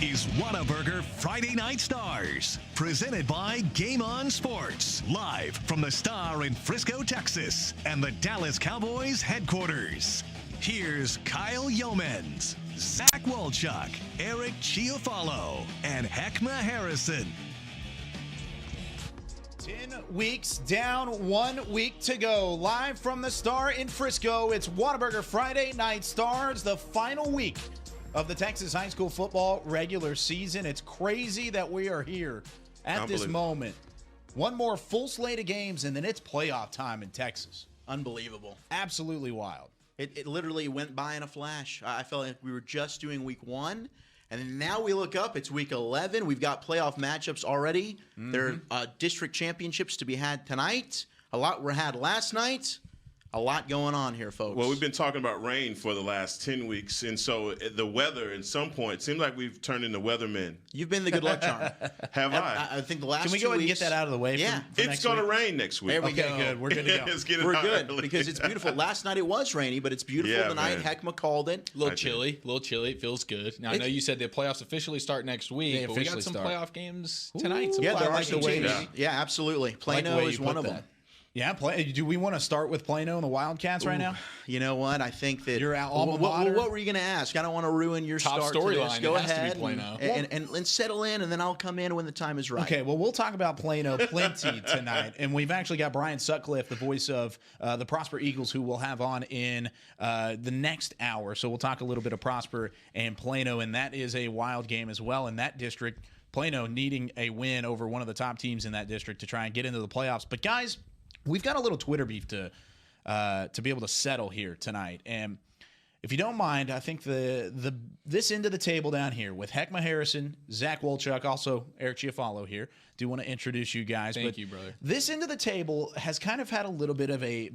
is Whataburger Friday Night Stars, presented by Game On Sports, live from the Star in Frisco, Texas, and the Dallas Cowboys headquarters. Here's Kyle Yeomans, Zach Wolchuk, Eric Chiafalo, and Heckma Harrison. 10 weeks down, 1 week to go. Live from the Star in Frisco, it's Whataburger Friday Night Stars, the final week of the Texas high school football regular season. It's crazy that we are here at this moment. One more full slate of games, and then it's playoff time in Texas. Unbelievable. Absolutely wild. It literally went by in a flash. I felt like we were just doing week 1. And then now we look up, it's week 11. We've got playoff matchups already. There are district championships to be had tonight. A lot were had last night. A lot going on here, folks. Well, we've been talking about rain for the last 10 weeks. And so the weather, at some point, it seems like we've turned into weathermen. You've been the good luck charm. Have I? I think the last 2 weeks. Can we go ahead and get that out of the way? Yeah. It's going to rain next week. There we Okay, go. good. We're good to go. Let's get it We're out good early. because it's beautiful. Last night it was rainy, but it's beautiful Yeah, tonight. man. Heckma called it. A little chilly. It feels good. Now, I know you said the playoffs officially start next week, They but we got officially some start. playoff games tonight. So Yeah, there I are like some the way teams. that- Yeah, absolutely. I like the Plano way is you one put of them. that. Yeah, do we want to start with Plano and the Wildcats right now? You know what? I think that Your alma mater? What were you going to ask? I don't want to ruin your Top start to this. storyline. Go It has to be ahead Plano. and settle in, and then I'll come in when the time is right. Okay, well, we'll talk about Plano plenty tonight. And we've actually got Brian Sutcliffe, the voice of the Prosper Eagles, who we'll have on in the next hour. So we'll talk a little bit of Prosper and Plano, and that is a wild game as well in that district. Plano needing a win over one of the top teams in that district to try and get into the playoffs. But, guys, we've got a little Twitter beef to be able to settle here tonight. And if you don't mind, I think this end of the table down here with Heckma Harrison, Zach Wolchuk, also Eric Chiafalo here. Do want to introduce you guys. Thank you, brother. This end of the table has kind of had a little bit of a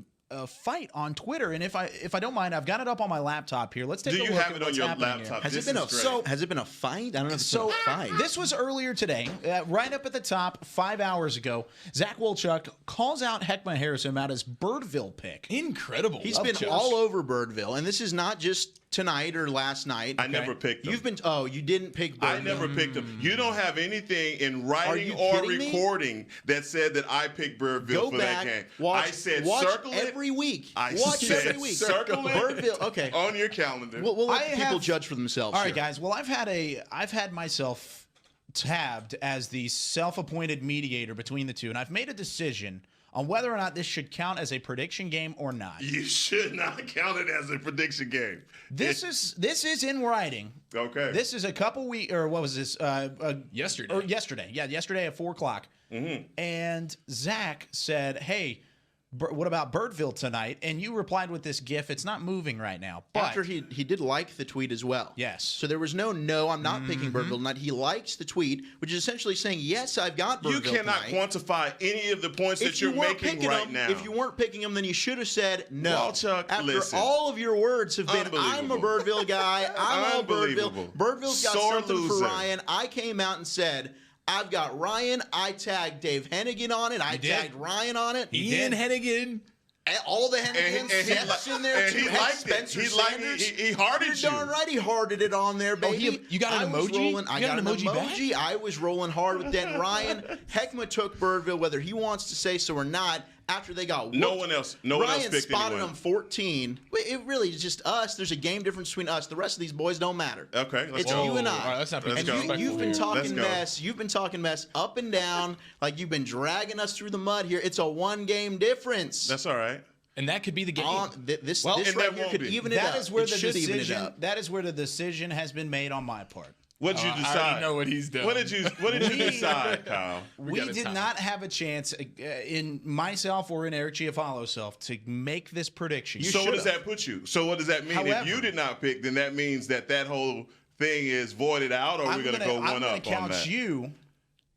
fight on Twitter, and if I don't mind, I've got it up on my laptop here. Let's take Do a you look have at it on what's your happening laptop? here. This is great. Has it been a fight? I don't know if it's So been a fight. this was earlier today, right up at the top, 5 hours ago. Zach Wolchuk calls out Heckma Harrison about his Birdville pick. Incredible. He's been all over Birdville, and this is not just tonight or last night. I never picked them. You didn't pick Birdville. I never picked them. You don't have anything in writing you or kidding me? recording that said that I picked Birdville Go for back, that game. watch, I said watch circle it every week. Watch it every week. Circle it Birdville. Okay. on your calendar. We'll let I people have- judge for themselves. All right, here. guys. Well, I've had myself tabbed as the self-appointed mediator between the two, and I've made a decision on whether or not this should count as a prediction game or not. You should not count it as a prediction game. This is in writing. Okay. This is a couple weeks, or what was this? Yesterday. Or yesterday. Yeah, yesterday at 4:00. And Zach said, "Hey, what about Birdville tonight?" And you replied with this GIF. It's not moving right now. But After he did like the tweet as well. Yes. So there was no, I'm not picking Birdville tonight. He likes the tweet, which is essentially saying, yes, I've got Birdville you cannot tonight. quantify any of the points that you're weren't making picking right them, now. If you weren't picking them, then you should have said no. Walchuk, After listen. all of your words have been, I'm a Unbelievable. Birdville guy. I'm all Birdville. Unbelievable. Birdville's got Sore something loser. for Ryan. I came out and said, I've got Ryan. I tagged Dave Hennigan on it. I did. tagged Ryan on it. Ian Hennigan. And all the Hennigans, Seth's in there and too. he Heck, liked it. Spencer He liked it. Sanders. He hearted You're you. darn right he hearted it on there, baby. you got an I was emoji? rolling- I You got got an emoji back? I was rolling hard with Den Ryan. Heckma took Birdville, whether he wants to say so or not. After they got whooped, No one else Ryan picked spotted anyone. them 14. It really is just us. There's a game difference between us. The rest of these boys don't matter. Okay, let's it's go. you and I. All right, let's not be Let's and go. you've been Let's talking go. mess. You've been talking mess up and down, like you've been dragging us through the mud here. It's a one-game difference. That's all right. And that could be the game. This and right that here won't could be. even it up. that is where It the should even it decision. up. That is where the decision has been made on my part. What did you I decide? already know what he's done. What did you decide, Kyle? We got a did tie. not have a chance in myself or in Eric Chiafalo's self to make this prediction. So what does that put you? So what does that mean? However- if you did not pick, then that means that whole thing is voided out, or we're going to go one I'm gonna up on count that. you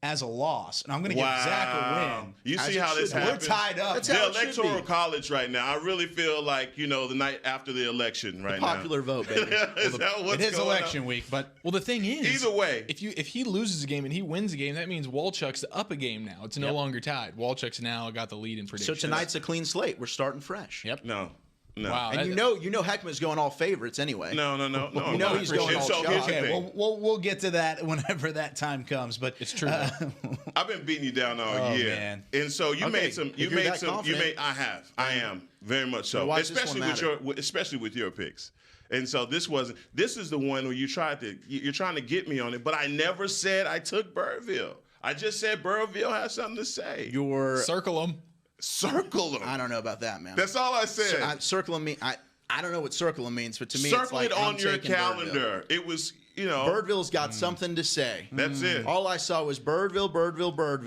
as a loss, and I'm going to give Zach a win. You As see it how this should be. We're happens? tied up. That's The how it should electoral be. college right now. I really feel like, the night after the election right now. Popular vote, baby. Is that what's It is going election on? week, but Well, the thing is, Either way. if he loses a game and he wins a game, that means Walchuk's up a game now. It's no longer tied. Walchuk's now got the lead in So predictions. tonight's a clean slate. We're starting fresh. Yep. No. No. Wow. And you know Heckman's going all favorites anyway. No. You know he's going all so here's shot. the Okay, thing. we'll get to that whenever that time comes. But It's true. I've been beating you down all year, man. and so you Okay, made some. if You you're made that some. confident. I am very much so. why does this Especially one with especially with your picks. And so this is the one where you're trying to get me on it, but I never said I took Burrville. I just said Burrville has something to say. Circle them. Circle them. I don't know about that, man. That's all I said. Circle him. I don't know what circle him means, but to me, Circle it's like it on I'm your taking calendar. It was, Birdville's got something to say. That's it. All I saw was Birdville.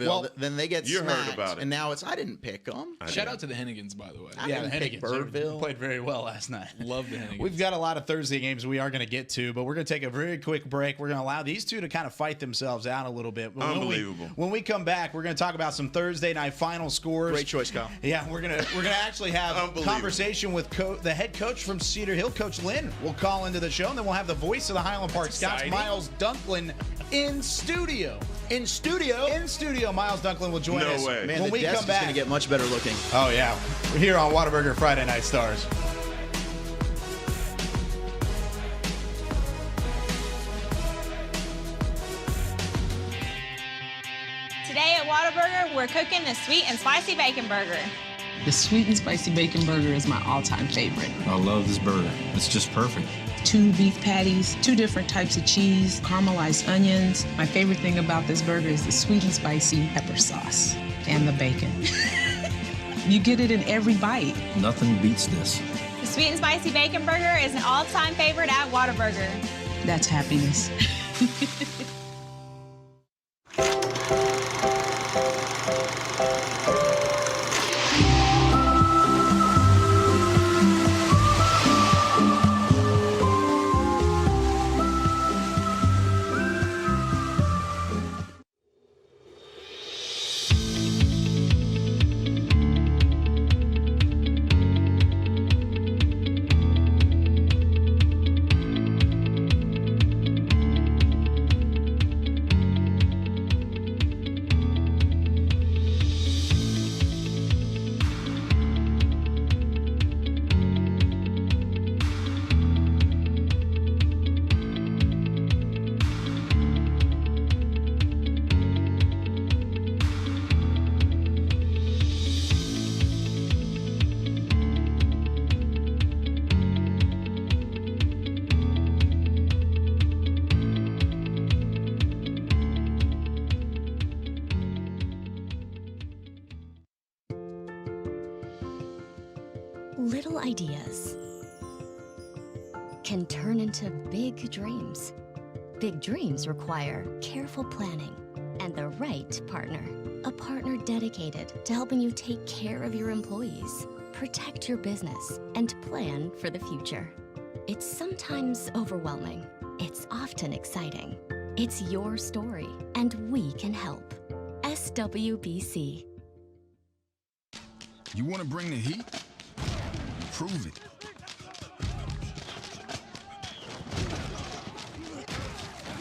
Well, Then they get you heard smacked, about it. and now I didn't pick them. Shout out to the Hennigans, by the way. I yeah, the didn't pick Hennigans Birdville. played very well last night. Love the Hennigans. We've got a lot of Thursday games we are going to get to, but we're going to take a very quick break. We're going to allow these two to kind of fight themselves out a little bit. But Unbelievable. When we come back, we're going to talk about some Thursday night final scores. Great choice, Kyle. Yeah, we're gonna actually have a Unbelievable. conversation with the head coach from Cedar Hill, Coach Lynn. We'll call into the show, and then we'll have the voice of the Highland Park Scouts, exciting. Miles Dunklin, in studio. In studio. Miles Dunklin will join No us way. Man, when the we desk come is back. going to get much better looking. Oh yeah, we're here on Whataburger Friday Night Stars. Today at Whataburger, we're cooking the sweet and spicy bacon burger. The sweet and spicy bacon burger is my all-time favorite. I love this burger. It's just perfect. 2 beef patties, 2 different types of cheese, caramelized onions. My favorite thing about this burger is the sweet and spicy pepper sauce and the bacon. You get it in every bite. Nothing beats this. The sweet and spicy bacon burger is an all-time favorite at Whataburger. That's happiness. Little ideas can turn into big dreams. Big dreams require careful planning and the right partner. A partner dedicated to helping you take care of your employees, protect your business, and plan for the future. It's sometimes overwhelming. It's often exciting. It's your story, and we can help. SWBC. You want to bring the heat? Prove it.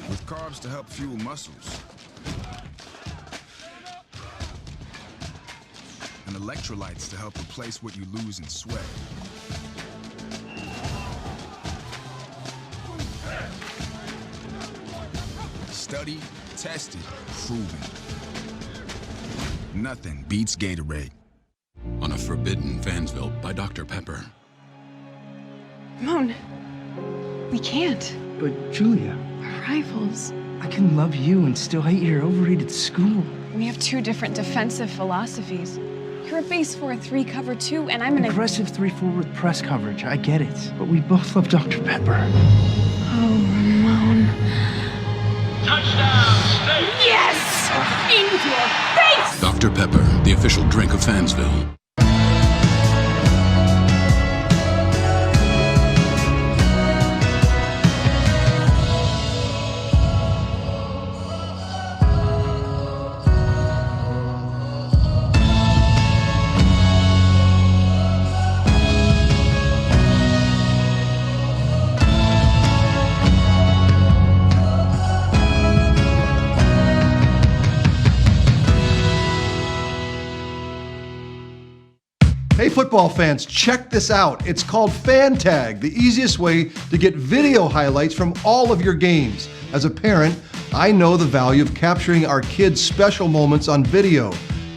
With carbs to help fuel muscles. And electrolytes to help replace what you lose in sweat. Studied, tested, proven. Nothing beats Gatorade. On a Forbidden Fansville by Dr. Pepper. Ramon, we can't. But Julia, We're rivals. I can love you and still hate your overrated school. We have 2 different defensive philosophies. You're a base 4-3 cover 2, and I'm an aggressive 3-4 with press coverage. I get it, but we both love Dr. Pepper. Oh, Ramon. Touchdown, State! Yes! In your face! Dr. Pepper, the official drink of Fansville. football fans, check this out. It's called FanTag, the easiest way to get video highlights from all of your games. As a parent, I know the value of capturing our kids' special moments on video.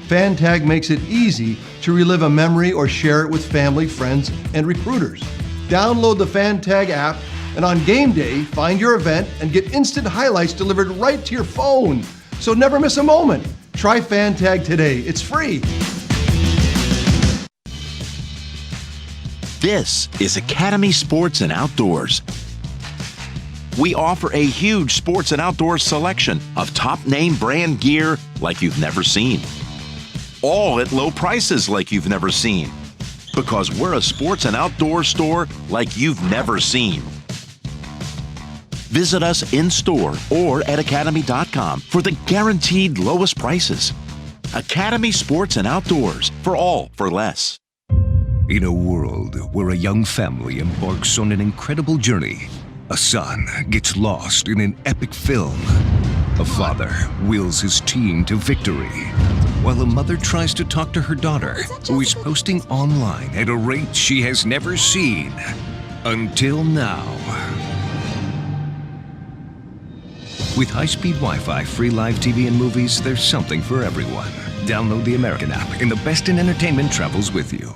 FanTag makes it easy to relive a memory or share it with family, friends, and recruiters. Download the FanTag app, and on game day, find your event and get instant highlights delivered right to your phone. So never miss a moment. Try FanTag today. It's free. This is Academy Sports and Outdoors. We offer a huge sports and outdoors selection of top name brand gear like you've never seen. All at low prices like you've never seen. Because we're a sports and outdoor store like you've never seen. Visit us in store or at academy.com for the guaranteed lowest prices. Academy Sports and Outdoors, for all for less. In a world where a young family embarks on an incredible journey, a son gets lost in an epic film. A father wills his team to victory, while a mother tries to talk to her daughter, who is posting online at a rate she has never seen. Until now. With high-speed Wi-Fi, free live TV and movies, there's something for everyone. Download the American app, and the best in entertainment travels with you.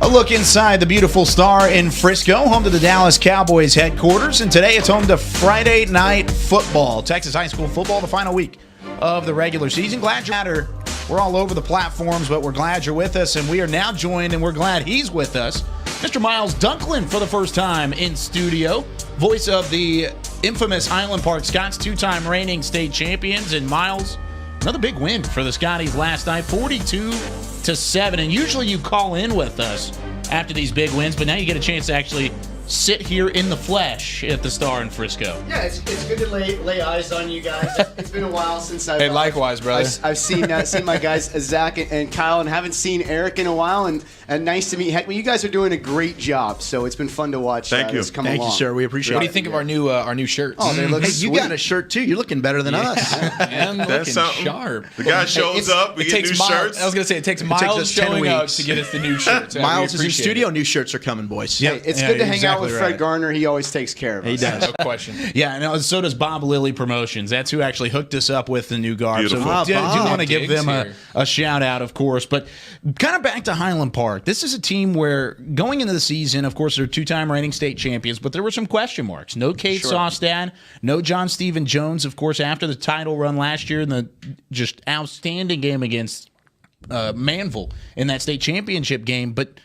A look inside the beautiful Star in Frisco, home to the Dallas Cowboys headquarters, and today it's home to Friday Night Football. Texas high school football, the final week of the regular season. Glad you're We're all over the platforms, but we're glad you're with us, and we are now joined, and we're glad he's with us, Mr. Miles Dunklin for the first time in studio, voice of the infamous Highland Park Scots, two-time reigning state champions. And Miles, another big win for the Scotties last night, 42-7. And usually you call in with us after these big wins, but now you get a chance to actually sit here in the flesh at the Star in Frisco. Yeah, it's good to lay eyes on you guys. It's been a while since I've... Hey, likewise, brother. I've seen my guys, Zach and Kyle, and haven't seen Eric in a while, and nice to meet you. You guys are doing a great job, so it's been fun to watch. Thank you. This come Thank along. you, sir. We appreciate it. What do you think of our new shirts? Oh, they look Hey, sweet. you got a shirt, too. You're looking better than us. I'm That's looking something. sharp. The guy shows up, we It get takes new Miles- shirts. I was going to say, it takes takes Miles us 10 showing up weeks. to get us the new shirts. Miles is in appreciate studio. it. New shirts are coming, boys. Hey, it's good to hang out with Fred Garner. He always takes care of us. He does. No question. Yeah, and so does Bob Lilly Promotions. That's who actually hooked us up with the new garb. Beautiful. So do Bob. want to give Diggs them here. a shout out, of course. But kind of back to Highland Park. This is a team where going into the season, of course, they're two-time reigning state champions, but there were some question marks. No Kate Sawstad, no John Stephen Jones, of course, after the title run last year and the just outstanding game against Manville in that state championship game. But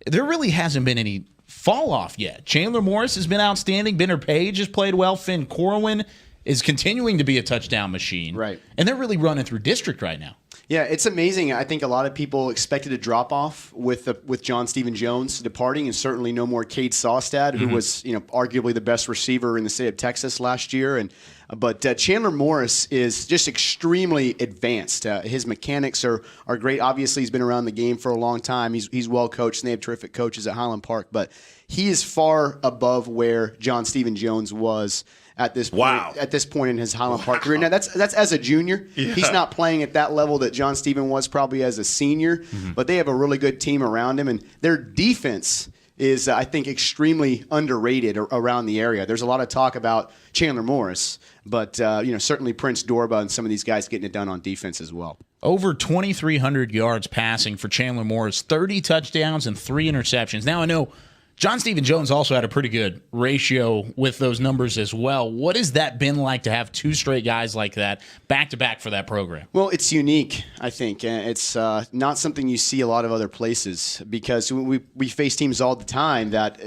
there really hasn't been any fall off yet. Chandler Morris has been outstanding. Benner Page has played well. Finn Corwin is continuing to be a touchdown machine. Right. And they're really running through district right now. Yeah, it's amazing. I think a lot of people expected a drop off with John Stephen Jones departing, and certainly no more Cade Sawstad, who was arguably the best receiver in the state of Texas last year. But Chandler Morris is just extremely advanced. His mechanics are great. Obviously, he's been around the game for a long time. He's well coached, and they have terrific coaches at Highland Park. But he is far above where John Stephen Jones was at this point, at this point in his Highland Park career. Now that's as a junior. Yeah. He's not playing at that level that John Stephen was probably as a senior, but they have a really good team around him, and their defense is, I think, extremely underrated around the area. There's a lot of talk about Chandler Morris, but certainly Prince Dorba and some of these guys getting it done on defense as well. Over 2,300 yards passing for Chandler Morris, 30 touchdowns and 3 interceptions. Now, I know John Stephen Jones also had a pretty good ratio with those numbers as well. What has that been like to have two straight guys like that back-to-back for that program? Well, it's unique, I think. It's not something you see a lot of other places because we face teams all the time that,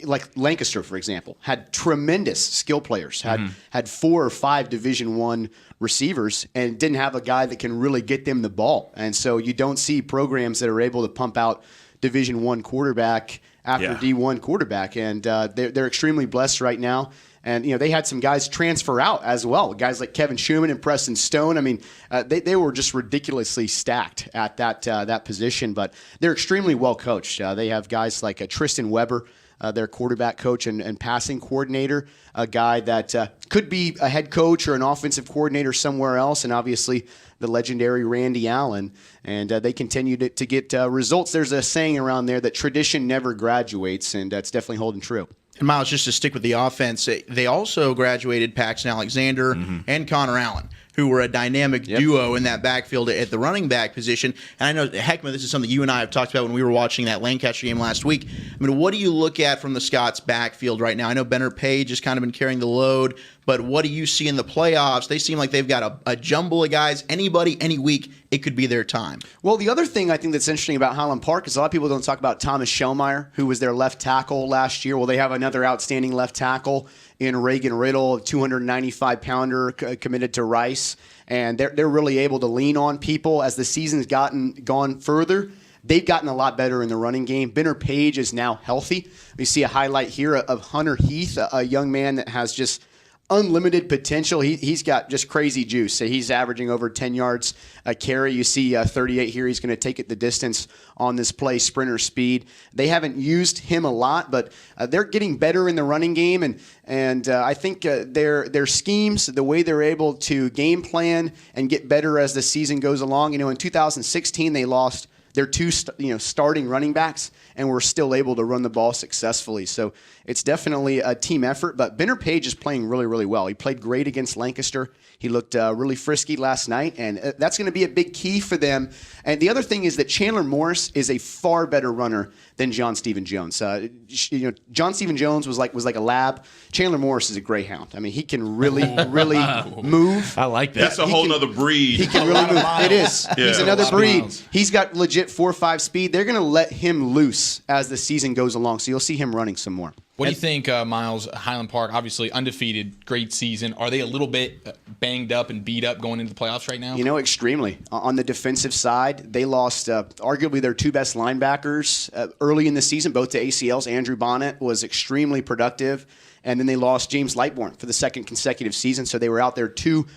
like Lancaster, for example, had tremendous skill players, had 4 or 5 Division I receivers and didn't have a guy that can really get them the ball. And so you don't see programs that are able to pump out Division I quarterback after D1 quarterback, and they're extremely blessed right now. And they had some guys transfer out as well, guys like Kevin Schumann and Preston Stone. I mean, they were just ridiculously stacked at that position, but they're extremely well coached. They have guys like Tristan Weber, their quarterback coach and passing coordinator, a guy that could be a head coach or an offensive coordinator somewhere else, and obviously the legendary Randy Allen. And they continue to get results. There's a saying around there that tradition never graduates, and that's definitely holding true. And Miles, just to stick with the offense, they also graduated Paxton Alexander and Connor Allen, who were a dynamic duo in that backfield at the running back position. And I know, Heckman, this is something you and I have talked about when we were watching that Lancaster game last week. I mean, what do you look at from the Scots backfield right now? I know Benner Page has kind of been carrying the load, but what do you see in the playoffs? They seem like they've got a jumble of guys. Anybody, any week, it could be their time. Well, the other thing I think that's interesting about Highland Park is a lot of people don't talk about Thomas Schellmeyer, who was their left tackle last year. Well, they have another outstanding left tackle in Reagan Riddle, 295-pounder committed to Rice. And they're really able to lean on people as the season's gone further. They've gotten a lot better in the running game. Benner Page is now healthy. We see a highlight here of Hunter Heath, a young man that has just unlimited potential. He's got just crazy juice. So he's averaging over 10 yards a carry. You see 38 here. He's going to take it the distance on this play, sprinter speed. They haven't used him a lot, but they're getting better in the running game. And I think their schemes, the way they're able to game plan and get better as the season goes along. You know, in 2016, they lost their two starting running backs and were still able to run the ball successfully. So it's definitely a team effort, but Benner Page is playing really, really well. He played great against Lancaster. He looked really frisky last night, and that's going to be a big key for them. And the other thing is that Chandler Morris is a far better runner than John Stephen Jones. John Stephen Jones was like a lab. Chandler Morris is a greyhound. I mean, he can really, really move. I like that. That's a whole nother breed. He can really move. It is. Yeah. He's another breed. He's got legit 4.5 speed. They're going to let him loose as the season goes along, so you'll see him running some more. What do you think, Miles? Highland Park, obviously undefeated, great season. Are they a little bit banged up and beat up going into the playoffs right now? You know, extremely. On the defensive side, they lost arguably their two best linebackers early in the season, both to ACLs. Andrew Bonnet was extremely productive, and then they lost James Lightbourne for the second consecutive season. So they were out there two,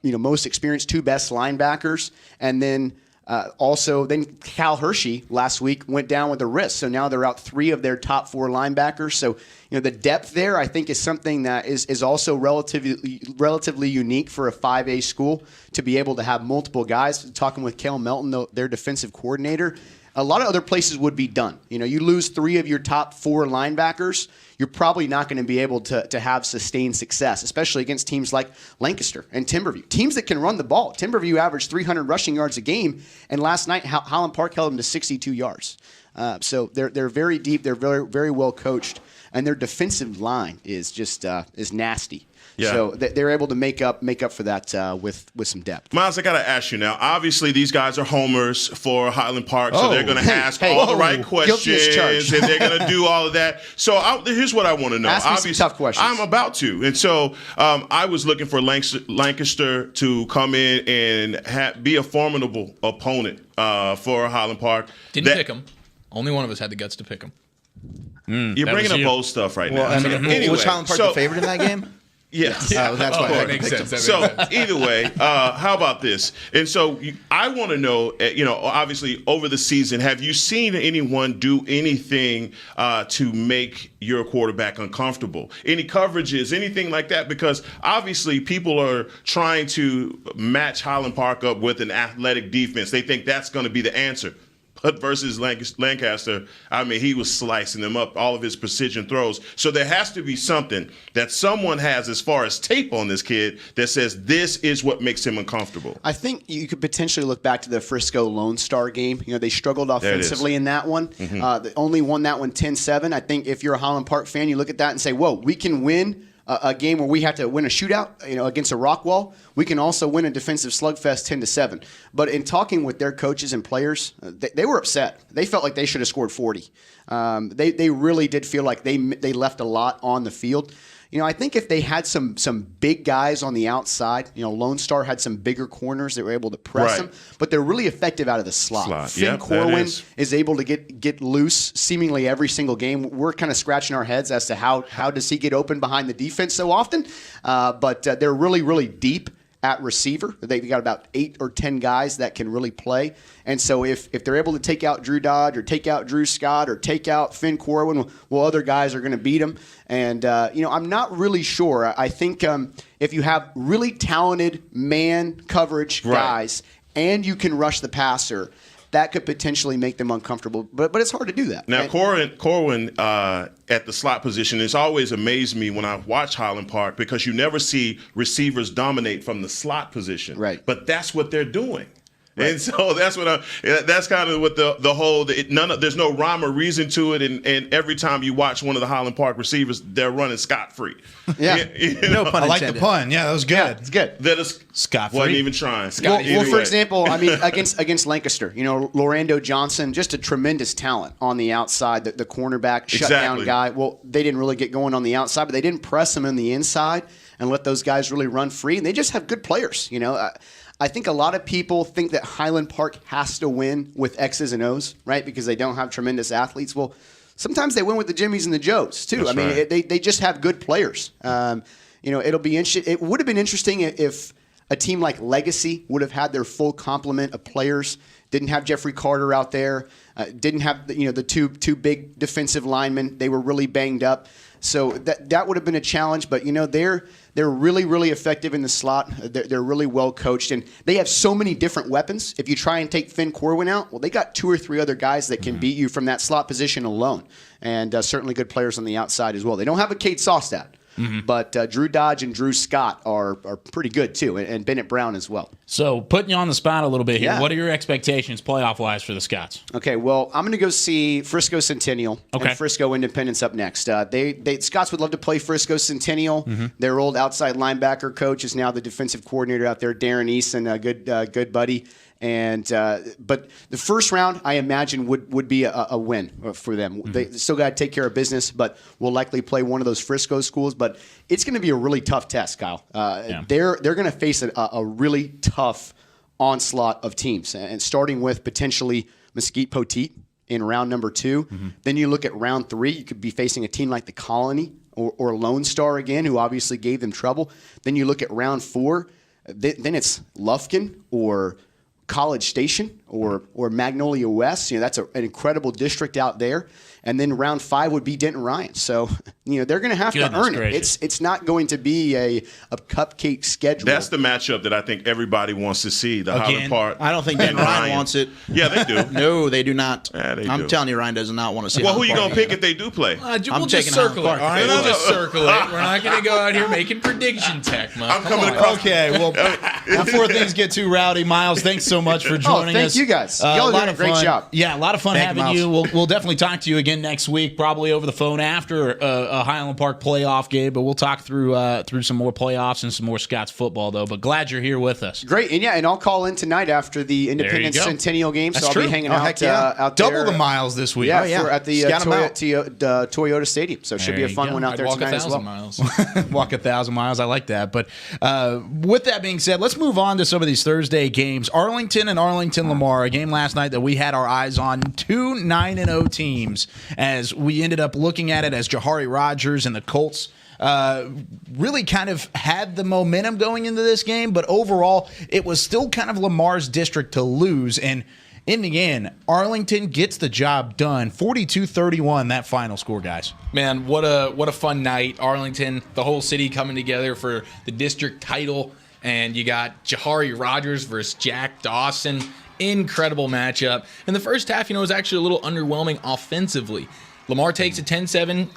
most experienced, two best linebackers, and then. Then Cal Hershey last week went down with a wrist, so now they're out three of their top four linebackers. So the depth there I think is something that is also relatively unique for a 5A school to be able to have multiple guys. Talking with Kel Melton, their defensive coordinator, a lot of other places would be done. You lose three of your top four linebackers, you're probably not going to be able to have sustained success, especially against teams like Lancaster and Timberview. Teams that can run the ball. Timberview averaged 300 rushing yards a game, and last night Highland Park held them to 62 yards. So they're very deep. They're very, very well coached, and their defensive line is just is nasty. Yeah. So they're able to make up for that with some depth. Miles, I got to ask you now. Obviously, these guys are homers for Highland Park, so they're going to ask all the right questions, and they're going to do all of that. So here's what I want to know. Ask me some tough questions. I'm about to. And so I was looking for Lancaster to come in and be a formidable opponent for Highland Park. Didn't pick them. Only one of us had the guts to pick them. You're bringing up old stuff right now. Anyway, was Highland Park the favorite in that game? Yes. That's why that makes sense. So either way, how about this? And so I want to know, obviously over the season, have you seen anyone do anything to make your quarterback uncomfortable? Any coverages, anything like that? Because obviously people are trying to match Highland Park up with an athletic defense. They think that's going to be the answer. But versus Lancaster, I mean, he was slicing them up, all of his precision throws. So there has to be something that someone has as far as tape on this kid that says this is what makes him uncomfortable. I think you could potentially look back to the Frisco Lone Star game. They struggled offensively in that one. Mm-hmm. They only won that one 10-7. I think if you're a Highland Park fan, you look at that and say, whoa, we can win a game where we have to win a shootout, against a rock wall. We can also win a defensive slugfest 10-7. But in talking with their coaches and players, they were upset. They felt like they should have scored 40. They really did feel like they left a lot on the field. I think if they had some big guys on the outside, Lone Star had some bigger corners that were able to press them, but they're really effective out of the slot. Finn Corwin is able to get loose seemingly every single game. We're kind of scratching our heads as to how does he get open behind the defense so often, but they're really, really deep at receiver. They've got about 8 or 10 guys that can really play. And so if they're able to take out Drew Dodge or take out Drew Scott or take out Finn Corwin, well, other guys are going to beat them. And, I'm not really sure. I think if you have really talented man coverage guys and you can rush the passer, that could potentially make them uncomfortable. But it's hard to do that. Now, Corwin at the slot position, it's always amazed me when I watch Highland Park because you never see receivers dominate from the slot position. Right. But that's what they're doing. Right. And so that's kind of what the whole there's no rhyme or reason to it, and every time you watch one of the Highland Park receivers, they're running scot-free. Yeah, no pun I like intended. the pun. Yeah, that was good. Yeah, it's good. That is scot-free. Wasn't even trying. Well, for example, I mean against Lancaster, Lorando Johnson, just a tremendous talent on the outside, the cornerback shutdown guy. Well, they didn't really get going on the outside, but they didn't press him in the inside and let those guys really run free. And they just have good players. I think a lot of people think that Highland Park has to win with X's and O's, right? Because they don't have tremendous athletes. Well, sometimes they win with the Jimmies and the Joes too. That's right. They just have good players. It'll be interesting. It would have been interesting if a team like Legacy would have had their full complement of players. Didn't have Jeffrey Carter out there. Didn't have the two big defensive linemen. They were really banged up. So that would have been a challenge. But they're really, really effective in the slot. They're really well coached, and they have so many different weapons. If you try and take Finn Corwin out, well, they got 2 or 3 other guys that can beat you from that slot position alone, and certainly good players on the outside as well. They don't have a Kate Sawstad. But Drew Dodge and Drew Scott are pretty good too, and Bennett Brown as well. So putting you on the spot a little bit here, Yeah. what are your expectations playoff-wise for the Scots? Okay, well, I'm going to go see Frisco Centennial and Frisco Independence up next. Scots would love to play Frisco Centennial. Their old outside linebacker coach is now the defensive coordinator out there, Darren Eason, a good buddy. And but the first round, I imagine, would be a win for them. They still got to take care of business, but we'll likely play one of those Frisco schools. But it's going to be a really tough test, Kyle. They're going to face a really tough onslaught of teams, and starting with potentially Mesquite Poteet in round number 2. Then you look at round 3, you could be facing a team like the Colony or Lone Star again, who obviously gave them trouble. Then you look at round 4, then it's Lufkin or College Station or Magnolia West. That's an incredible district out there. And then round 5 would be Denton Ryan. So, they're going to have to earn it. It's not going to be a cupcake schedule. That's the matchup that I think everybody wants to see. The Highland Park. I don't think Denton Ryan wants it. Yeah, they do. No, they do not. Yeah, they I'm do. telling you, Ryan does not want to see. Well, who Highland you Park gonna pick again. if they do play? We'll just circle it. All right, we'll just circle it. We're not going to go out here making prediction tech, man. I'm coming across. Okay, well, before things get too rowdy, Miles, thanks so much for joining us. Thank you guys. Y'all did a great job. Yeah, a lot of fun Thank you, having you. Miles. We'll definitely talk to you again next week, probably over the phone after a Highland Park playoff game. But we'll talk through some more playoffs and some more Scots football, though. But glad you're here with us. Great, and I'll call in tonight after the Independence go. Centennial game, so That's I'll true. be hanging Oh, out heck yeah. out there. Double the miles this week. Yeah, at the Scout 'em out. Toyota Stadium. So it should be a fun one out there Walk tonight as 1,000 well. miles. Walk 1,000 miles. I like that. But with that being said, let's move on to some of these Thursday games. Arlington and Arlington Lamar, a game last night that we had our eyes on. 2 9-0 teams, as we ended up looking at it as Jahari Rogers and the Colts really kind of had the momentum going into this game, but overall it was still kind of Lamar's district to lose. And in the end, Arlington gets the job done. 42-31, that final score, guys. Man, what a fun night. Arlington, the whole city coming together for the district title. And you got Jahari Rogers versus Jack Dawson. Incredible matchup. In the first half, it was actually a little underwhelming offensively. Lamar takes a 10-7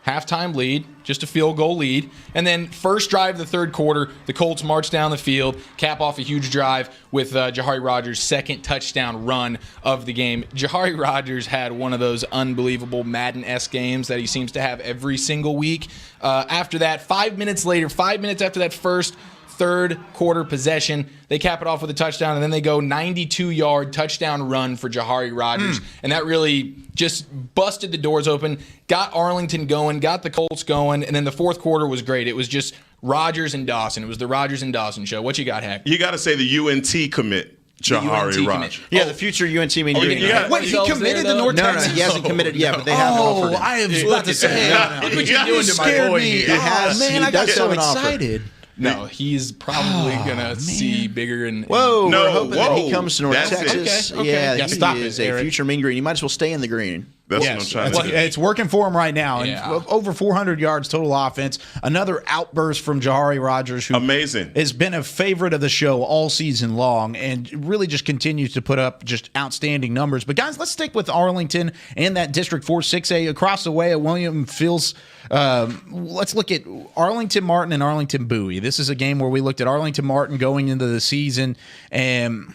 halftime lead, just a field goal lead. And then first drive of the third quarter, the Colts march down the field, cap off a huge drive with Jahari Rogers' second touchdown run of the game. Jahari Rogers had one of those unbelievable Madden-esque games that he seems to have every single week. After that, 5 minutes later, 5 minutes after that first third quarter possession, they cap it off with a touchdown, and then they go 92-yard touchdown run for Jahari Rogers. And that really just busted the doors open, got Arlington going, got the Colts going, and then the fourth quarter was great. It was just Rogers and Dawson. It was the Rogers and Dawson show. What you got, Hack? You got to say the UNT commit. Jahari Rogers. Yeah, the future UNT mean. Wait, he committed to North Texas? No, he hasn't committed yet, but they have offered him. I was about to say, Look what you're doing to my scared boy me. here. Man, I got does so have an offer. excited. No, he's probably gonna see bigger and Whoa, No, we're hoping that he whoa. comes to North That's it. Texas. Okay. Yeah, Yeah, he stop is it, a Eric. future mean green. He might as well stay in the green. That's Yes, what I'm trying to do. it's working for him right now. And Yeah. over 400 yards total offense. Another outburst from Jahari Rogers, who Amazing. has been a favorite of the show all season long and really just continues to put up just outstanding numbers. But guys, let's stick with Arlington and that District 4 6A across the way at William Fields. Let's look at Arlington Martin and Arlington Bowie. This is a game where we looked at Arlington Martin going into the season and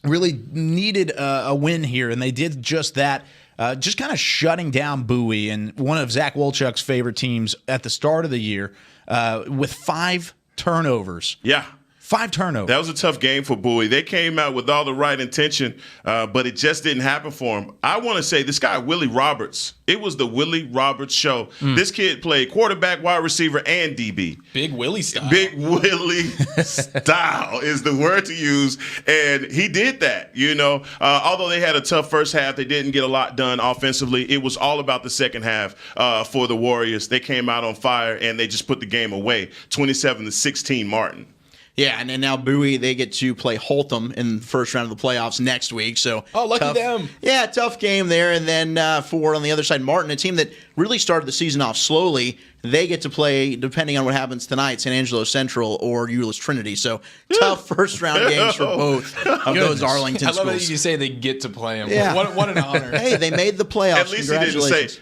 really needed a win here, and they did just that. Just kind of shutting down Bowie and one of Zach Wolchuk's favorite teams at the start of the year with 5 turnovers. Yeah. 5 turnovers. That was a tough game for Bowie. They came out with all the right intention, but it just didn't happen for him. I want to say this guy, Willie Roberts, it was the Willie Roberts show. This kid played quarterback, wide receiver, and DB. Big Willie style. Big Willie style is the word to use, and he did that, Although they had a tough first half, they didn't get a lot done offensively. It was all about the second half for the Warriors. They came out on fire, and they just put the game away, 27-16 Martin. Yeah, and then now Bowie, they get to play Holtham in the first round of the playoffs next week. So lucky tough, them. Yeah, tough game there. And then for, on the other side, Martin, a team that really started the season off slowly, they get to play, depending on what happens tonight, San Angelo Central or Euless Trinity. So tough first-round games for both of those Arlington I love schools. how you say they get to play them. Yeah. What an honor. Hey, they made the playoffs. At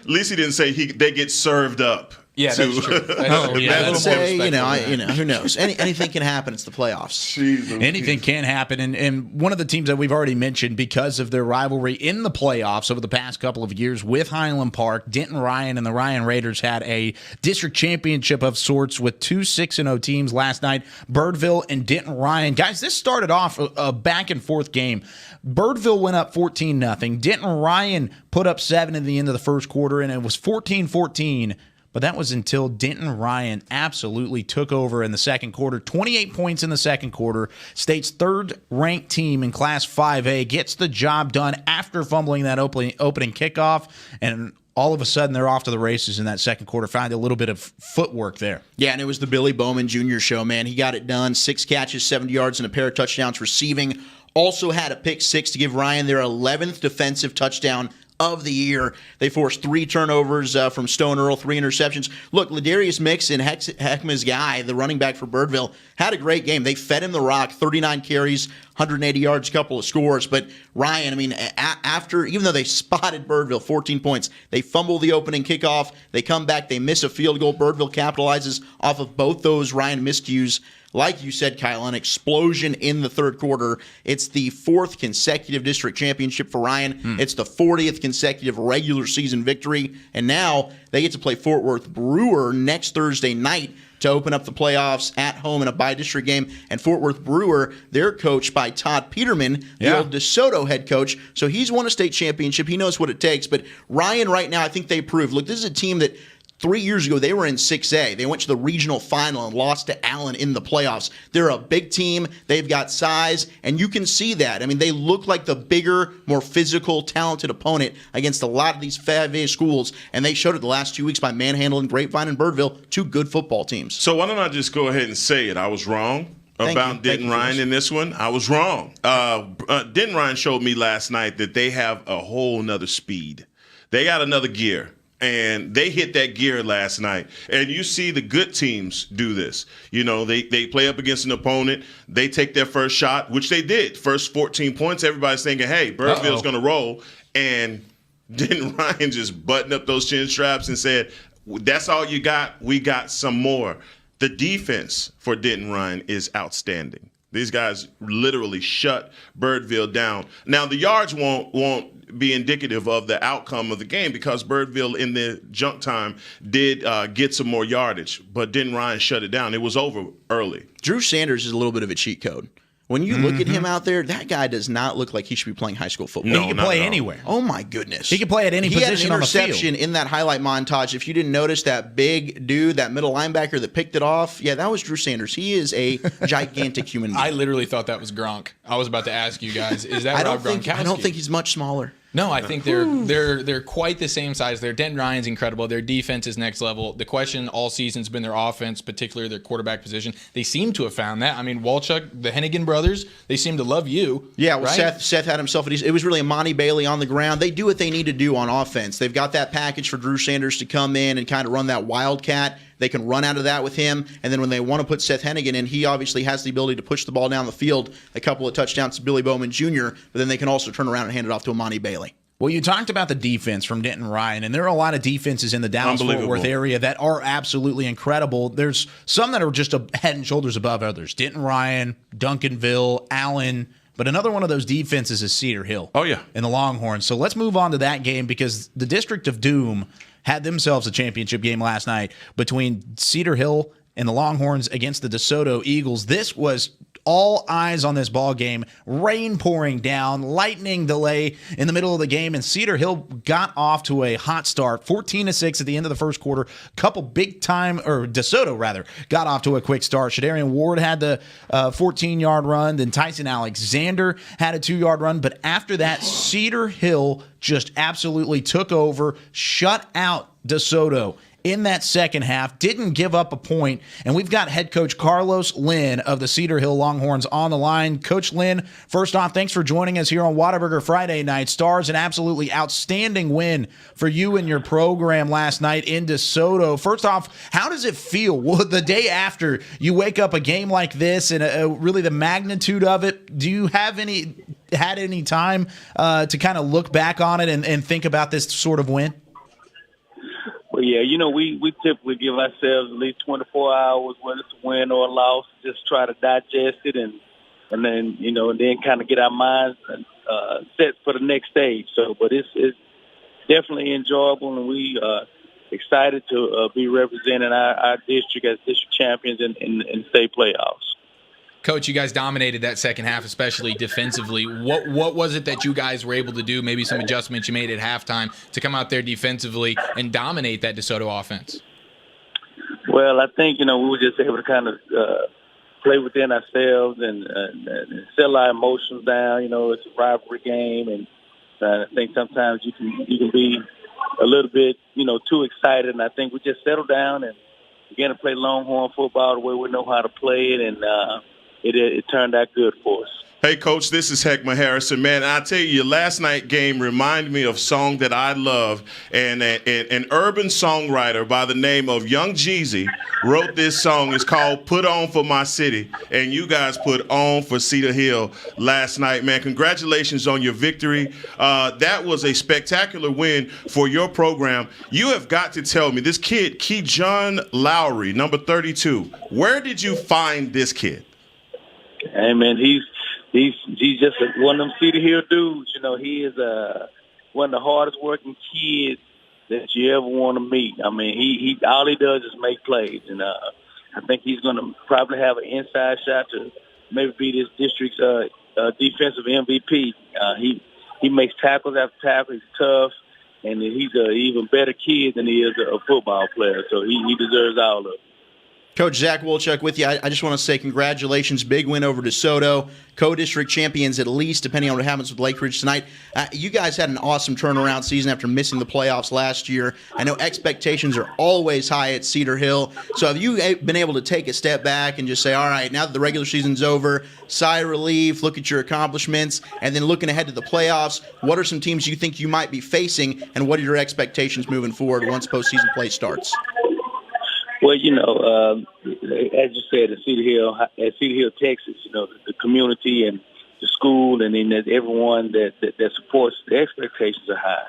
least he didn't say they get served up. Yeah, that's true. Let's say, who knows? Anything can happen. It's the playoffs. Anything can happen. And one of the teams that we've already mentioned because of their rivalry in the playoffs over the past couple of years with Highland Park, Denton Ryan and the Ryan Raiders had a district championship of sorts with 2 6-0 teams last night, Birdville and Denton Ryan. Guys, this started off a back-and-forth game. Birdville went up 14-0. Denton Ryan put up 7 in the end of the first quarter, and it was 14-14. But that was until Denton Ryan absolutely took over in the second quarter. 28 points in the second quarter. State's third-ranked team in Class 5A gets the job done after fumbling that opening kickoff. And all of a sudden, they're off to the races in that second quarter. Found a little bit of footwork there. Yeah, and it was the Billy Bowman Jr. show, man. He got it done. 6 catches, 70 yards, and a pair of touchdowns receiving. Also had a pick 6 to give Ryan their 11th defensive touchdown of the year. They forced 3 turnovers from Stone Earl, 3 interceptions. Look, Ladarius Mixon, Heckma's guy, the running back for Birdville, had a great game. They fed him the rock, 39 carries, 180 yards, a couple of scores. But Ryan, even though they spotted Birdville, 14 points, they fumble the opening kickoff. They come back, they miss a field goal. Birdville capitalizes off of both those Ryan miscues. Like you said, Kyle, an explosion in the third quarter. It's the 4th consecutive district championship for Ryan. It's the 40th consecutive regular season victory. And now they get to play Fort Worth Brewer next Thursday night to open up the playoffs at home in a bi-district game. And Fort Worth Brewer, they're coached by Todd Peterman, the old DeSoto head coach. So he's won a state championship. He knows what it takes. But Ryan right now, I think they proved, look, this is a team that 3 years ago, they were in 6A. They went to the regional final and lost to Allen in the playoffs. They're a big team. They've got size, and you can see that. They look like the bigger, more physical, talented opponent against a lot of these 5A schools, and they showed it the last 2 weeks by manhandling Grapevine and Birdville, 2 good football teams. So why don't I just go ahead and say it? I was wrong about Denton Ryan in this one. I was wrong. Denton Ryan showed me last night that they have a whole nother speed. They got another gear. And they hit that gear last night. And you see the good teams do this. They play up against an opponent. They take their first shot, which they did. First 14 points, everybody's thinking, hey, Birdville's going to roll. And Denton Ryan just buttoned up those chin straps and said, that's all you got. We got some more. The defense for Denton Ryan is outstanding. These guys literally shut Birdville down. Now, the yards won't be indicative of the outcome of the game because Birdville in the junk time did get some more yardage, but Denton Ryan shut it down. It was over early. Drew Sanders is a little bit of a cheat code. When you look at him out there, that guy does not look like he should be playing high school football. No, he can play anywhere. Oh, my goodness. He can play at any position on the field. He had an interception in that highlight montage. If you didn't notice that big dude, that middle linebacker that picked it off, yeah, that was Drew Sanders. He is a gigantic human being. I literally thought that was Gronk. I was about to ask you guys, is that Rob Gronkowski? I don't think he's much smaller. No, I think they're quite the same size. Denton Ryan's incredible. Their defense is next level. The question all season's been their offense, particularly their quarterback position. They seem to have found that. I mean, Walchuk, the Hennigan brothers, they seem to love you. Yeah, well, right? Seth had himself. It was really Imani Bailey on the ground. They do what they need to do on offense. They've got that package for Drew Sanders to come in and kind of run that wildcat. They can run out of that with him. And then when they want to put Seth Hennigan in, he obviously has the ability to push the ball down the field, a couple of touchdowns to Billy Bowman Jr., but then they can also turn around and hand it off to Imani Bailey. Well, you talked about the defense from Denton Ryan, and there are a lot of defenses in the Dallas-Fort Worth area that are absolutely incredible. There's some that are just head and shoulders above others. Denton Ryan, Duncanville, Allen, but another one of those defenses is Cedar Hill. Oh, yeah. And the Longhorns. So let's move on to that game because the District of Doom had themselves a championship game last night between Cedar Hill and the Longhorns against the DeSoto Eagles. This was all eyes on this ball game. Rain pouring down, lightning delay in the middle of the game, and Cedar Hill got off to a hot start, 14-6 at the end of the first quarter. Couple big time, or DeSoto rather, got off to a quick start. Shadarian Ward had the 14-yard run. Then Tyson Alexander had a 2-yard run. But after that, Cedar Hill just absolutely took over, shut out DeSoto in that second half, didn't give up a point. And we've got head coach Carlos Lynn of the Cedar Hill Longhorns on the line. Coach Lynn, first off, thanks for joining us here on Whataburger Friday Night Stars. An absolutely outstanding win for you and your program last night in DeSoto. First off, how does it feel the day after you wake up a game like this and really the magnitude of it? Do you have had any time to kind of look back on it and think about this sort of win? Well, yeah, we typically give ourselves at least 24 hours, whether it's a win or a loss, just try to digest it and then, and then kind of get our minds set for the next stage. So, but it's definitely enjoyable, and we excited to be representing our district as district champions in state playoffs. Coach, you guys dominated that second half, especially defensively. What was it that you guys were able to do, maybe some adjustments you made at halftime to come out there defensively and dominate that DeSoto offense? Well, I think, we were just able to kind of play within ourselves and settle our emotions down. It's a rivalry game, and I think sometimes you can be a little bit, too excited, and I think we just settled down and began to play Longhorn football the way we know how to play it, and it turned out good for us. Hey, Coach, this is Heckma Harrison. Man, I tell you, your last night game reminded me of a song that I love. And an urban songwriter by the name of Young Jeezy wrote this song. It's called Put On For My City. And you guys put on for Cedar Hill last night, man. Congratulations on your victory. That was a spectacular win for your program. You have got to tell me, this kid, Kejon Lowry, number 32, where did you find this kid? Hey, man, he's just one of them Cedar Hill dudes. He is one of the hardest working kids that you ever want to meet. I mean, he all he does is make plays, and I think he's going to probably have an inside shot to maybe be this district's defensive MVP. He makes tackles after tackle. He's tough, and he's an even better kid than he is a football player. So he deserves all of it. Coach Zach Wolchuk with you. I just want to say congratulations. Big win over DeSoto. Co-district champions at least, depending on what happens with Lake Ridge tonight. You guys had an awesome turnaround season after missing the playoffs last year. I know expectations are always high at Cedar Hill. So have you been able to take a step back and just say, all right, now that the regular season's over, sigh of relief, look at your accomplishments, and then looking ahead to the playoffs, what are some teams you think you might be facing, and what are your expectations moving forward once postseason play starts? Well, as you said, at Cedar Hill, Texas, the community and the school, and then everyone that supports, the expectations are high.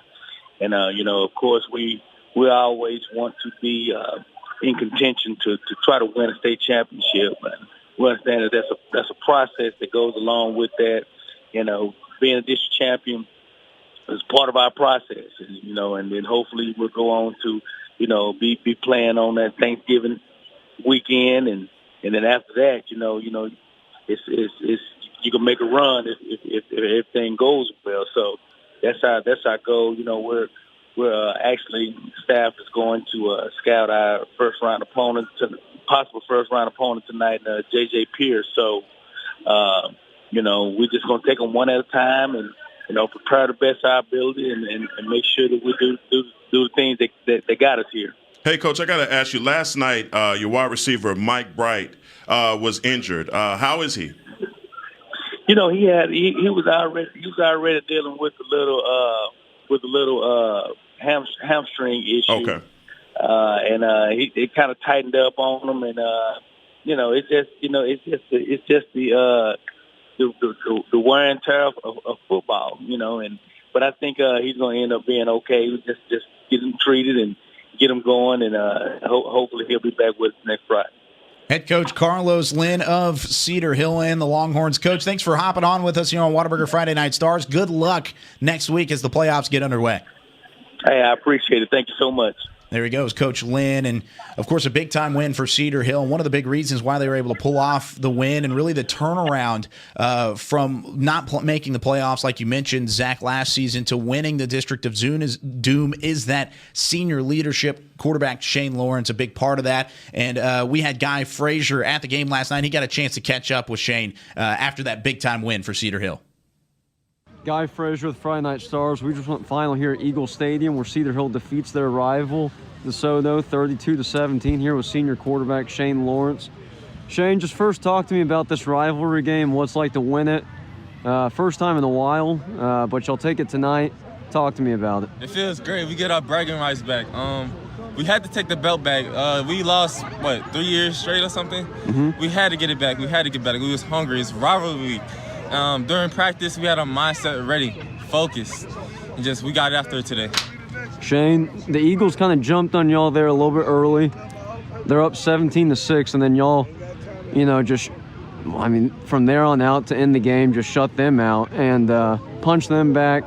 And, of course, we always want to be in contention to try to win a state championship. And we understand that that's a process that goes along with that. Being a district champion is part of our process, and then hopefully we'll go on to be playing on that Thanksgiving weekend, and then after that, it's you can make a run if everything goes well. So that's our goal. We're actually staff is going to scout our possible first round opponent tonight, J.J. Pierce. So we're just gonna take them one at a time and prepare the best of our ability and make sure that we do the things that got us here. Hey, Coach, I got to ask you. Last night, your wide receiver Mike Bright was injured. How is he? He was already dealing with a little hamstring issue. Okay. And it kind of tightened up on him, and it's just the wear and tear of football, but I think he's going to end up being okay. Just get him treated and get him going, and hopefully he'll be back with us next Friday. Head coach Carlos Lynn of Cedar Hill and the Longhorns. Coach, thanks for hopping on with us here on Whataburger Friday Night Stars. Good luck next week as the playoffs get underway. Hey, I appreciate it. Thank you so much. There he goes, Coach Lynn, and of course a big-time win for Cedar Hill. One of the big reasons why they were able to pull off the win and really the turnaround from not making the playoffs, like you mentioned, Zach, last season, to winning the District of Doom is that senior leadership. Quarterback Shane Lawrence, a big part of that. And we had Guy Frazier at the game last night. He got a chance to catch up with Shane after that big-time win for Cedar Hill. Guy Frazier with Friday Night Stars. We just went final here at Eagle Stadium where Cedar Hill defeats their rival, DeSoto, 32-17 here with senior quarterback Shane Lawrence. Shane, just first talk to me about this rivalry game, what it's like to win it. First time in a while, but y'all take it tonight. Talk to me about it. It feels great. We get our bragging rights back. We had to take the belt back. We lost, 3 years straight or something? Mm-hmm. We had to get it back. We was hungry. It's rivalry week. During practice, we had our mindset ready, focused, and we got after it today. Shane, the Eagles kind of jumped on y'all there a little bit early. They're up 17-6, and then y'all, from there on out to end the game, just shut them out and punch them back.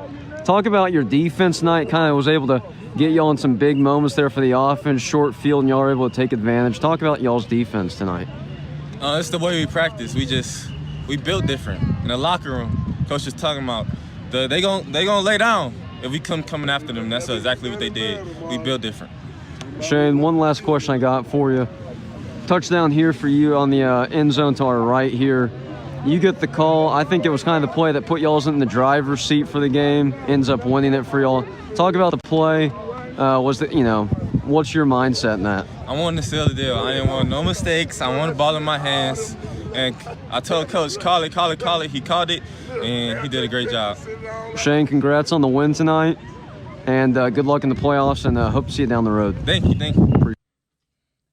Talk about your defense tonight. Kind of was able to get y'all in some big moments there for the offense, short field, and y'all were able to take advantage. Talk about y'all's defense tonight. It's the way we practice. We built different. In the locker room, coach is talking about they gonna lay down if we coming after them. That's exactly what they did. We built different. Shane, one last question I got for you. Touchdown here for you on the end zone to our right here. You get the call. I think it was kind of the play that put y'all in the driver's seat for the game. Ends up winning it for y'all. Talk about the play. What's your mindset in that? I wanted to seal the deal. I didn't want no mistakes. I wanted the ball in my hands. And I told Coach, call it. He called it, and he did a great job. Shane, congrats on the win tonight, and good luck in the playoffs, and hope to see you down the road. Thank you.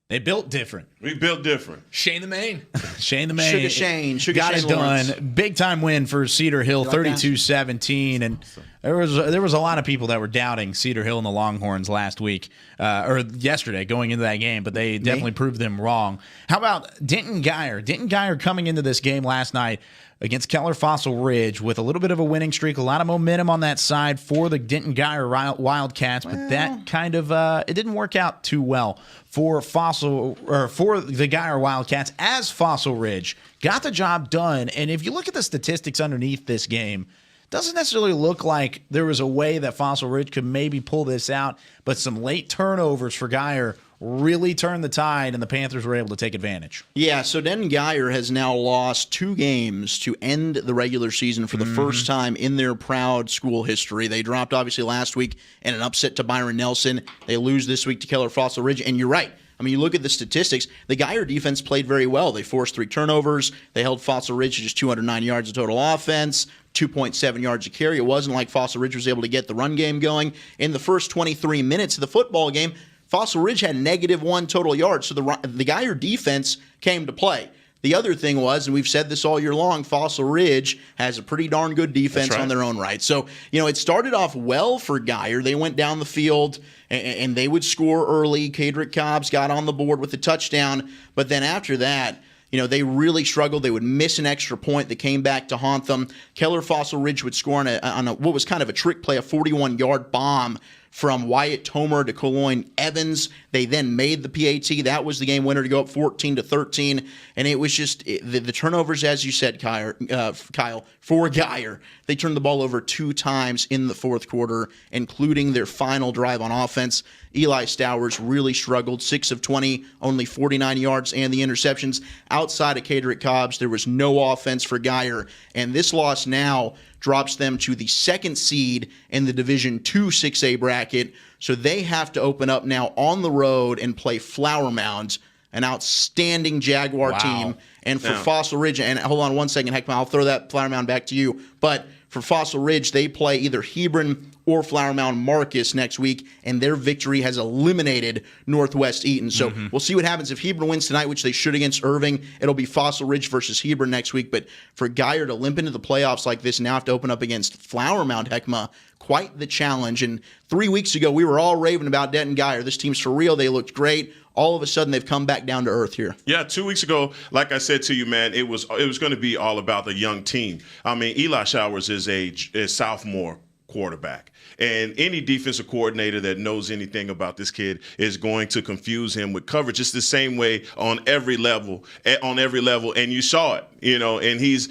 They built different. We built different. Shane the Main. Shane the Main. Sugar got Shane it done. Lawrence. Big time win for Cedar Hill, 32-17. And there was a lot of people that were doubting Cedar Hill and the Longhorns last week or yesterday going into that game, but they definitely proved them wrong. How about Denton Geyer? Denton Geyer coming into this game last night against Keller Fossil Ridge with a little bit of a winning streak, a lot of momentum on that side for the Denton Geyer Wildcats, but that kind of it didn't work out too well for the Geyer Wildcats as Fossil Ridge got the job done. And if you look at the statistics underneath this game, doesn't necessarily look like there was a way that Fossil Ridge could maybe pull this out, but some late turnovers for Geyer really turned the tide, and the Panthers were able to take advantage. Yeah, so Denton Geyer has now lost 2 games to end the regular season for the first time in their proud school history. They dropped, obviously, last week in an upset to Byron Nelson. They lose this week to Keller Fossil Ridge, and you're right. I mean, you look at the statistics, the Geyer defense played very well. They forced 3 turnovers. They held Fossil Ridge to just 209 yards of total offense, 2.7 yards a carry. It wasn't like Fossil Ridge was able to get the run game going. In the first 23 minutes of the football game, Fossil Ridge had -1 total yards, so the Geyer defense came to play. The other thing was, and we've said this all year long, Fossil Ridge has a pretty darn good defense on their own right. So, it started off well for Geyer. They went down the field, and they would score early. Kadrick Cobbs got on the board with a touchdown. But then after that, they really struggled. They would miss an extra point that came back to haunt them. Keller Fossil Ridge would score on what was kind of a trick play, a 41-yard bomb from Wyatt Tomer to Cologne Evans. They then made the PAT. That was the game winner to go up 14-13. And it was just the turnovers, as you said, Kyle, for Geyer. They turned the ball over 2 times in the fourth quarter, including their final drive on offense. Eli Stowers really struggled, 6 of 20, only 49 yards, and the interceptions. Outside of Kadrick Cobbs, there was no offense for Geyer. And this loss now drops them to the 2nd seed in the Division II 6A bracket. So they have to open up now on the road and play Flower Mound, an outstanding Jaguar team. And for Fossil Ridge, and hold on one second, Heckman, I'll throw that Flower Mound back to you. But for Fossil Ridge, they play either Hebron or Flower Mound Marcus next week, and their victory has eliminated Northwest Eaton. So we'll see what happens if Hebron wins tonight, which they should against Irving. It'll be Fossil Ridge versus Hebron next week. But for Geyer to limp into the playoffs like this and now have to open up against Flower Mound, Heckma, quite the challenge. And 3 weeks ago, we were all raving about Denton Geyer. This team's for real. They looked great. All of a sudden, they've come back down to earth here. Yeah, 2 weeks ago, like I said to you, man, it was going to be all about the young team. I mean, Eli Showers is a sophomore quarterback. And any defensive coordinator that knows anything about this kid is going to confuse him with coverage. It's the same way on every level. And you saw it, and he's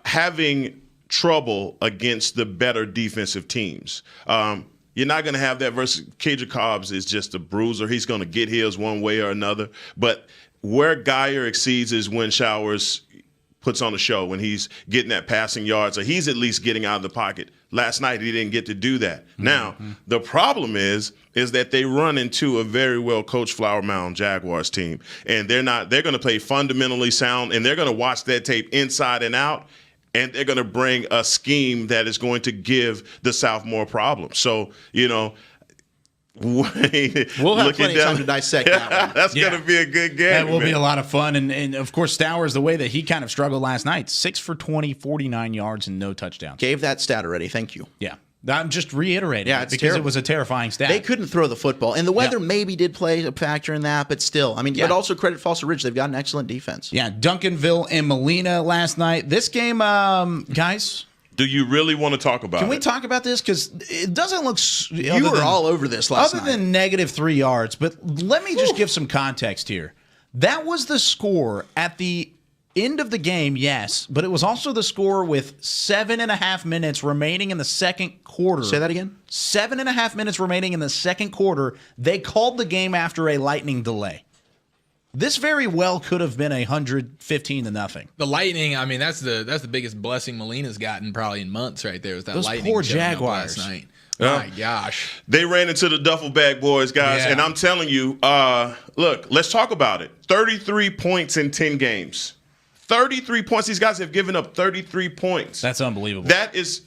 having trouble against the better defensive teams. You're not going to have that versus Kedra Cobbs is just a bruiser. He's going to get his one way or another. But where Geyer exceeds is when Showers puts on a show, when he's getting that passing yards, or he's at least getting out of the pocket. Last night, he didn't get to do that. Now, the problem is that they run into a very well-coached Flower Mound Jaguars team. And they're going to play fundamentally sound, and they're going to watch that tape inside and out. And they're going to bring a scheme that is going to give the South more problems. So, we'll have plenty of time to dissect that one. That's going to be a good game. That will be a lot of fun. And of course, Stowers, the way that he kind of struggled last night, 6 for 20, 49 yards, and no touchdowns. Gave that stat already. Thank you. Yeah. I'm just reiterating it because terrible. it was a terrifying stat. They couldn't throw the football. And the weather maybe did play a factor in that, but still. But also credit Fossil Ridge. They've got an excellent defense. Yeah, Duncanville and Molina last night. This game, guys. Do you really want to talk about it? Can we talk about this? Because it doesn't look... You were all over this last night. Other than negative -3 yards. But let me just give some context here. That was the score at the end of the game, yes, but it was also the score with 7.5 minutes remaining in the second quarter. Say that again? 7.5 minutes remaining in the second quarter. They called the game after a lightning delay. This very well could have been 115-0. The Lightning, I mean, that's the biggest blessing Molina's gotten probably in months right there. Was that Those Lightning poor showing up Jaguars last night. Yeah. My gosh. They ran into the duffel bag boys, guys, and I'm telling you, look, let's talk about it. 33 points in 10 games. 33 points. These guys have given up 33 points. That's unbelievable. That is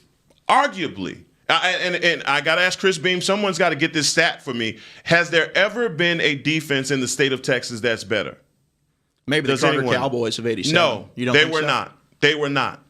arguably, and I got to ask Chris Beam, someone's got to get this stat for me. Has there ever been a defense in the state of Texas that's better? Maybe the Carter Cowboys of 87. No, you don't they think were so? not. They were not.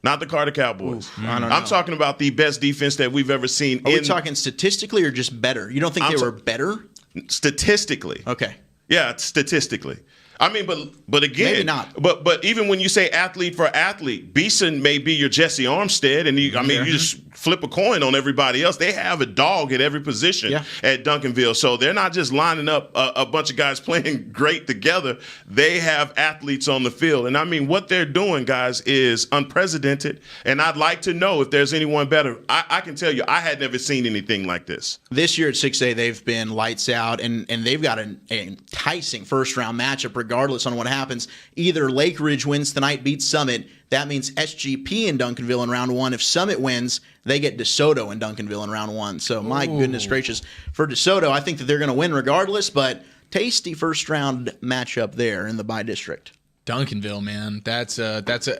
Not the Carter Cowboys. I'm talking about the best defense that we've ever seen. Are we talking statistically or just better? You don't think they were better? Statistically. Okay. Yeah, statistically. I mean, but again, maybe not. But even when you say athlete for athlete, Beeson may be your Jesse Armstead, and you just flip a coin on everybody else. They have a dog at every position at Duncanville, so they're not just lining up a bunch of guys playing great together. They have athletes on the field, and I mean, what they're doing, guys, is unprecedented. And I'd like to know if there's anyone better. I can tell you, I had never seen anything like this. This year at 6A, they've been lights out, and they've got an enticing first-round matchup regardless on what happens. Either Lake Ridge wins tonight, beats Summit. That means SGP in Duncanville in round 1. If Summit wins, they get DeSoto in Duncanville in round 1. So my goodness gracious. For DeSoto, I think that they're going to win regardless, but tasty first-round matchup there in the bi-district. Duncanville, man.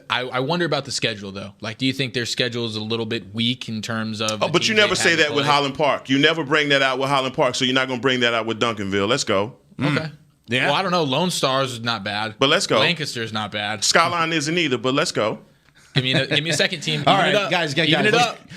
I wonder about the schedule, though. Like, do you think their schedule is a little bit weak in terms of... Oh, but you never say that with Highland Park. You never bring that out with Highland Park, so you're not going to bring that out with Duncanville. Let's go. Okay. Yeah. Well, I don't know. Lone Stars is not bad. But let's go. Lancaster's not bad. Skyline isn't either, but let's go. Give me a second team. All right, guys.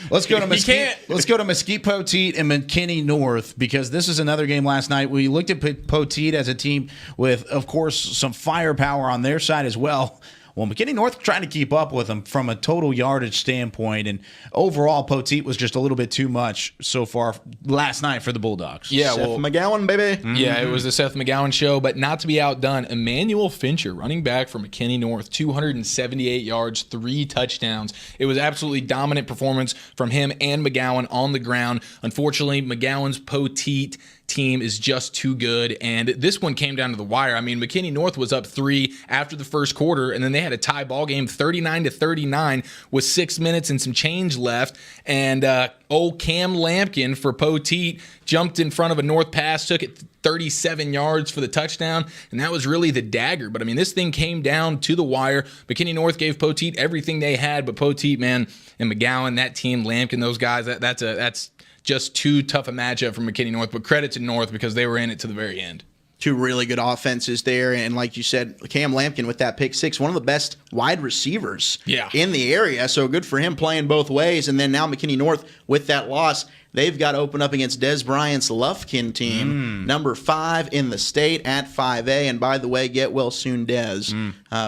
Let's go to Mesquite. Let's go to Mesquite Poteet and McKinney North, because this is another game last night. We looked at Poteet as a team with, of course, some firepower on their side as well. Well, McKinney North trying to keep up with them from a total yardage standpoint, and overall, Poteet was just a little bit too much so far last night for the Bulldogs. Yeah, Seth McGowan, baby. Yeah, it was the Seth McGowan show, but not to be outdone. Emmanuel Fincher, running back for McKinney North, 278 yards, 3 touchdowns. It was absolutely dominant performance from him and McGowan on the ground. Unfortunately, McGowan's Poteet team is just too good, and this one came down to the wire. I mean, McKinney North was up 3 after the first quarter, and then they had a tie ball game 39-39 with 6 minutes and some change left, and old Cam Lampkin for Poteet jumped in front of a North pass, took it 37 yards for the touchdown, and that was really the dagger. But I mean, this thing came down to the wire. McKinney North gave Poteet everything they had, but Poteet, man, and McGowan, that team, Lampkin, those guys, that's just too tough a matchup for McKinney North. But credit to North because they were in it to the very end. Two really good offenses there, and like you said, Cam Lampkin with that pick six, one of the best wide receivers in the area, so good for him playing both ways. And then now McKinney North with that loss, they've got to open up against Des Bryant's Lufkin team, number 5 in the state at 5A. And by the way, get well soon, Des,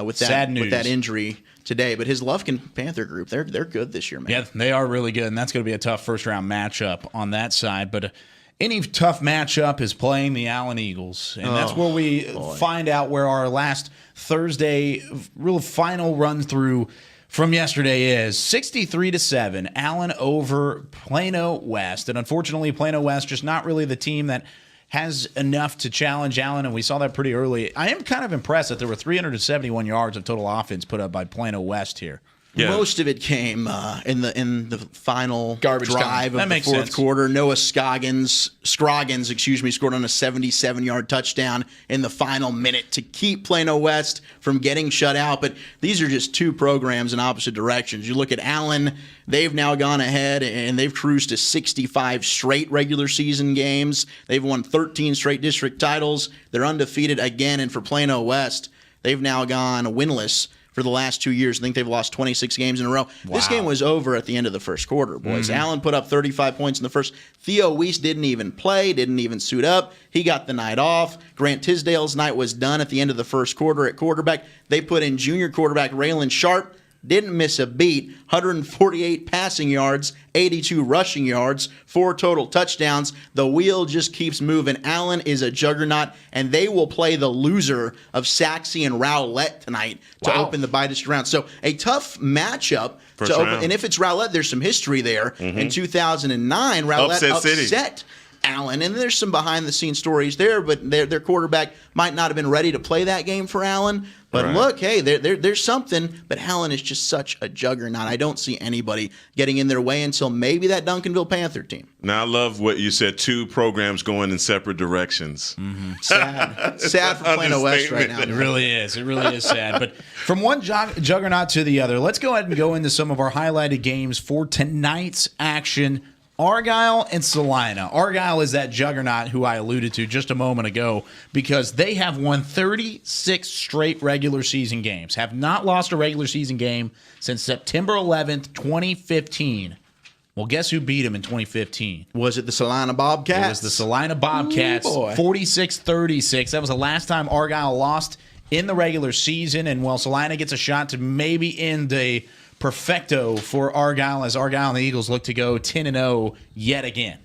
with that injury today. But his Lufkin Panther group, they're good this year, man. Yeah, they are really good, and that's going to be a tough first-round matchup on that side. But any tough matchup is playing the Allen Eagles, and that's where we find out where our last Thursday real final run-through from yesterday is 63-7, Allen over Plano West. And unfortunately, Plano West just not really the team that has enough to challenge Allen, and we saw that pretty early. I am kind of impressed that there were 371 yards of total offense put up by Plano West here. Yeah. Most of it came in the final garbage drive of the fourth quarter. Noah Scroggins, scored on a 77-yard touchdown in the final minute to keep Plano West from getting shut out. But these are just two programs in opposite directions. You look at Allen, they've now gone ahead and they've cruised to 65 straight regular season games. They've won 13 straight district titles. They're undefeated again. And for Plano West, they've now gone winless for the last 2 years. I think they've lost 26 games in a row. Wow. This game was over at the end of the first quarter, boys. Allen put up 35 points in the first. Theo Weiss didn't even play, didn't even suit up. He got the night off. Grant Tisdale's night was done at the end of the first quarter at quarterback. They put in junior quarterback Raylan Sharp. Didn't miss a beat. 148 passing yards, 82 rushing yards, 4 total touchdowns. The wheel just keeps moving. Allen is a juggernaut, and they will play the loser of Saxe and Rowlett tonight to open the Bite round. So a tough matchup to open. And if it's Rowlett, there's some history there. In 2009, Rowlett upset Allen, and there's some behind-the-scenes stories there, but their quarterback might not have been ready to play that game for Allen. But look, hey, there's something, but Allen is just such a juggernaut. I don't see anybody getting in their way until maybe that Duncanville Panther team. Now, I love what you said, two programs going in separate directions. Sad for Plano West right now. It really is. It really is sad. But from one juggernaut to the other, let's go ahead and go into some of our highlighted games for tonight's action. Argyle and Salina. Argyle is that juggernaut who I alluded to just a moment ago because they have won 36 straight regular season games, have not lost a regular season game since September 11th, 2015. Well, guess who beat them in 2015? Was it the Salina Bobcats? It was the Salina Bobcats, 46-36. That was the last time Argyle lost in the regular season, and well, Salina gets a shot to maybe end a perfecto for Argyle as Argyle and the Eagles look to go 10-0 yet again.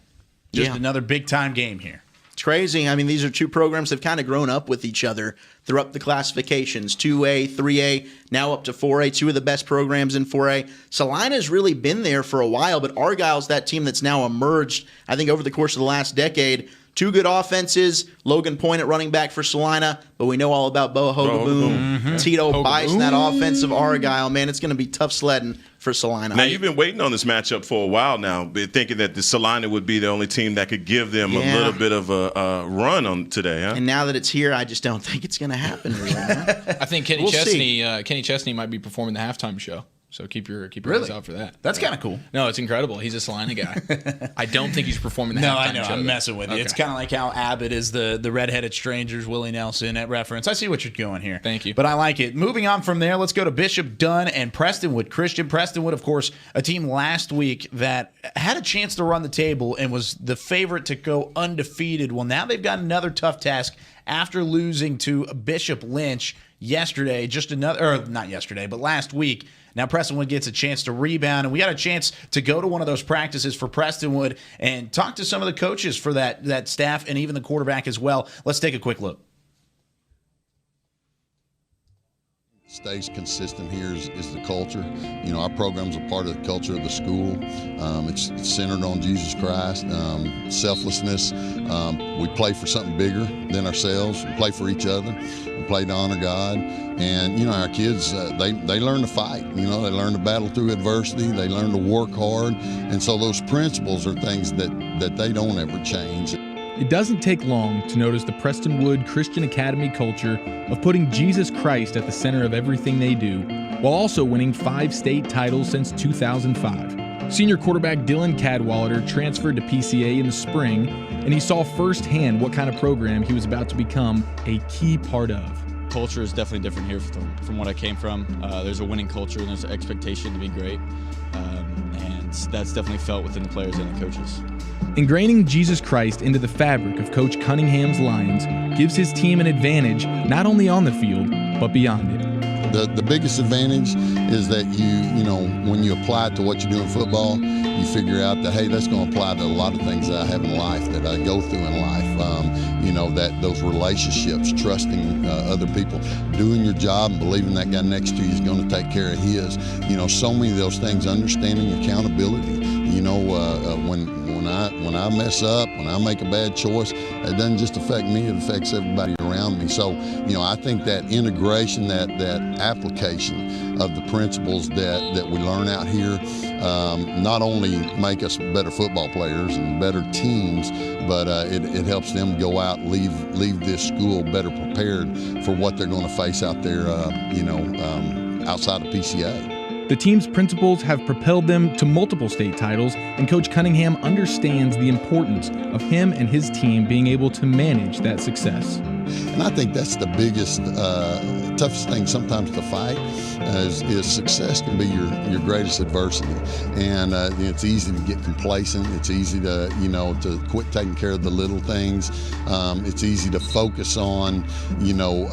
Just another big-time game here. It's crazy. I mean, these are two programs that have kind of grown up with each other throughout the classifications, 2A, 3A, now up to 4A, two of the best programs in 4A. Salina's really been there for a while, but Argyle's that team that's now emerged, I think, over the course of the last decade. Two good offenses, Logan Point at running back for Salina, but we know all about Bo Hogaboom, Tito Bice, and that offensive Argyle. Man, it's going to be tough sledding for Salina. Now, you've been waiting on this matchup for a while now, thinking that the Salina would be the only team that could give them a little bit of a run on today, huh? And now that it's here, I just don't think it's going to happen. Really, I think Kenny Chesney might be performing the halftime show. So keep your eyes out for that. That's kind of cool. No, it's incredible. He's a Salina guy. I don't think he's performing the halftime show. No, I know. I'm messing with you. It's kind of like how Abbott is the redheaded strangers, Willie Nelson at reference. I see what you're going here. Thank you. But I like it. Moving on from there, let's go to Bishop Dunn and Prestonwood Christian. Prestonwood, of course, a team last week that had a chance to run the table and was the favorite to go undefeated. Well, now they've got another tough task after losing to Bishop Lynch yesterday. Not yesterday, but last week. Now Prestonwood gets a chance to rebound, and we got a chance to go to one of those practices for Prestonwood and talk to some of the coaches for that staff and even the quarterback as well. Let's take a quick look. stays consistent here is the culture. You know, our program's a part of the culture of the school. It's centered on Jesus Christ, selflessness. We play for something bigger than ourselves. We play for each other. We play to honor God. And, you know, our kids, they learn to fight. You know, they learn to battle through adversity. They learn to work hard. And so those principles are things that they don't ever change. It doesn't take long to notice the Prestonwood Christian Academy culture of putting Jesus Christ at the center of everything they do, while also winning 5 state titles since 2005. Senior quarterback Dylan Cadwallader transferred to PCA in the spring, and he saw firsthand what kind of program he was about to become a key part of. Culture is definitely different here from what I came from. There's a winning culture and there's an expectation to be great, and that's definitely felt within the players and the coaches. Ingraining Jesus Christ into the fabric of Coach Cunningham's Lions gives his team an advantage not only on the field, but beyond it. The biggest advantage is that you know, when you apply it to what you do in football, you figure out that, hey, that's going to apply to a lot of things that I have in life, that I go through in life. You know, that those relationships, trusting other people, doing your job and believing that guy next to you is going to take care of his. You know, so many of those things, understanding accountability. You know, when I mess up, when I make a bad choice, it doesn't just affect me, it affects everybody around me. So, you know, I think that integration, that application of the principles that we learn out here, not only make us better football players and better teams, but it helps them go out and leave this school better prepared for what they're going to face out there, you know, outside of PCA. The team's principles have propelled them to multiple state titles, and Coach Cunningham understands the importance of him and his team being able to manage that success. And I think that's the biggest, toughest thing sometimes to fight, is success can be your greatest adversity. And it's easy to get complacent. It's easy to, you know, to quit taking care of the little things. It's easy to focus on, you know,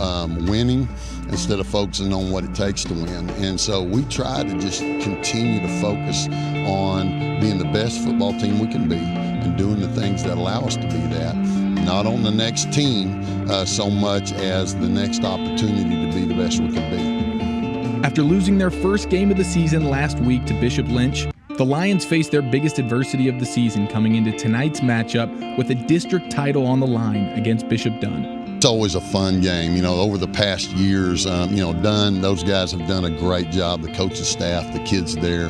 winning instead of focusing on what it takes to win. And so we try to just continue to focus on being the best football team we can be and doing the things that allow us to be that. Not on the next team so much as the next opportunity to be the best we can be. After losing their first game of the season last week to Bishop Lynch, the Lions face their biggest adversity of the season coming into tonight's matchup with a district title on the line against Bishop Dunn. It's always a fun game. You know, over the past years, you know, Dunn, those guys have done a great job. The coaching staff, the kids there,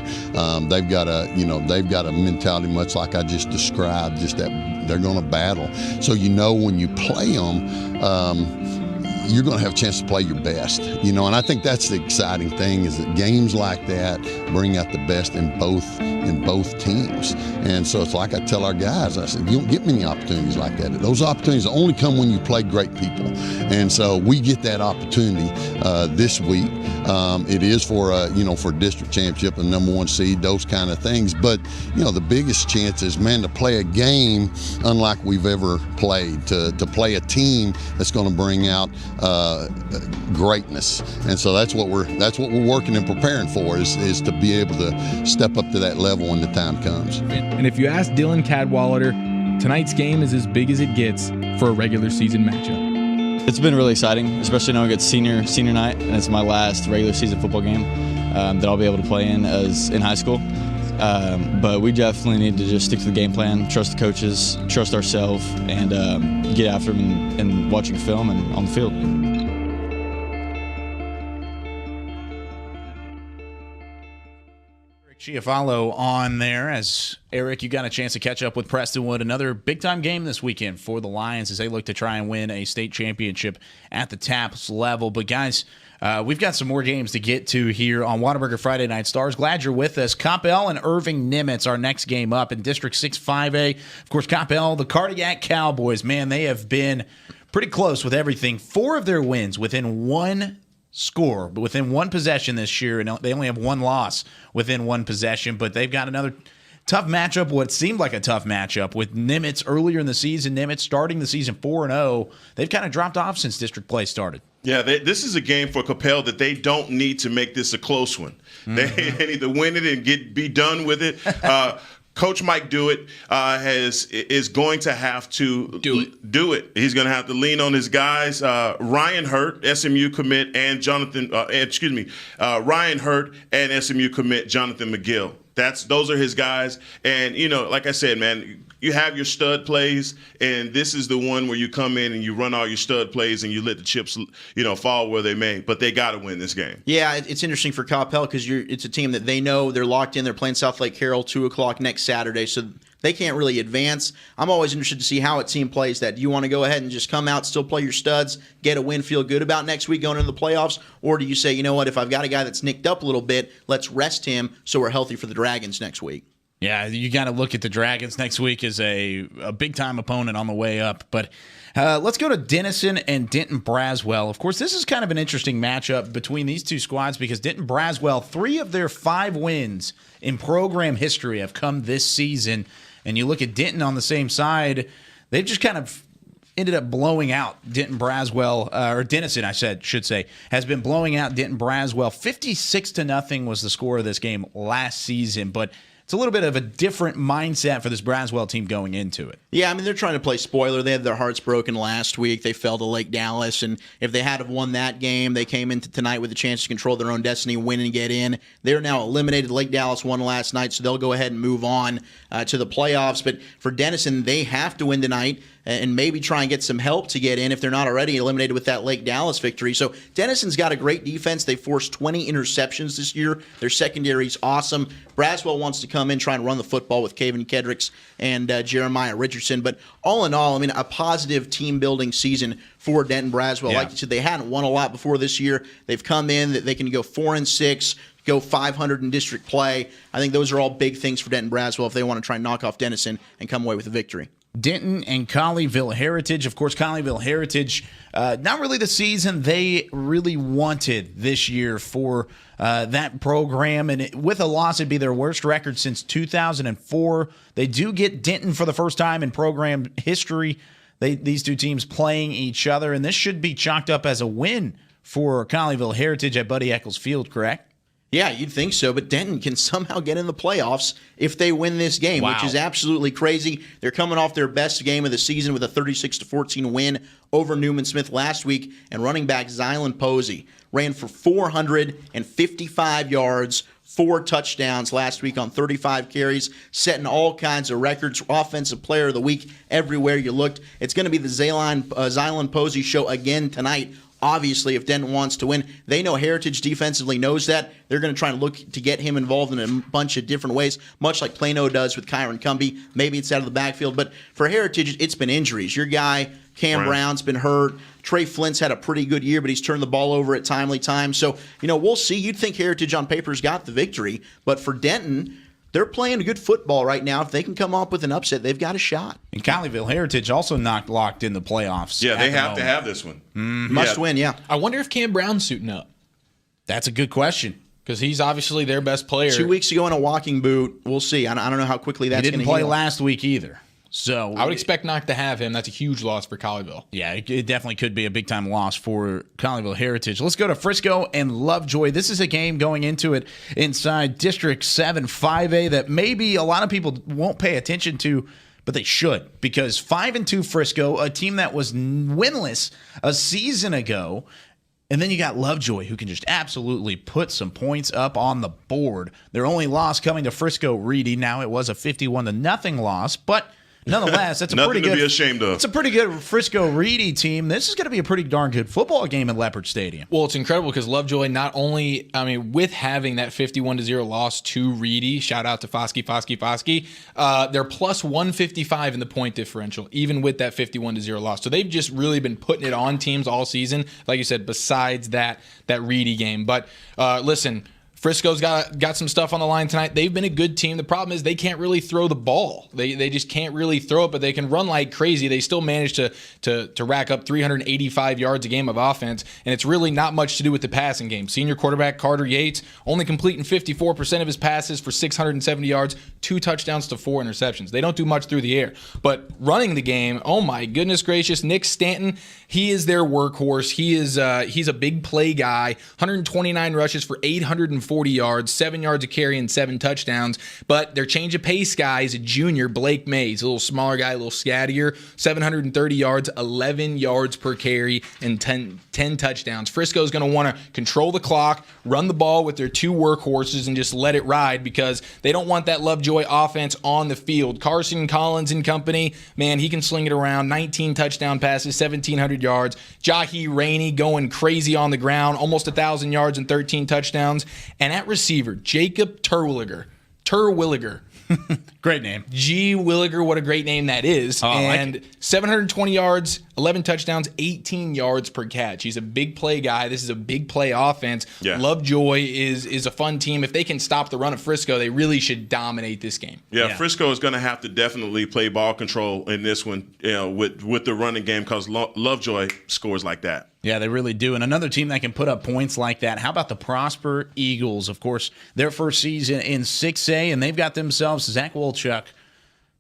they've got a mentality much like I just described, just that they're going to battle. So, you know, when you play them, you're going to have a chance to play your best, you know, and I think that's the exciting thing, is that games like that bring out the best in both teams. And so it's like I tell our guys, I said, you don't get many opportunities like that. Those opportunities only come when you play great people. And so we get that opportunity this week. It is for for district championship and #1 seed, those kind of things. But, you know, the biggest chance is, man, to play a game unlike we've ever played, to play a team that's going to bring out greatness. And so that's what we're working and preparing for, is to be able to step up to that level when the time comes. And if you ask Dylan Cadwallader, tonight's game is as big as it gets for a regular season matchup. It's been really exciting, especially knowing it's senior night, and it's my last regular season football game that I'll be able to play in high school. But we definitely need to just stick to the game plan, trust the coaches, trust ourselves, and get after them and watching film and on the field. Chiafalo on there. As Eric, you got a chance to catch up with Prestonwood. Another big-time game this weekend for the Lions as they look to try and win a state championship at the TAPS level. But, guys, we've got some more games to get to here on Whataburger Friday Night Stars. Glad you're with us. Coppell and Irving Nimitz, our next game up in District 6 5A. Of course, Coppell, the Cardiac Cowboys, man, they have been pretty close with everything. 4 of their wins within one score, but within one possession this year, and they only have one loss within one possession, but they've got another tough matchup, what seemed like a tough matchup with Nimitz earlier in the season. Nimitz starting the season 4-0. They've kind of dropped off since district play started. Yeah, this is a game for Coppell that they don't need to make this a close one. Mm-hmm. They need to win it and be done with it. Coach Mike Dewitt is going to have to do it. He's going to have to lean on his guys, Ryan Hurt, SMU commit, and Ryan Hurt and SMU commit Jonathan McGill. Those are his guys. And, like I said, man, you have your stud plays, and this is the one where you come in and you run all your stud plays and you let the chips, fall where they may. But they got to win this game. Yeah, it's interesting for Coppell because it's a team that they know they're locked in. They're playing South Lake Carroll 2:00 next Saturday, so they can't really advance. I'm always interested to see how a team plays that. Do you want to go ahead and just come out, still play your studs, get a win, feel good about next week going into the playoffs? Or do you say, you know what, if I've got a guy that's nicked up a little bit, let's rest him so we're healthy for the Dragons next week? Yeah, you got to look at the Dragons next week as a big-time opponent on the way up. But let's go to Denison and Denton Braswell. Of course, this is kind of an interesting matchup between these two squads because Denton Braswell, 3 of their 5 wins in program history have come this season. And you look at Denton on the same side, they've just kind of ended up blowing out Denton Braswell, or Denison, should say, has been blowing out Denton Braswell. 56-0 was the score of this game last season, but it's a little bit of a different mindset for this Braswell team going into it. Yeah, I mean, they're trying to play spoiler. They had their hearts broken last week. They fell to Lake Dallas, and if they had have won that game, they came into tonight with a chance to control their own destiny, win and get in. They're now eliminated. Lake Dallas won last night, so they'll go ahead and move on to the playoffs. But for Denison, they have to win tonight and maybe try and get some help to get in if they're not already eliminated with that Lake Dallas victory. So Denison's got a great defense. They forced 20 interceptions this year. Their secondary's awesome. Braswell wants to come in, try and run the football with Caven Kedricks and Jeremiah Richardson. But all in all, I mean, a positive team-building season for Denton Braswell. Yeah. Like you said, they hadn't won a lot before this year. They've come in, that they can go 4-6, go 500 in district play. I think those are all big things for Denton Braswell if they want to try and knock off Denison and come away with a victory. Denton and Colleyville Heritage. Of course, Colleyville Heritage, not really the season they really wanted this year for that program. And with a loss, it'd be their worst record since 2004. They do get Denton for the first time in program history. These two teams playing each other. And this should be chalked up as a win for Colleyville Heritage at Buddy Eccles Field, correct? Yeah, you'd think so, but Denton can somehow get in the playoffs if they win this game, Wow. which is absolutely crazy. They're coming off their best game of the season with a 36-14 win over Newman Smith last week, and running back Zylan Posey ran for 455 yards, 4 touchdowns last week on 35 carries, setting all kinds of records. Offensive Player of the Week everywhere you looked. It's going to be the Zylan Posey show again tonight. Obviously, if Denton wants to win, they know Heritage defensively knows that. They're going to try and look to get him involved in a bunch of different ways, much like Plano does with Kyron Cumbie. Maybe it's out of the backfield. But for Heritage, it's been injuries. Your guy, Cam Brown's been hurt. Trey Flint's had a pretty good year, but he's turned the ball over at timely times. So, we'll see. You'd think Heritage on paper's got the victory. But for Denton, they're playing good football right now. If they can come up with an upset, they've got a shot. And Colleyville Heritage also not locked in the playoffs. Yeah, they have to have this one. Must win, yeah. I wonder if Cam Brown's suiting up. That's a good question. Because he's obviously their best player. 2 weeks ago in a walking boot. We'll see. I don't know how quickly that's going to He didn't play last week either. So I would expect not to have him. That's a huge loss for Colleyville. Yeah, it definitely could be a big-time loss for Colleyville Heritage. Let's go to Frisco and Lovejoy. This is a game going into it inside District 7 5A that maybe a lot of people won't pay attention to, but they should, because 5-2 Frisco, a team that was winless a season ago, and then you got Lovejoy, who can just absolutely put some points up on the board. Their only loss coming to Frisco Reedy. Now it was a 51-0 loss, but nonetheless, that's a Nothing pretty good. to be ashamed of. It's a pretty good Frisco Reedy team. This is going to be a pretty darn good football game at Leopard Stadium. Well, it's incredible because Lovejoy not only, with having that 51-0 loss to Reedy, shout out to Foskey, they're plus 155 in the point differential, even with that 51-0 loss. So they've just really been putting it on teams all season, like you said, besides that Reedy game. But listen, Frisco's got some stuff on the line tonight. They've been a good team. The problem is they can't really throw the ball. They just can't really throw it, but they can run like crazy. They still manage to rack up 385 yards a game of offense, and it's really not much to do with the passing game. Senior quarterback Carter Yates only completing 54% of his passes for 670 yards, 2 touchdowns to 4 interceptions. They don't do much through the air. But running the game, oh my goodness gracious, Nick Stanton, he is their workhorse. He's a big play guy. 129 rushes for 840 740 yards, 7 yards a carry, and 7 touchdowns. But their change of pace guy is a junior, Blake Mays, a little smaller guy, a little scattier, 730 yards, 11 yards per carry, and 10 touchdowns. Frisco's going to want to control the clock, run the ball with their 2 workhorses, and just let it ride because they don't want that Lovejoy offense on the field. Carson Collins and company, man, he can sling it around. 19 touchdown passes, 1,700 yards. Jahi Rainey going crazy on the ground, almost 1,000 yards and 13 touchdowns. And at receiver, Jacob Terwilliger. Great name. G. Williger, what a great name that is. Oh, and like 720 yards, 11 touchdowns, 18 yards per catch. He's a big play guy. This is a big play offense. Yeah. Lovejoy is a fun team. If they can stop the run of Frisco, they really should dominate this game. Yeah, Frisco is going to have to definitely play ball control in this one, with the running game because Lovejoy scores like that. Yeah, they really do. And another team that can put up points like that, how about the Prosper Eagles? Of course, their first season in 6A, and they've got themselves Zach Wolchuk,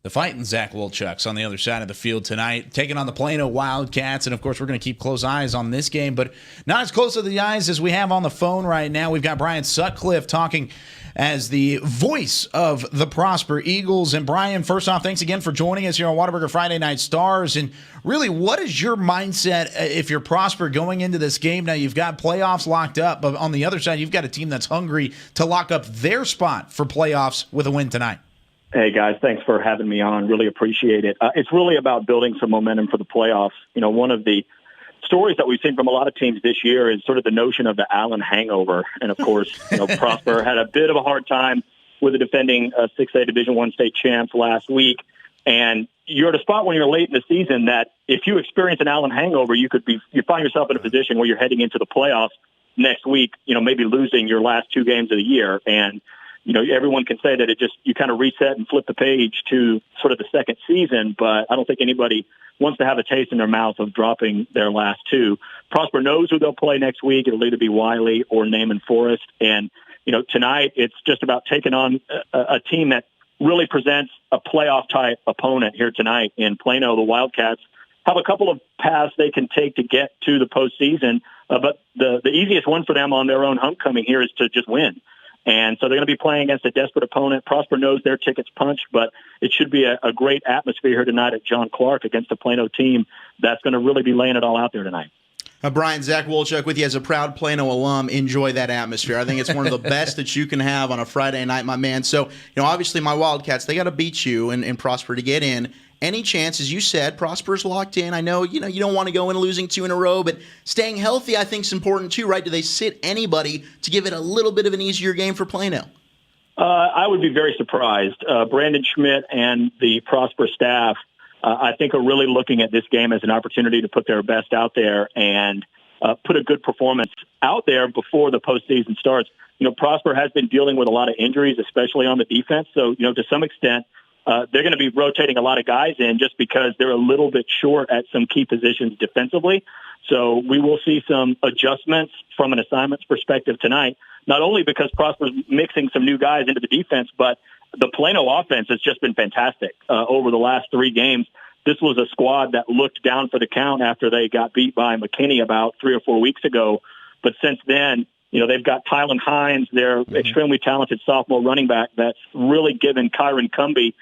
the fighting Zach Wolchuk's on the other side of the field tonight, taking on the Plano Wildcats. And, of course, we're going to keep close eyes on this game, but not as close to the eyes as we have on the phone right now. We've got Brian Sutcliffe talking as the voice of the Prosper Eagles. And, Brian, first off, thanks again for joining us here on Whataburger Friday Night Stars. And really, what is your mindset if you're Prosper going into this game? Now, you've got playoffs locked up, but on the other side, you've got a team that's hungry to lock up their spot for playoffs with a win tonight. Hey, guys, thanks for having me on. Really appreciate it. It's really about building some momentum for the playoffs. You know, one of the stories that we've seen from a lot of teams this year is sort of the notion of the Allen hangover. And, of course, Prosper had a bit of a hard time with the defending 6A Division I state champs last week. And you're at a spot when you're late in the season that if you experience an Allen hangover, you find yourself in a position where you're heading into the playoffs next week, maybe losing your last 2 games of the year. And, everyone can say that you kind of reset and flip the page to sort of the second season, but I don't think anybody wants to have a taste in their mouth of dropping their last 2. Prosper knows who they'll play next week. It'll either be Wiley or Naaman Forest. And, tonight it's just about taking on a team that really presents a playoff-type opponent here tonight in Plano. The Wildcats have a couple of paths they can take to get to the postseason, but the easiest one for them on their own homecoming here is to just win. And so they're going to be playing against a desperate opponent. Prosper knows their ticket's punched, but it should be a great atmosphere here tonight at John Clark against a Plano team that's going to really be laying it all out there tonight. Brian, Zach Wolchuk with you as a proud Plano alum. Enjoy that atmosphere. I think it's one of the best that you can have on a Friday night, my man. So, obviously my Wildcats, they got to beat you and Prosper to get in. Any chance, as you said, Prosper's locked in. I know, you don't want to go in losing 2 in a row, but staying healthy I think is important too, right? Do they sit anybody to give it a little bit of an easier game for Plano? I would be very surprised. Brandon Schmidt and the Prosper staff, I think, are really looking at this game as an opportunity to put their best out there and put a good performance out there before the postseason starts. Prosper has been dealing with a lot of injuries, especially on the defense. So, to some extent, they're going to be rotating a lot of guys in just because they're a little bit short at some key positions defensively. So we will see some adjustments from an assignments perspective tonight, not only because Prosper's mixing some new guys into the defense, but the Plano offense has just been fantastic over the last 3 games. This was a squad that looked down for the count after they got beat by McKinney about 3 or 4 weeks ago. But since then, they've got Tylen Hines, their extremely talented sophomore running back that's really given Kyron Cumbie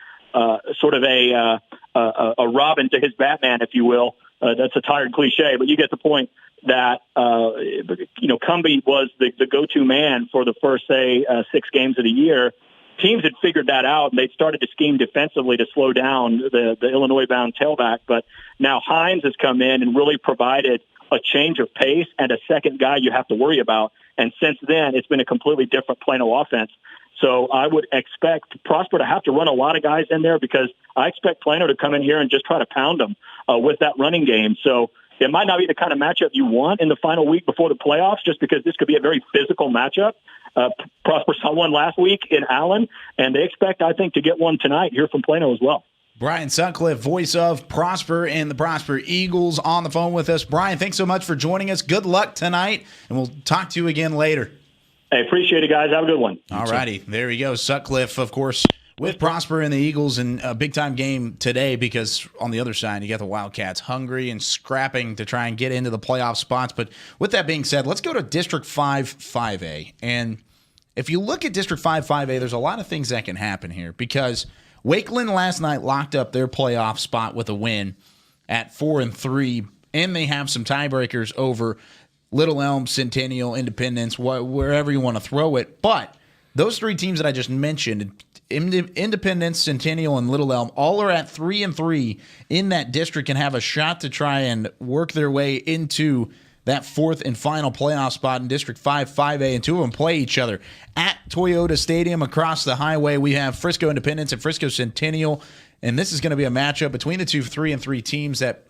sort of a Robin to his Batman, if you will. That's a tired cliche, but you get the point that, Cumbie was the go-to man for the first, 6 games of the year. Teams had figured that out, and they'd started to scheme defensively to slow down the Illinois-bound tailback. But now Hines has come in and really provided a change of pace and a second guy you have to worry about. And since then, it's been a completely different Plano offense. So I would expect Prosper to have to run a lot of guys in there because I expect Plano to come in here and just try to pound them with that running game. So it might not be the kind of matchup you want in the final week before the playoffs, just because this could be a very physical matchup. Prosper saw one last week in Allen, and they expect, I think, to get one tonight here from Plano as well. Brian Sutcliffe, voice of Prosper and the Prosper Eagles, on the phone with us. Brian, thanks so much for joining us. Good luck tonight, and we'll talk to you again later. Hey, appreciate it, guys. Have a good one. All righty. There he goes. Sutcliffe, of course, with Prosper and the Eagles in a big-time game today because on the other side, you got the Wildcats hungry and scrapping to try and get into the playoff spots. But with that being said, let's go to District 5, 5A. And If you look at District 5 5A, there's a lot of things that can happen here because Wakeland last night locked up their playoff spot with a win at 4-3, and they have some tiebreakers over Little Elm, Centennial, Independence, wherever you want to throw it. But those three teams that I just mentioned, Independence, Centennial, and Little Elm, all are at 3-3 in that district and have a shot to try and work their way into that fourth and final playoff spot in District 5 5A, and two of them play each other at Toyota Stadium across the highway. We have Frisco Independence and Frisco Centennial, and this is going to be a matchup between the two 3-3 teams that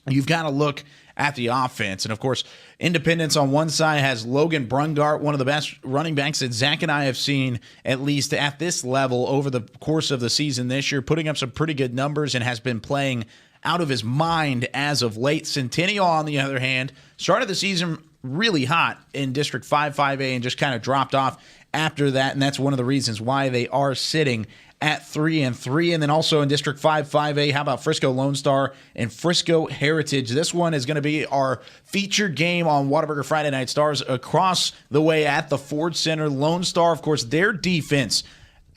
you've got to look at the offense. And, of course, Independence on one side has Logan Brungart, one of the best running backs that Zach and I have seen, at least at this level over the course of the season this year, putting up some pretty good numbers and has been playing out of his mind as of late. Centennial, on the other hand, started the season really hot in District 5 5A and just kind of dropped off after that, and that's one of the reasons why they are sitting at 3-3. And then also in District 5 5A, how about Frisco Lone Star and Frisco Heritage? This one is going to be our featured game on Whataburger Friday Night Stars across the way at the Ford Center. Lone Star, of course, their defense,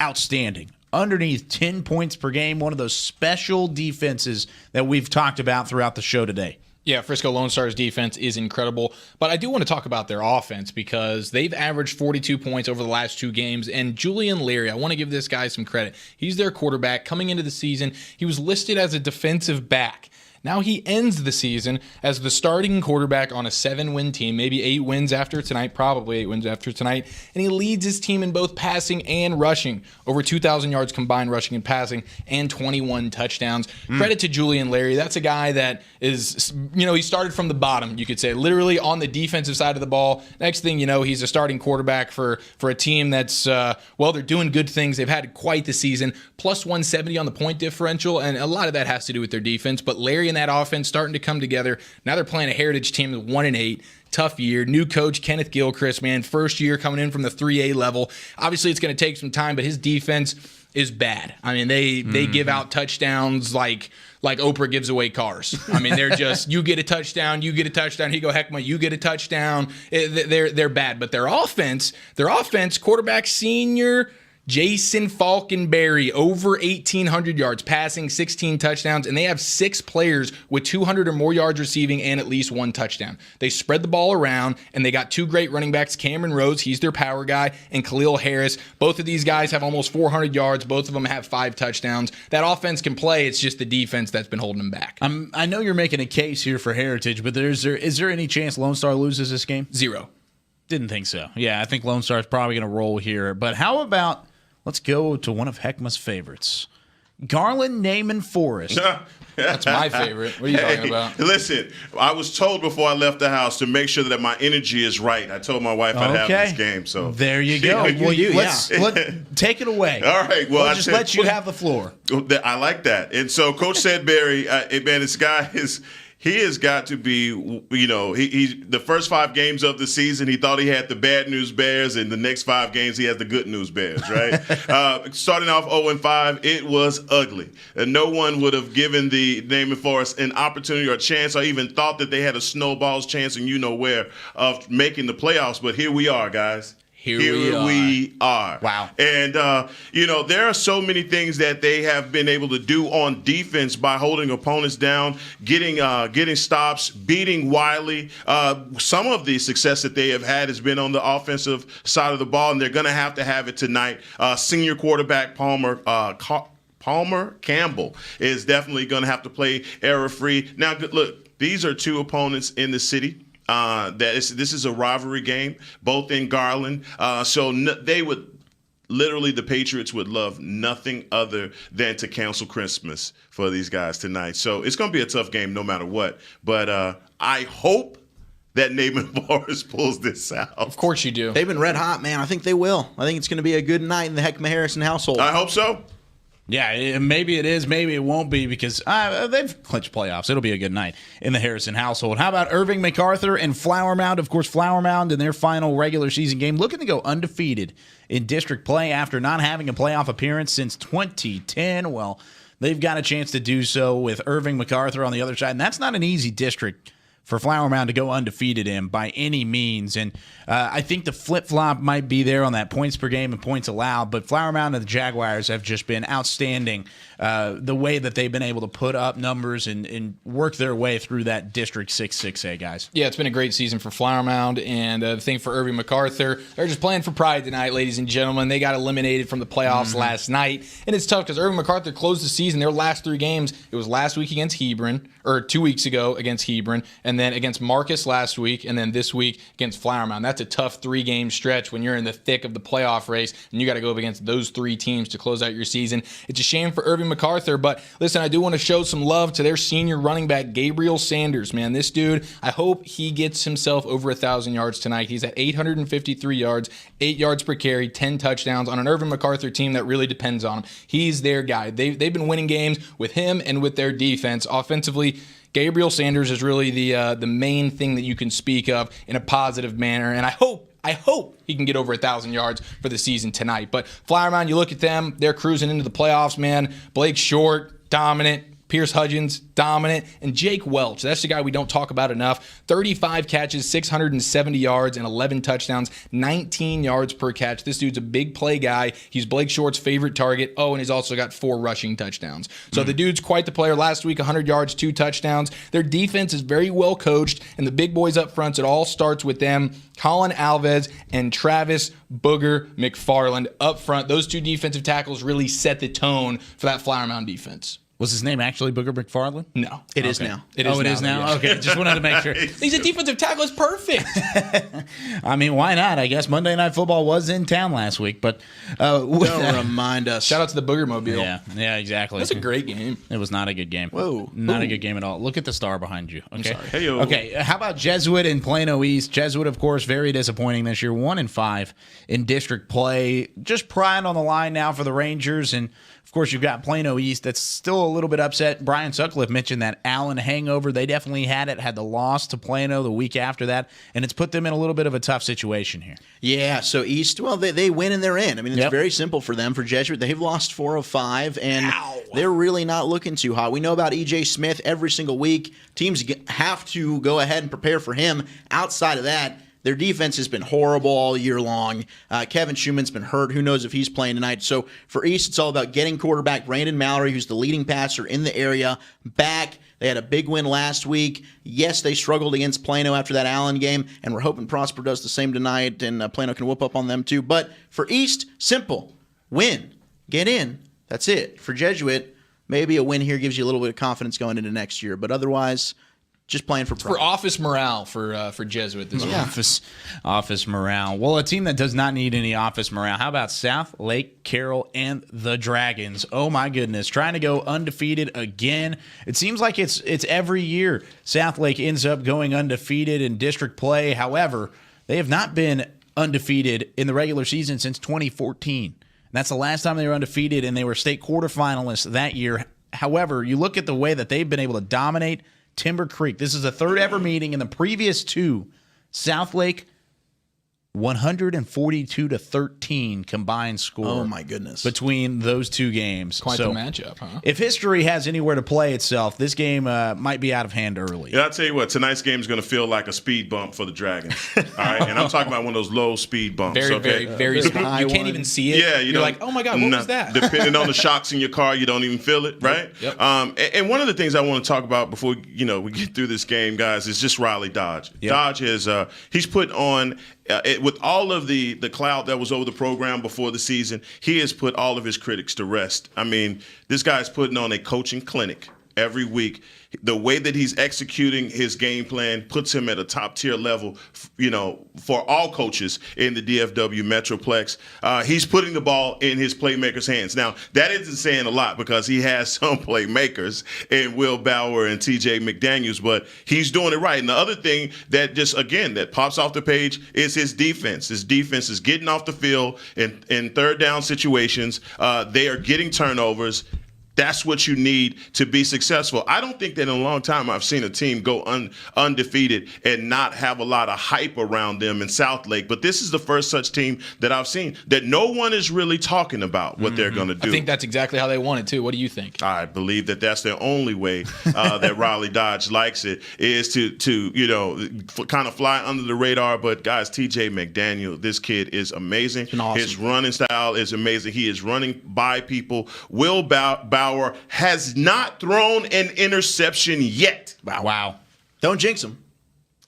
outstanding. Underneath 10 points per game, one of those special defenses that we've talked about throughout the show today. Yeah, Frisco Lone Star's defense is incredible, but I do want to talk about their offense because they've averaged 42 points over the last two games, and Julian Leary, I want to give this guy some credit. He's their quarterback. Coming into the season, he was listed as a defensive back. Now he ends the season as the starting quarterback on a 7-win team, maybe 8 wins after tonight, probably 8 wins after tonight, and he leads his team in both passing and rushing, over 2,000 yards combined rushing and passing, and 21 touchdowns. Credit to Julian Leary. That's a guy that is, he started from the bottom, you could say, literally on the defensive side of the ball. Next thing you know, he's a starting quarterback for a team that's, they're doing good things. They've had quite the season, plus 170 on the point differential, and a lot of that has to do with their defense, but Leary and that offense starting to come together. Now they're playing a Heritage team at 1-8. Tough year. New coach Kenneth Gilchrist, man, first year coming in from the 3A level. Obviously, it's going to take some time, but his defense is bad. I mean, they give out touchdowns like Oprah gives away cars. I mean, they're just, you get a touchdown, he go, Heckma, you get a touchdown. They're bad, but their offense, quarterback senior Jason Falkenberry, over 1,800 yards passing, 16 touchdowns, and they have 6 players with 200 or more yards receiving and at least 1 touchdown. They spread the ball around, and they got 2 great running backs, Cameron Rhodes, he's their power guy, and Khalil Harris. Both of these guys have almost 400 yards. Both of them have 5 touchdowns. That offense can play. It's just the defense that's been holding them back. I know you're making a case here for Heritage, but is there any chance Lone Star loses this game? 0. Didn't think so. Yeah, I think Lone Star is probably going to roll here. But how about, let's go to one of Heckma's favorites, Garland Naaman Forest. That's my favorite. What are you talking about? Listen, I was told before I left the house to make sure that my energy is right. I told my wife I'd have this game. So there you go. Let's take it away. All right. Well, we'll just let you have the floor. I like that. And so Coach Sedberry, man, this guy is. He has got to be, he the first 5 games of the season, he thought he had the bad news Bears, and the next 5 games he has the good news Bears, right? Starting off 0-5, it was ugly. And no one would have given the Naaman Forest an opportunity or a chance, or even thought that they had a snowball's chance, and where, of making the playoffs. But here we are, guys. Here we are. Wow. And, there are so many things that they have been able to do on defense by holding opponents down, getting stops, beating Wiley. Some of the success that they have had has been on the offensive side of the ball, and they're going to have it tonight. Senior quarterback Palmer Campbell is definitely going to have to play error-free. Now, look, these are 2 opponents in the city. This is a rivalry game, both in Garland. They would literally, the Patriots would love nothing other than to cancel Christmas for these guys tonight. So it's going to be a tough game no matter what. But I hope that Naaman Forest pulls this out. Of course you do. They've been red hot, man. I think they will. I think it's going to be a good night in the Heckma Harrison household. I hope so. Yeah, maybe it is, maybe it won't be, because they've clinched playoffs. It'll be a good night in the Harrison household. How about Irving MacArthur and Flower Mound? Of course, Flower Mound in their final regular season game, looking to go undefeated in district play after not having a playoff appearance since 2010. Well, they've got a chance to do so with Irving MacArthur on the other side, and that's not an easy district for Flower Mound to go undefeated in by any means. And I think the flip-flop might be there on that points per game and points allowed, but Flower Mound and the Jaguars have just been outstanding the way that they've been able to put up numbers and work their way through that District 6-6A, guys. Yeah, it's been a great season for Flower Mound, and the thing for Irving MacArthur, they're just playing for pride tonight, ladies and gentlemen. They got eliminated from the playoffs last night, and it's tough because Irving MacArthur closed the season. Their last 3 games, it was last week against Hebron, or 2 weeks ago against Hebron, and then against Marcus last week, and then this week against Flower Mound. That's a tough 3-game stretch when you're in the thick of the playoff race, and you got to go up against those 3 teams to close out your season. It's a shame for Irving MacArthur, but listen, I do want to show some love to their senior running back, Gabriel Sanders, man. This dude, I hope he gets himself over 1,000 yards tonight. He's at 853 yards, 8 yards per carry, 10 touchdowns on an Irving MacArthur team that really depends on him. He's their guy. They've been winning games with him and with their defense. Offensively, Gabriel Sanders is really the main thing that you can speak of in a positive manner, and I hope he can get over 1,000 yards for the season tonight. But Flower Mound, you look at them, they're cruising into the playoffs, man. Blake Short, dominant. Pierce Hudgens, dominant. And Jake Welch, that's the guy we don't talk about enough. 35 catches, 670 yards, and 11 touchdowns, 19 yards per catch. This dude's a big play guy. He's Blake Short's favorite target. Oh, and he's also got 4 rushing touchdowns. So the dude's quite the player. Last week, 100 yards, 2 touchdowns. Their defense is very well coached, and the big boys up front, it all starts with them. Colin Alves and Travis Booger McFarland up front. Those 2 defensive tackles really set the tone for that Flower Mound defense. Was his name actually Booger McFarland? No. It is now. It is now? Okay, just wanted to make sure. He's a defensive tackle. It's perfect. I mean, why not? I guess Monday Night Football was in town last week, but... Don't remind us. Shout out to the Booger Mobile. Yeah, exactly. That's a great game. It was not a good game. Whoa. Not a good game at all. Look at the star behind you. Okay. I'm sorry. Okay, how about Jesuit and Plano East? Jesuit, of course, very disappointing this year. 1-5 in district play. Just prying on the line now for the Rangers, and of course, you've got Plano East that's still a little bit upset. Brian Sutcliffe mentioned that Allen hangover. They definitely had the loss to Plano the week after that, and it's put them in a little bit of a tough situation here. Yeah, so East, well, they win and they're in. I mean, it's very simple for them. For Jesuit, they've lost 4 of 5, and they're really not looking too hot. We know about E.J. Smith every single week. Teams have to go ahead and prepare for him. Outside of that, their defense has been horrible all year long. Kevin Schumann's been hurt. Who knows if he's playing tonight? So for East, it's all about getting quarterback Brandon Mallory, who's the leading passer in the area, back. They had a big win last week. Yes, they struggled against Plano after that Allen game, and we're hoping Prosper does the same tonight, and Plano can whoop up on them too. But for East, simple. Win. Get in. That's it. For Jesuit, maybe a win here gives you a little bit of confidence going into next year. But otherwise, just playing for pride. For office morale for Jesuit this week. Office morale. Well, a team that does not need any office morale. How about South Lake Carroll and the Dragons? Oh my goodness, trying to go undefeated again. It seems like it's every year South Lake ends up going undefeated in district play. However, they have not been undefeated in the regular season since 2014. That's the last time they were undefeated, and they were state quarterfinalists that year. However, you look at the way that they've been able to dominate Timber Creek. This is the 3rd ever meeting. In the previous 2, South Lake 142-13 combined score. Oh my goodness! Between those 2 games, quite the matchup, huh? If history has anywhere to play itself, this game might be out of hand early. Yeah, I'll tell you what. Tonight's game is going to feel like a speed bump for the Dragons. All right, and I'm talking about one of those low speed bumps. Very speed. You can't even see it. Yeah, you're like, oh my god, what was that? Depending on the shocks in your car, you don't even feel it, right? Yep. And one of the things I want to talk about before we get through this game, guys, is just Riley Dodge. Yep. Dodge has he's put on. With all of the cloud that was over the program before the season, he has put all of his critics to rest. I mean, this guy's putting on a coaching clinic every week. The way that he's executing his game plan puts him at a top-tier level, for all coaches in the DFW Metroplex. He's putting the ball in his playmakers' hands. Now, that isn't saying a lot because he has some playmakers in Will Bauer and TJ McDaniels, but he's doing it right. And the other thing that that pops off the page is his defense. His defense is getting off the field in 3rd down situations. They are getting turnovers. That's what you need to be successful. I don't think that in a long time I've seen a team go undefeated and not have a lot of hype around them in Southlake. But this is the first such team that I've seen that no one is really talking about what they're going to do. I think that's exactly how they want it, too. What do you think? I believe that that's the only way that Riley Dodge likes it, is to kind of fly under the radar. But, guys, TJ McDaniel, this kid is amazing. Awesome. His running style is amazing. He is running by people. Will Bauer has not thrown an interception yet. Wow. Don't jinx him.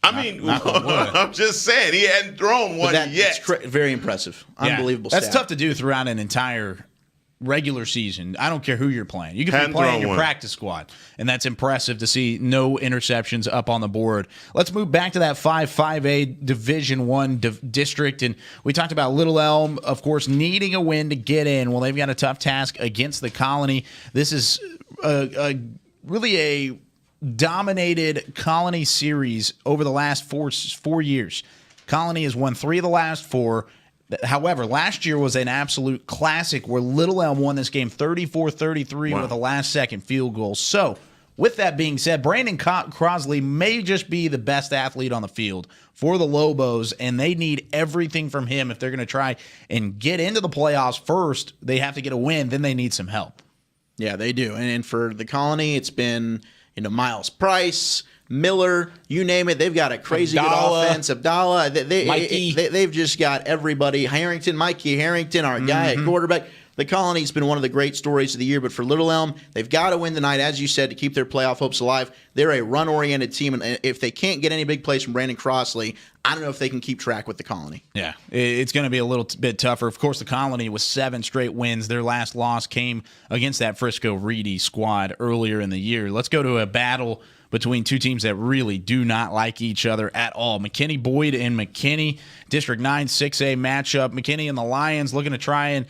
I'm just saying, he hadn't thrown one yet. Very impressive. Unbelievable That's stat. tough to do throughout an entire regular season. I don't care who you're playing. You can be playing your practice squad, and that's impressive to see no interceptions up on the board. Let's move back to that 5A Division I district, and we talked about Little Elm, of course, needing a win to get in. Well, they've got a tough task against the Colony. This is really a dominated Colony series over the last four years. Colony has won 3 of the last 4. However, last year was an absolute classic where Little Elm won this game 34-33 with a last-second field goal. So, with that being said, Brandon Crosley may just be the best athlete on the field for the Lobos, and they need everything from him if they're going to try and get into the playoffs first. They have to get a win. Then they need some help. Yeah, they do. And for the Colony, it's been Miles Price, Miller, you name it. They've got a crazy good offense. Abdallah. They've just got everybody. Mikey Harrington, our guy at quarterback. The Colony's been one of the great stories of the year, but for Little Elm, they've got to win tonight, as you said, to keep their playoff hopes alive. They're a run-oriented team, and if they can't get any big plays from Brandon Crossley, I don't know if they can keep track with the Colony. Yeah, it's going to be a little bit tougher. Of course, the Colony with 7 straight wins. Their last loss came against that Frisco Reedy squad earlier in the year. Let's go to a battle between two teams that really do not like each other at all. McKinney-Boyd and McKinney, District 9 6A matchup. McKinney and the Lions looking to try and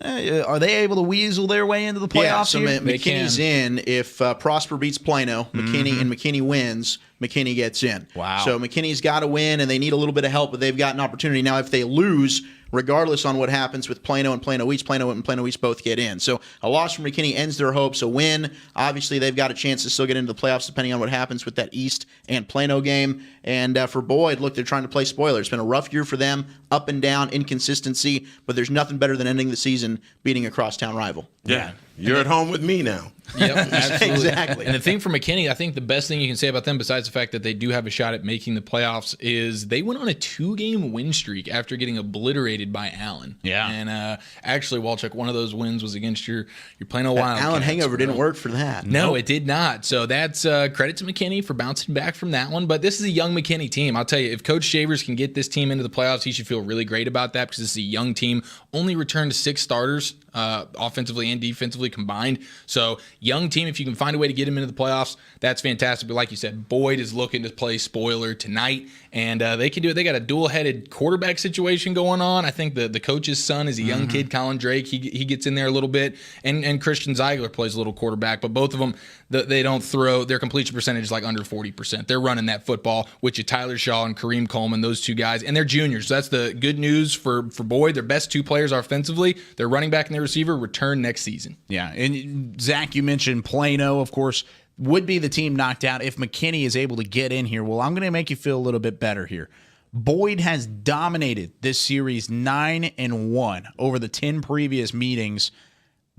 are they able to weasel their way into the playoffs here? here? McKinney's in. If Prosper beats Plano, McKinney and McKinney wins, McKinney gets in. Wow. So McKinney's got to win, and they need a little bit of help, but they've got an opportunity. Now, if they lose, regardless on what happens with Plano and Plano East both get in. So a loss from McKinney ends their hopes. A win, obviously, they've got a chance to still get into the playoffs depending on what happens with that East and Plano game. And for Boyd, look, they're trying to play spoiler. It's been a rough year for them, up and down, inconsistency, but there's nothing better than ending the season beating a crosstown rival. Yeah. You're at home with me now. Yep, absolutely. Exactly. And the thing for McKinney, I think the best thing you can say about them, besides the fact that they do have a shot at making the playoffs, is they went on a 2-game win streak after getting obliterated by Allen. Yeah. And actually, Walchuk, one of those wins was against your Plano Wildcats. Allen hangover didn't work for that. No, it did not. So that's credit to McKinney for bouncing back from that one. But this is a young McKinney team. I'll tell you, if Coach Shavers can get this team into the playoffs, he should feel really great about that because this is a young team. Only returned to 6 starters, offensively and defensively combined. So young team, if you can find a way to get him into the playoffs, that's fantastic. But like you said, Boyd is looking to play spoiler tonight, and they can do it. They got a dual-headed quarterback situation going on. I think the coach's son is a young kid, Colin Drake. He gets in there a little bit, and Christian Ziegler plays a little quarterback. But both of them, they don't throw. Their completion percentage is like under 40%. They're running that football, which is Tyler Shaw and Kareem Coleman, those two guys, and they're juniors. So that's the good news for Boyd. Their best 2 players offensively, their running back and their receiver, return next season. Yeah, and Zach, you mentioned Plano, of course, would be the team knocked out if McKinney is able to get in here. Well, I'm going to make you feel a little bit better here. Boyd has dominated this series 9-1 over the 10 previous meetings.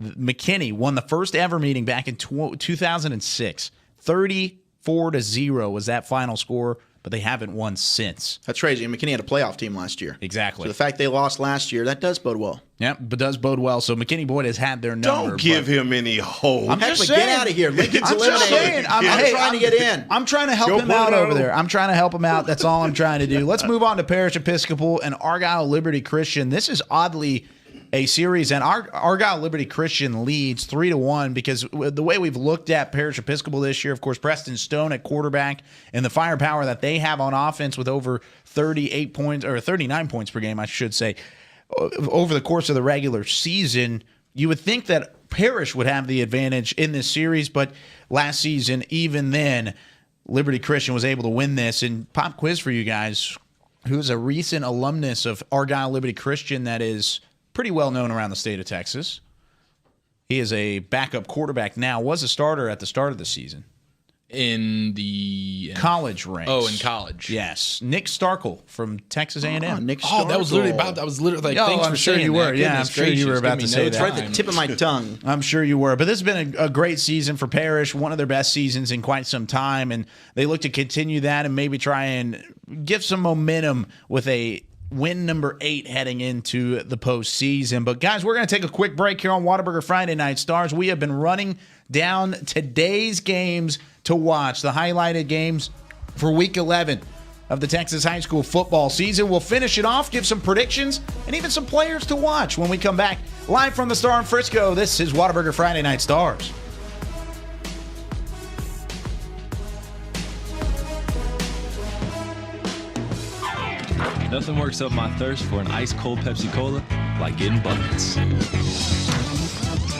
McKinney won the first ever meeting back in 2006. 34-0 was that final score, but they haven't won since. That's crazy. And McKinney had a playoff team last year. Exactly. So the fact they lost last year, that does bode well. Yep, but does bode well. So McKinney-Boyd has had their number. Don't give him any hope. I'm just saying. Get out of here. Lincoln's eliminated. I'm trying to get in. I'm trying to help him out over there. I'm trying to help him out. That's all I'm trying to do. Let's move on to Parish Episcopal and Argyle Liberty Christian. This is oddly a series, and Argyle Liberty Christian leads 3-1 because the way we've looked at Parish Episcopal this year, of course, Preston Stone at quarterback and the firepower that they have on offense with over 38 points or 39 points per game, I should say, over the course of the regular season, you would think that Parish would have the advantage in this series, but last season, even then, Liberty Christian was able to win this. And pop quiz for you guys, who's a recent alumnus of Argyle Liberty Christian that is pretty well known around the state of Texas. He is a backup quarterback now, was a starter at the start of the season. In the college ranks. Oh, in college. Yes. Nick Starkel from Texas A&M. Nick Oh, that was literally about. I was literally like, thanks I'm for sure saying you were. that. Yeah, I'm Goodness sure you were gracious, about give to me say no that. Right at the tip of my tongue. I'm sure you were. But this has been a great season for Parrish, one of their best seasons in quite some time, and they look to continue that and maybe try and give some momentum with a win number 8 heading into the postseason. But guys, we're going to take a quick break here on Whataburger Friday Night Stars. We have been running down today's games to watch, the highlighted games for Week 11 of the Texas high school football season. We'll finish it off, give some predictions, and even some players to watch when we come back live from the Star in Frisco. This is Whataburger Friday Night Stars. Nothing works up my thirst for an ice-cold Pepsi Cola like getting buckets.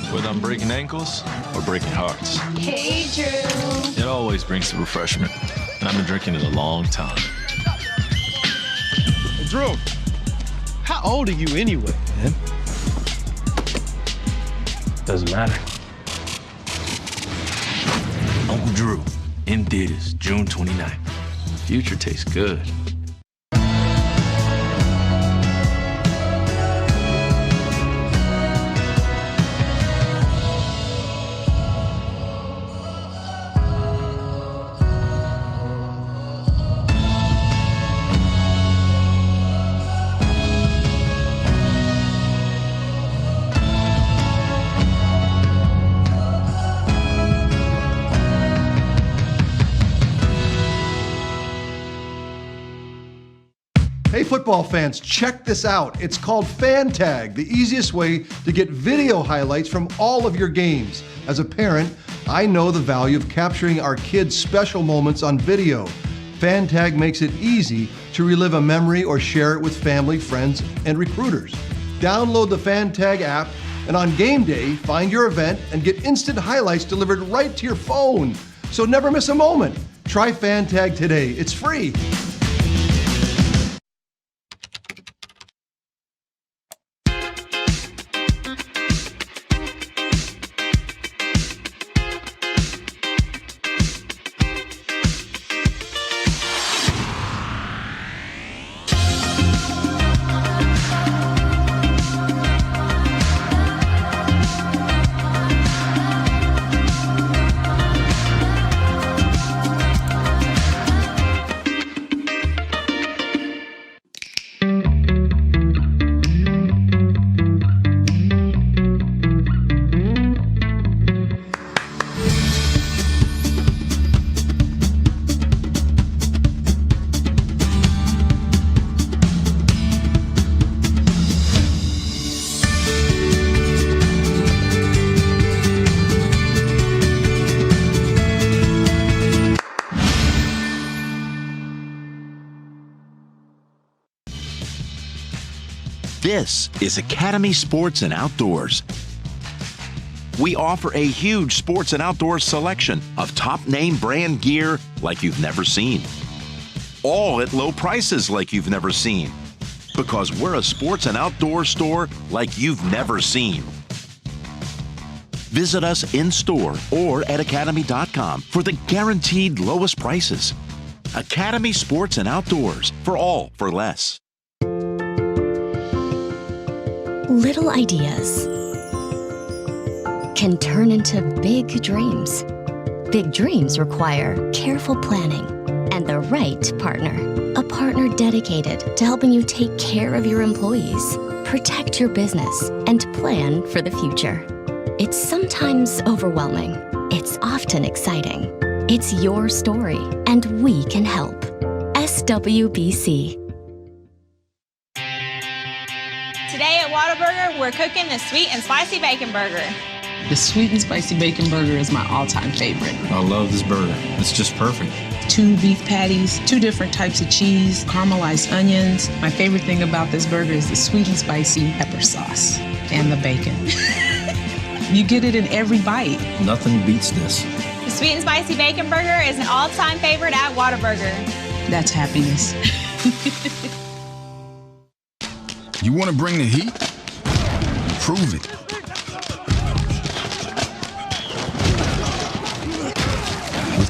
Whether I'm breaking ankles or breaking hearts, Hey, Drew. it always brings the refreshment, and I've been drinking it a long time. Drew, how old are you anyway, man? Doesn't matter. Uncle Drew, in theaters, June 29th. Future tastes good. Hey football fans, check this out. It's called FanTag, the easiest way to get video highlights from all of your games. As a parent, I know the value of capturing our kids' special moments on video. FanTag makes it easy to relive a memory or share it with family, friends, and recruiters. Download the FanTag app, and on game day, find your event and get instant highlights delivered right to your phone. So never miss a moment. Try FanTag today. It's free. This is Academy Sports and Outdoors. We offer a huge sports and outdoors selection of top name brand gear like you've never seen. All at low prices like you've never seen. Because we're a sports and outdoor store like you've never seen. Visit us in store or at academy.com for the guaranteed lowest prices. Academy Sports and Outdoors, for all for less. Little ideas can turn into big dreams. Big dreams require careful planning and the right partner. A partner dedicated to helping you take care of your employees, protect your business, and plan for the future. It's sometimes overwhelming. It's often exciting. It's your story, and we can help. SWBC. Today at Whataburger, we're cooking the sweet and spicy bacon burger. The sweet and spicy bacon burger is my all-time favorite. I love this burger. It's just perfect. 2 beef patties, 2 different types of cheese, caramelized onions. My favorite thing about this burger is the sweet and spicy pepper sauce and the bacon. You get it in every bite. Nothing beats this. The sweet and spicy bacon burger is an all-time favorite at Whataburger. That's happiness. You want to bring the heat? Prove it.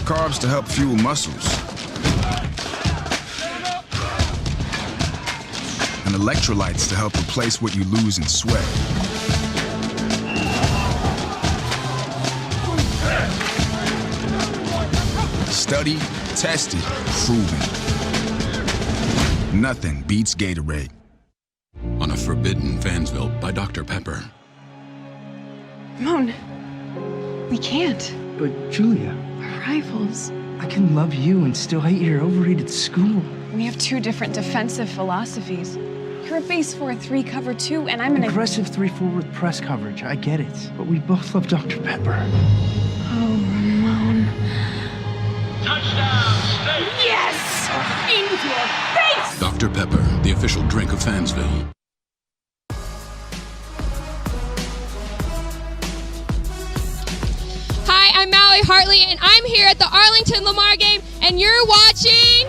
Carbs to help fuel muscles. And electrolytes to help replace what you lose in sweat. Studied, tested, proven. Nothing beats Gatorade. On a Forbidden Fansville by Dr. Pepper. Ramon, we can't. But Julia, We're rivals. I can love you and still hate your overrated school. We have two different defensive philosophies. You're a base 4-3 cover 2, and I'm an aggressive 3-4 with press coverage. I get it, but we both love Dr. Pepper. Oh, Ramon. Touchdown, State! Yes! In your face! Dr. Pepper, the official drink of Fansville. Hi, I'm Mallory Hartley, and I'm here at the Arlington Lamar game, and you're watching...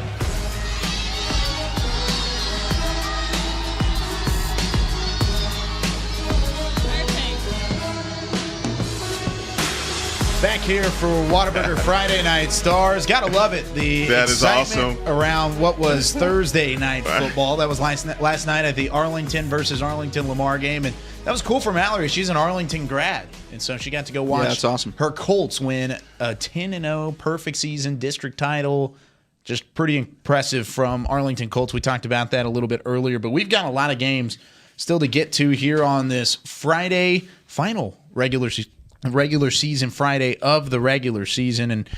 Back here for Whataburger Friday Night Stars. Gotta love it. The That is excitement awesome. around what was Thursday night football. That was last night at the Arlington versus Arlington Lamar game. And that was cool for Mallory. She's an Arlington grad. And so she got to go watch that's awesome. her Colts win a 10-0 perfect season district title. Just pretty impressive from Arlington Colts. We talked about that a little bit earlier. But we've got a lot of games still to get to here on this Friday final regular season Friday of the regular season. And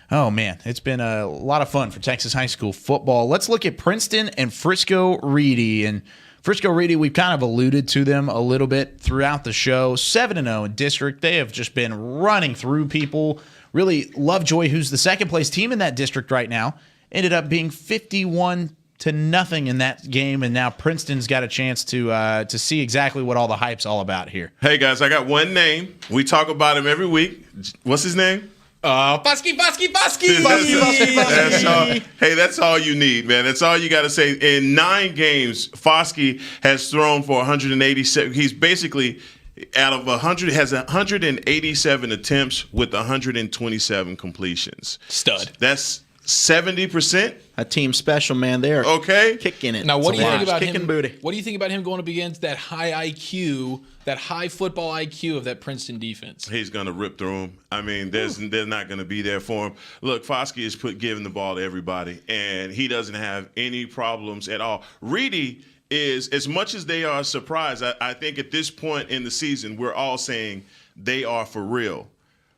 oh man, it's been a lot of fun for Texas high school football. Let's look at Princeton and Frisco Reedy. And Frisco Reedy, we've kind of alluded to them a little bit throughout the show. 7-0 in district. They have just been running through people. Really, Lovejoy, who's the second place team in that district right now, ended up being 51-0 in that game, and now Princeton's got a chance to see exactly what all the hype's all about here. Hey guys, I got one name. We talk about him every week. What's his name? Bosky. That's all, hey, that's all you need, man. That's all you got to say. In 9 games, Foskey has thrown for 187. He's basically out of 100 has 187 attempts with 127 completions. Stud. That's 70%. A team special, man. They're okay. Kicking it. Now, what do you think about kicking him? Booty. What do you think about him going up against that high IQ, that high football IQ of that Princeton defense? He's going to rip through him. I mean, they're not going to be there for him. Look, Foskey is giving the ball to everybody, and he doesn't have any problems at all. Reedy is, as much as they are surprised, I think at this point in the season, we're all saying they are for real.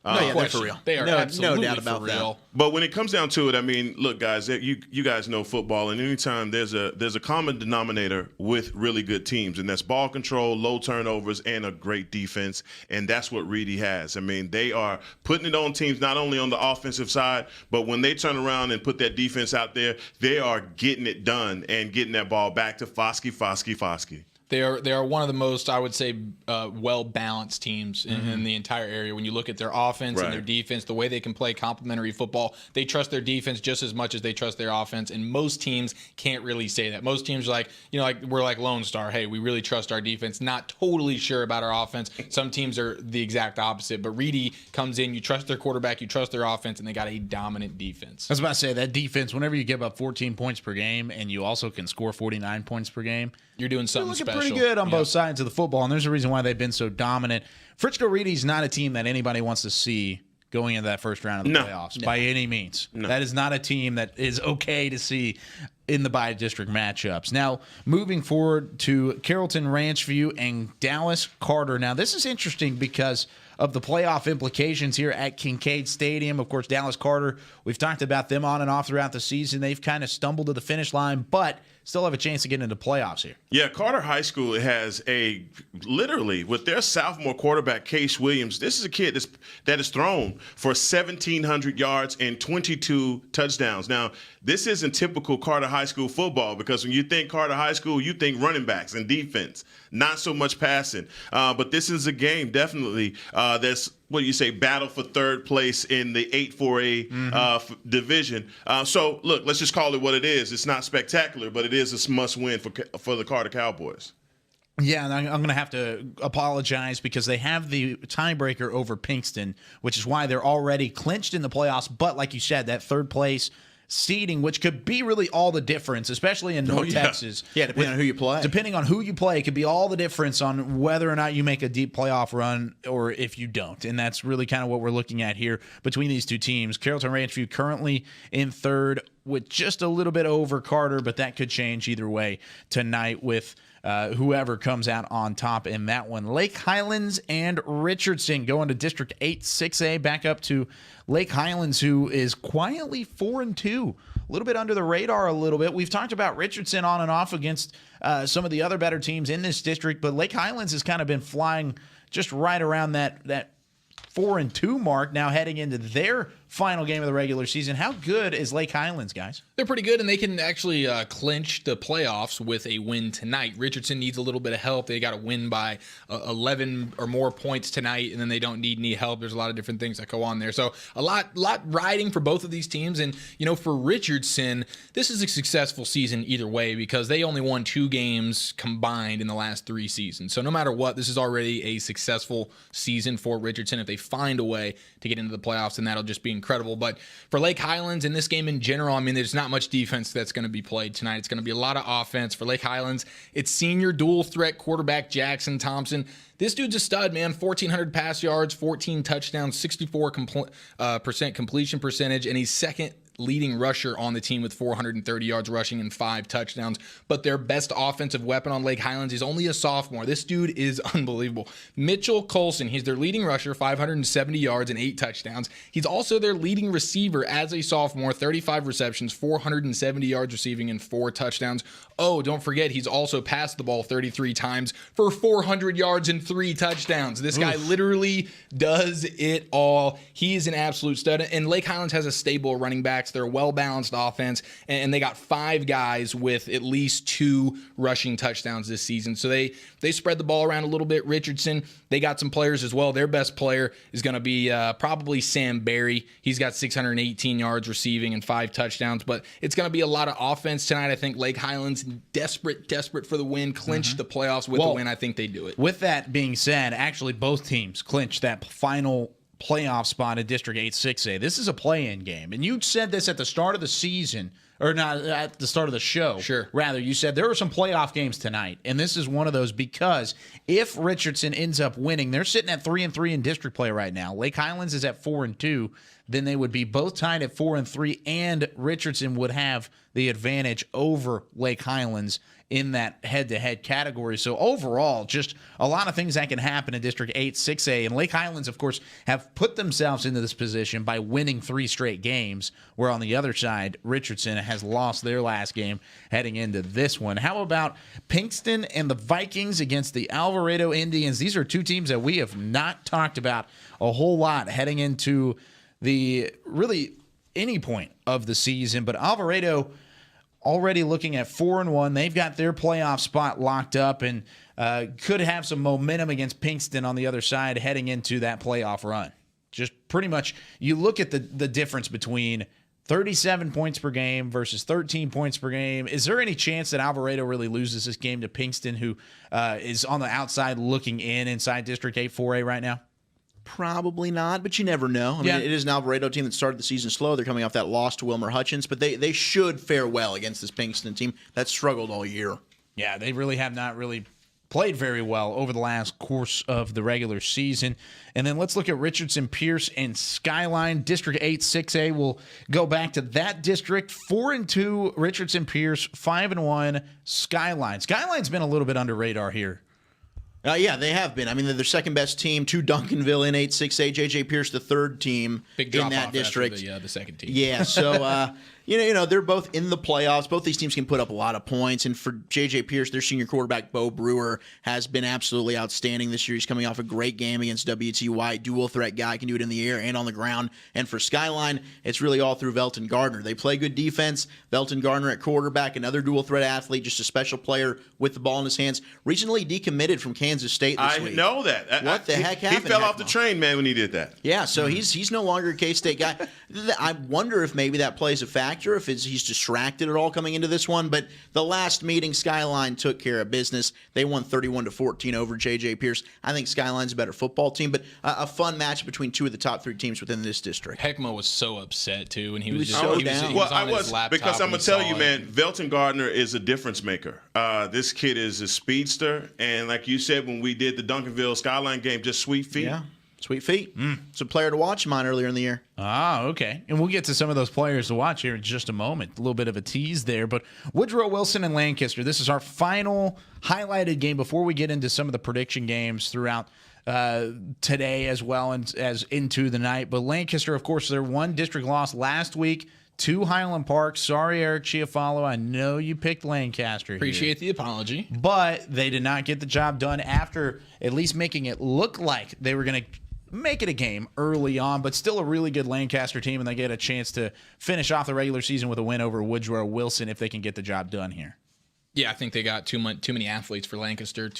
They're for real. They are absolutely no doubt about for real. that. But when it comes down to it, I mean, look, guys, you guys know football, and anytime there's a common denominator with really good teams, and that's ball control, low turnovers, and a great defense, and that's what Reedy has. I mean, they are putting it on teams not only on the offensive side, but when they turn around and put that defense out there, they are getting it done and getting that ball back to Foskey. They are one of the most, I would say, well-balanced teams in the entire area. When you look at their offense and their defense, the way they can play complementary football, they trust their defense just as much as they trust their offense. And most teams can't really say that. Most teams are we're like Lone Star. Hey, we really trust our defense. Not totally sure about our offense. Some teams are the exact opposite. But Reedy comes in, you trust their quarterback, you trust their offense, and they got a dominant defense. I was about to say, that defense, whenever you give up 14 points per game and you also can score 49 points per game, you're doing something special. Pretty good on both sides of the football, and there's a reason why they've been so dominant. Frisco Reedy's not a team that anybody wants to see going into that first round of the playoffs by any means. No. That is not a team that is okay to see in the bi-district matchups. Now, moving forward to Carrollton Ranchview and Dallas Carter. Now, this is interesting because of the playoff implications here at Kincaid Stadium. Of course, Dallas Carter, we've talked about them on and off throughout the season. They've kind of stumbled to the finish line, but still have a chance to get into playoffs here. Yeah, Carter High School has literally, with their sophomore quarterback, Case Williams, this is a kid that is thrown for 1,700 yards and 22 touchdowns. Now, this isn't typical Carter High School football because when you think Carter High School, you think running backs and defense, not so much passing. But this is a game, definitely, that's, battle for third place in the 8-4A division. So, look, let's just call it what it is. It's not spectacular, but it is a must-win for the Carter Cowboys. Yeah, and I'm going to have to apologize because they have the tiebreaker over Pinkston, which is why they're already clinched in the playoffs. But like you said, that third place seeding, which could be really all the difference, especially in North Texas. Yeah, depending on who you play. Depending on who you play, it could be all the difference on whether or not you make a deep playoff run or if you don't. And that's really kind of what we're looking at here between these two teams. Carrollton Ranchview currently in third with just a little bit over Carter, but that could change either way tonight with whoever comes out on top in that one. Lake Highlands and Richardson going to District 8 6A, back up to Lake Highlands, who is quietly 4-2. A little bit under the radar a little bit. We've talked about Richardson on and off against some of the other better teams in this district, but Lake Highlands has kind of been flying just right around that 4-2 mark now heading into their final game of the regular season. How good is Lake Highlands, guys? They're pretty good, and they can actually clinch the playoffs with a win tonight. Richardson needs a little bit of help. They got to win by 11 or more points tonight, and then they don't need any help. There's a lot of different things that go on there. So a lot riding for both of these teams. And, for Richardson, this is a successful season either way because they only won 2 games combined in the last 3 seasons. So no matter what, this is already a successful season for Richardson. If they find a way to get into the playoffs, then that'll just be incredible. But for Lake Highlands in this game in general, there's not much defense that's going to be played tonight. It's going to be a lot of offense. For Lake Highlands, it's senior dual threat quarterback Jackson Thompson. This dude's a stud, man. 1,400 pass yards, 14 touchdowns, 64% completion percentage, and he's second leading rusher on the team with 430 yards rushing and 5 touchdowns. But their best offensive weapon on Lake Highlands is only a sophomore. This dude is unbelievable. Mitchell Colson, he's their leading rusher, 570 yards and 8 touchdowns. He's also their leading receiver as a sophomore, 35 receptions, 470 yards receiving and 4 touchdowns. Oh, don't forget, he's also passed the ball 33 times for 400 yards and 3 touchdowns. This guy literally does it all. He is an absolute stud. And Lake Highlands has a stable running backs. They're a well-balanced offense, and they got 5 guys with at least 2 rushing touchdowns this season. So they spread the ball around a little bit. Richardson, they got some players as well. Their best player is going to be probably Sam Berry. He's got 618 yards receiving and 5 touchdowns, but it's going to be a lot of offense tonight. I think Lake Highlands desperate for the win, clinch the playoffs with the win. I think they do it. With that being said, actually both teams clinched that final playoff spot in District 8 6A. This is a play-in game. And you said this at the start of the season, or not at the start of the show. Sure. Rather, you said there were some playoff games tonight. And this is one of those because if Richardson ends up winning, they're sitting at 3-3 in district play right now. Lake Highlands is at 4-2. Then they would be both tied at 4-3, and Richardson would have the advantage over Lake Highlands in that head-to-head category. So overall, just a lot of things that can happen in District 8 6A. And Lake Highlands, of course, have put themselves into this position by winning 3 straight games, where on the other side, Richardson has lost their last game heading into this one. How about Pinkston and the Vikings against the Alvarado Indians? These are 2 teams that we have not talked about a whole lot heading into the really any point of the season. But Alvarado already looking at 4-1. They've got their playoff spot locked up and could have some momentum against Pinkston on the other side heading into that playoff run. Just pretty much, you look at the difference between 37 points per game versus 13 points per game. Is there any chance that Alvarado really loses this game to Pinkston, who is on the outside looking inside District 8 4A right now? Probably not, but you never know. I mean, it is an Alvarado team that started the season slow. They're coming off that loss to Wilmer Hutchins, but they should fare well against this Pinkston team that struggled all year. Yeah, they really have not really played very well over the last course of the regular season. And then let's look at Richardson, Pierce, and Skyline. District 8 6A, we'll go back to that district. 4-2 Richardson, Pierce, 5-1 Skyline. Skyline's been a little bit under radar here. Yeah, they have been. I mean, they're their second best team to Duncanville in 8-6A. J.J. Pierce, the third team in that district. The second team. Yeah, so they're both in the playoffs. Both these teams can put up a lot of points. And for J.J. Pierce, their senior quarterback, Bo Brewer, has been absolutely outstanding this year. He's coming off a great game against W.T. White. Dual threat guy, can do it in the air and on the ground. And for Skyline, it's really all through Velton Gardner. They play good defense. Velton Gardner at quarterback, another dual threat athlete, just a special player with the ball in his hands. Recently decommitted from Kansas State this week. I know that. What the heck happened? He fell off the train, man, when he did that. Yeah, so he's no longer a K-State guy. I wonder if maybe that plays a factor factor if he's distracted at all coming into this one. But the last meeting, Skyline took care of business. They won 31-14 over J.J. Pierce. I think Skyline's a better football team, but a fun match between two of the top 3 teams within this district. Heckma was so upset too, and he was so just down. Well, I on his was, laptop because I'm when going he to tell saw you, it. man, Velton Gardner is a difference maker. This kid is a speedster, and like you said, when we did the Duncanville Skyline game, just sweet feet. Yeah, sweet feet. It's a player to watch of mine earlier in the year. Ah, okay. And we'll get to some of those players to watch here in just a moment. A little bit of a tease there. But Woodrow Wilson and Lancaster, this is our final highlighted game before we get into some of the prediction games throughout today as well as into the night. But Lancaster, of course, their one district loss last week to Highland Park. Sorry, Eric Chiafalo. I know you picked Lancaster. Appreciate the apology. But they did not get the job done after at least making it look like they were going to make it a game early on, but still a really good Lancaster team, and they get a chance to finish off the regular season with a win over Woodrow Wilson if they can get the job done here. Yeah, I think they got too many athletes for Lancaster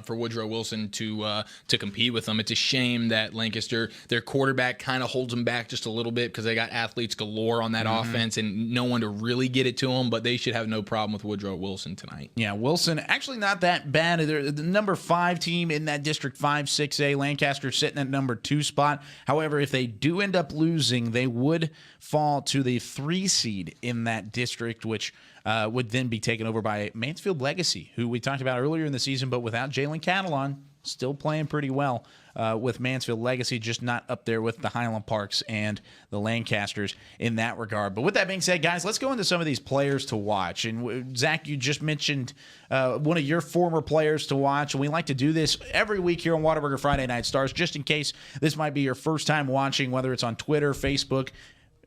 for Woodrow Wilson to compete with them. It's a shame that Lancaster, their quarterback kind of holds them back just a little bit because they got athletes galore on that offense and no one to really get it to them, but they should have no problem with Woodrow Wilson tonight. Yeah, Wilson, actually not that bad. They're the number 5 team in that District 5-6A. Lancaster sitting at number 2 spot. However, if they do end up losing, they would fall to the 3 seed in that district, which would then be taken over by Mansfield Legacy, who we talked about earlier in the season, but without Jalen Catalon, still playing pretty well with Mansfield Legacy, just not up there with the Highland Parks and the Lancasters in that regard. But with that being said, guys, let's go into some of these players to watch. And Zach, you just mentioned one of your former players to watch, and we like to do this every week here on Whataburger Friday Night Stars, just in case this might be your first time watching, whether it's on Twitter, Facebook,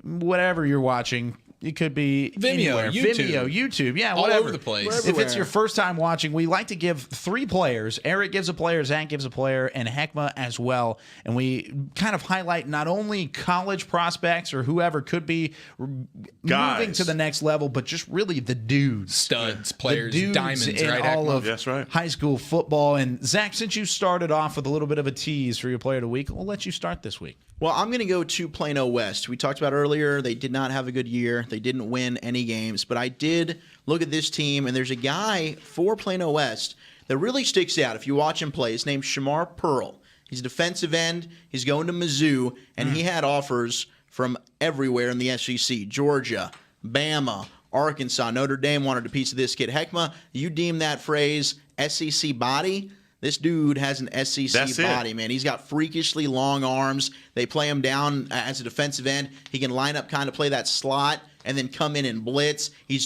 whatever you're watching. It could be Vimeo, YouTube, yeah, all whatever. over the place. If it's your first time watching, we like to give 3 players. Eric gives a player, Zach gives a player, and Heckma as well. And we kind of highlight not only college prospects or whoever could be moving to the next level, but just really the dudes, studs, players, the dudes diamonds, in right? all of That's right. high school football. And Zach, since you started off with a little bit of a tease for your player of the week, we'll let you start this week. Well, I'm going to go to Plano West. We talked about earlier, they did not have a good year. They didn't win any games, but I did look at this team, and there's a guy for Plano West that really sticks out. If you watch him play, his name's Shamar Pearl. He's a defensive end. He's going to Mizzou, and he had offers from everywhere in the SEC. Georgia, Bama, Arkansas, Notre Dame wanted a piece of this kid. Heckma, you deem that phrase SEC body? This dude has an SEC body, man. He's got freakishly long arms. They play him down as a defensive end. He can line up, kind of play that slot, and then come in and blitz. He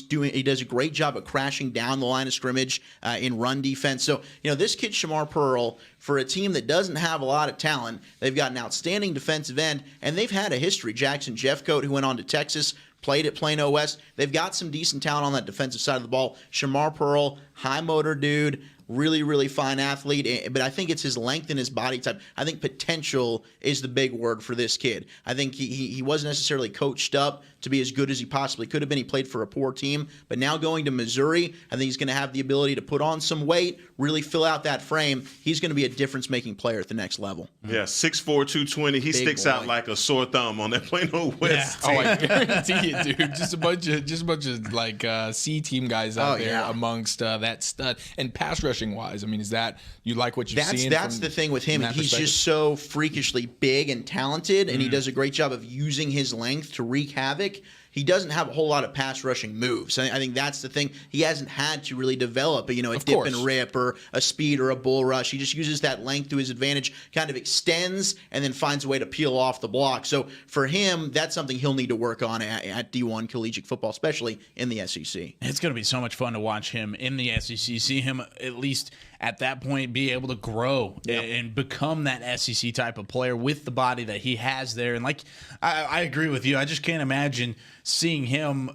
does a great job of crashing down the line of scrimmage in run defense. So, this kid, Shamar Pearl, for a team that doesn't have a lot of talent, they've got an outstanding defensive end, and they've had a history. Jackson Jeffcoat, who went on to Texas, played at Plano West. They've got some decent talent on that defensive side of the ball. Shamar Pearl, high motor dude, really, really fine athlete, but I think it's his length and his body type. I think potential is the big word for this kid. I think he wasn't necessarily coached up to be as good as he possibly could have been. He played for a poor team, but now going to Missouri, I think he's going to have the ability to put on some weight, really fill out that frame. He's going to be a difference-making player at the next level. Yeah, 6'4", 220. He sticks out like a sore thumb on that Plano West team. Oh, I guarantee it, dude. Just a bunch of like C team guys out there amongst that stud. And pass rushing wise, I mean, is that you like what you've seen? That's the thing with him. He's just so freakishly big and talented, and he does a great job of using his length to wreak havoc. He doesn't have a whole lot of pass rushing moves. I think that's the thing. He hasn't had to really develop a dip and rip or a speed or a bull rush. He just uses that length to his advantage, kind of extends, and then finds a way to peel off the block. So for him, that's something he'll need to work on at D1 collegiate football, especially in the SEC. It's going to be so much fun to watch him in the SEC, see him at least at that point be able to grow and become that SEC type of player with the body that he has there. And like, I agree with you. I just can't imagine seeing him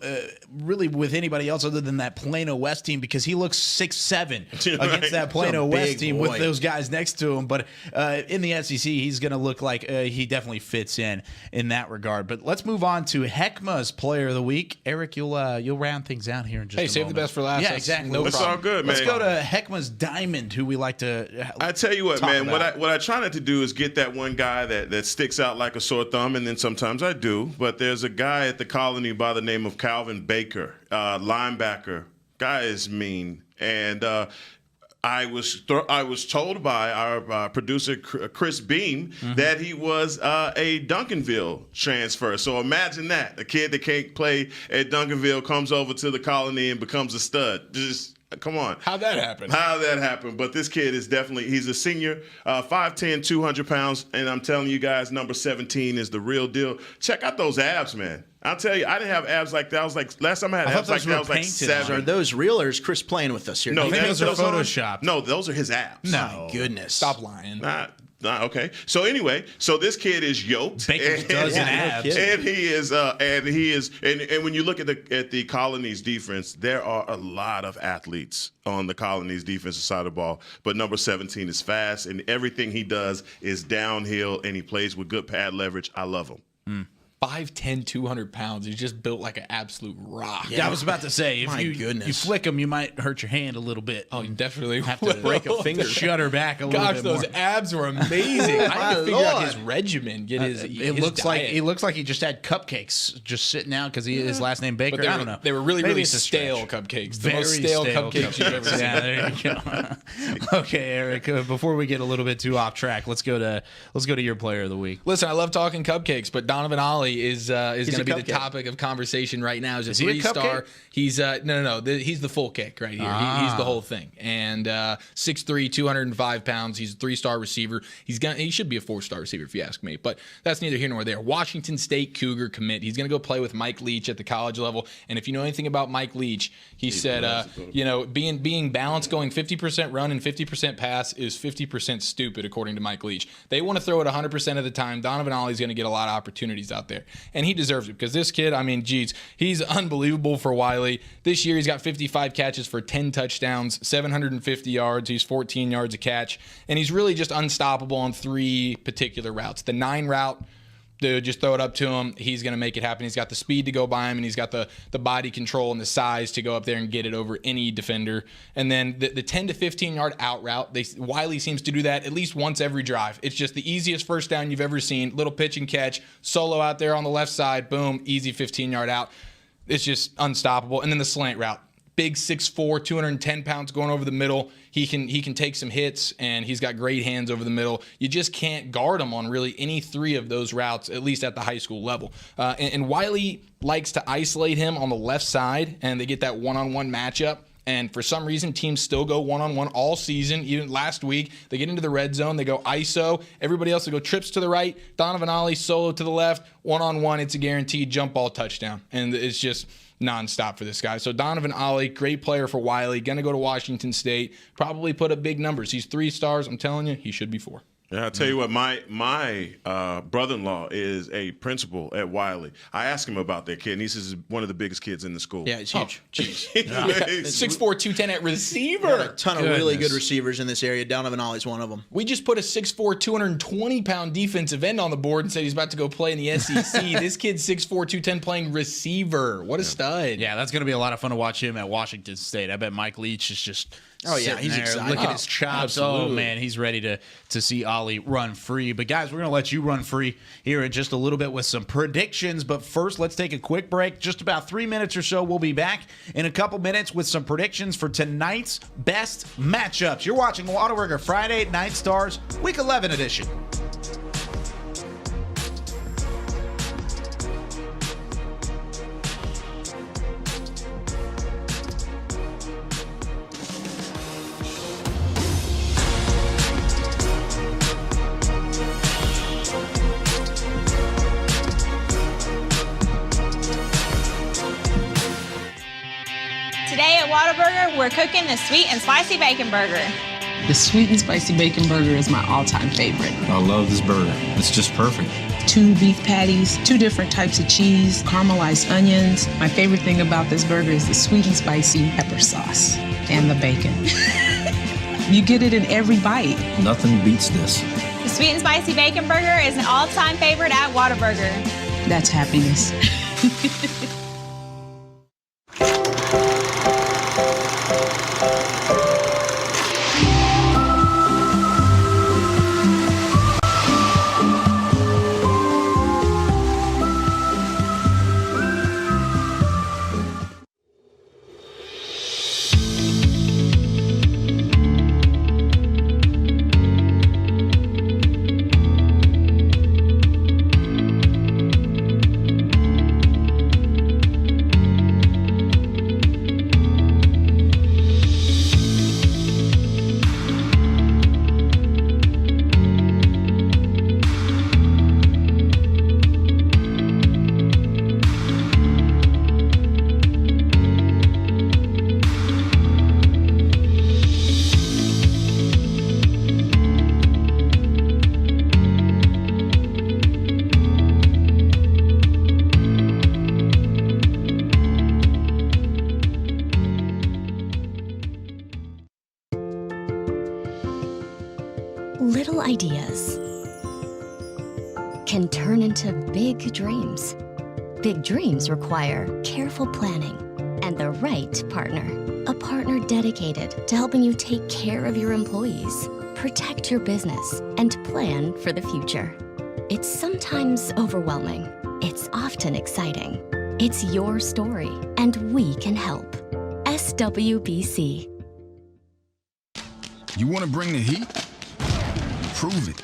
really with anybody else other than that Plano West team, because he looks 6'7" against that Plano West team with those guys next to him. But in the SEC, he's going to look like he definitely fits in that regard. But let's move on to Heckma's Player of the Week. Eric, you'll round things out here in just a moment. Save the best for last. Yeah, exactly. It's all good, man. Let's go to Heckma's Diamond, who we like to I tell you what, man, about. what I try not to do is get that one guy that sticks out like a sore thumb, and then sometimes I do. But there's a guy at the Colony Colony by the name of Calvin Baker, linebacker. Guy is mean. And I was told by our producer Chris Beam that he was a Duncanville transfer. So imagine that, a kid that can't play at Duncanville comes over to the Colony and becomes a stud. Just come on. How'd that happen? But this kid is he's a senior, 5'10", 200 pounds, and I'm telling you guys, number 17 is the real deal. Check out those abs, man. I'll tell you, I didn't have abs like that. I was like, last time I had abs like that, I was like 7. Are those real, or is Chris playing with us here? No, those are photoshopped. No, those are his abs. No. My goodness. Stop lying. Okay. So anyway, this kid is yoked. Baker's dozen abs. And he is and when you look at the Colony's defense, there are a lot of athletes on the Colony's defensive side of the ball. But number 17 is fast, and everything he does is downhill, and he plays with good pad leverage. I love him. 5'10", 200 pounds. He's just built like an absolute rock. Yeah, I was about to say, if you flick him, you might hurt your hand a little bit. Oh, you definitely have to break a finger. Shudder back a little bit more. Gosh, those abs were amazing. I had to figure out his regimen, get his diet. It looks like he just had cupcakes just sitting out because his last name Baker. But I don't know. They were really stale cupcakes. The most stale cupcakes you've ever seen. Yeah, there you go. Okay, Eric. Before we get a little bit too off track, let's go to your player of the week. Listen, I love talking cupcakes, but Donovan Ollie is going to be the topic of conversation right now. He's a 3-star. He's no. He's the full kick right here. He's the whole thing. And 6'3", 205 pounds. He's a 3-star receiver. He should be a 4-star receiver if you ask me. But that's neither here nor there. Washington State Cougar commit. He's going to go play with Mike Leach at the college level. And if you know anything about Mike Leach, he said, being balanced, going 50% run and 50% pass is 50% stupid, according to Mike Leach. They want to throw it 100% of the time. Donovan Ollie's going to get a lot of opportunities out there. And he deserves it because this kid, he's unbelievable for Wiley. This year he's got 55 catches for 10 touchdowns, 750 yards. He's 14 yards a catch. And he's really just unstoppable on 3 particular routes. The 9 route, just throw it up to him. He's going to make it happen. He's got the speed to go by him, and he's got the body control and the size to go up there and get it over any defender. And then the 10 to 15-yard out route, Wiley seems to do that at least once every drive. It's just the easiest first down you've ever seen. Little pitch and catch, solo out there on the left side, boom, easy 15-yard out. It's just unstoppable. And then the slant route. Big 6'4", 210 pounds going over the middle. He can take some hits, and he's got great hands over the middle. You just can't guard him on really any 3 of those routes, at least at the high school level. And Wiley likes to isolate him on the left side, and they get that one-on-one matchup. And for some reason, teams still go one-on-one all season. Even last week, they get into the red zone. They go ISO. Everybody else will go trips to the right. Donovan Ollie solo to the left. One-on-one, it's a guaranteed jump ball touchdown. And it's just nonstop for this guy. So Donovan Ollie, great player for Wiley. Going to go to Washington State. Probably put up big numbers. He's 3 stars. I'm telling you, he should be 4. Yeah, I'll tell you what, my brother-in-law is a principal at Wiley. I asked him about that kid, and he says he's one of the biggest kids in the school. Yeah, he's huge. 6'4", 210 at receiver. Got a ton of really good receivers in this area. Donovan Ollie's one of them. We just put a 6'4", 220-pound defensive end on the board and said he's about to go play in the SEC. This kid's 6'4", 210 playing receiver. What a stud. Yeah, that's going to be a lot of fun to watch him at Washington State. I bet Mike Leach is just... Oh, yeah, he's excited. Look at his chops. Absolutely. Oh, man, he's ready to see Ollie run free. But, guys, we're going to let you run free here in just a little bit with some predictions. But first, let's take a quick break. Just about 3 minutes or so. We'll be back in a couple minutes with some predictions for tonight's best matchups. You're watching Whataburger Friday Night Stars Week 11 edition. Today at Whataburger, we're cooking the sweet and spicy bacon burger. The sweet and spicy bacon burger is my all-time favorite. I love this burger. It's just perfect. 2 beef patties, 2 different types of cheese, caramelized onions. My favorite thing about this burger is the sweet and spicy pepper sauce and the bacon. You get it in every bite. Nothing beats this. The sweet and spicy bacon burger is an all-time favorite at Whataburger. That's happiness. Little ideas can turn into big dreams. Big dreams require careful planning and the right partner. A partner dedicated to helping you take care of your employees, protect your business, and plan for the future. It's sometimes overwhelming. It's often exciting. It's your story, and we can help. SWBC. You want to bring the heat? Prove it.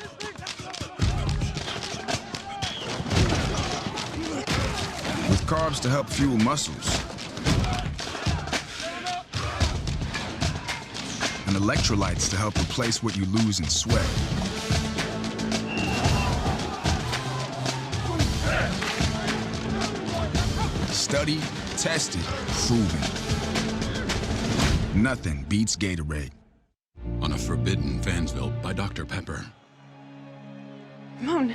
With carbs to help fuel muscles. And electrolytes to help replace what you lose in sweat. Studied, tested, proven. Nothing beats Gatorade. On a forbidden Fansville by Dr. Pepper. Ramon,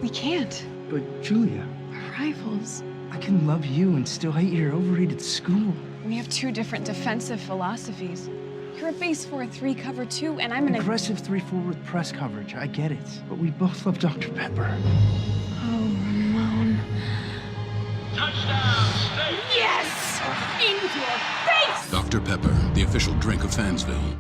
we can't. But Julia, We're rivals. I can love you and still hate your overrated school. We have two different defensive philosophies. You're a base 4-3 cover 2, and I'm an aggressive 3-4 with press coverage. I get it, but we both love Dr. Pepper. Oh, Ramon. Touchdown, State! Yes! In your face! Dr. Pepper, the official drink of Fansville.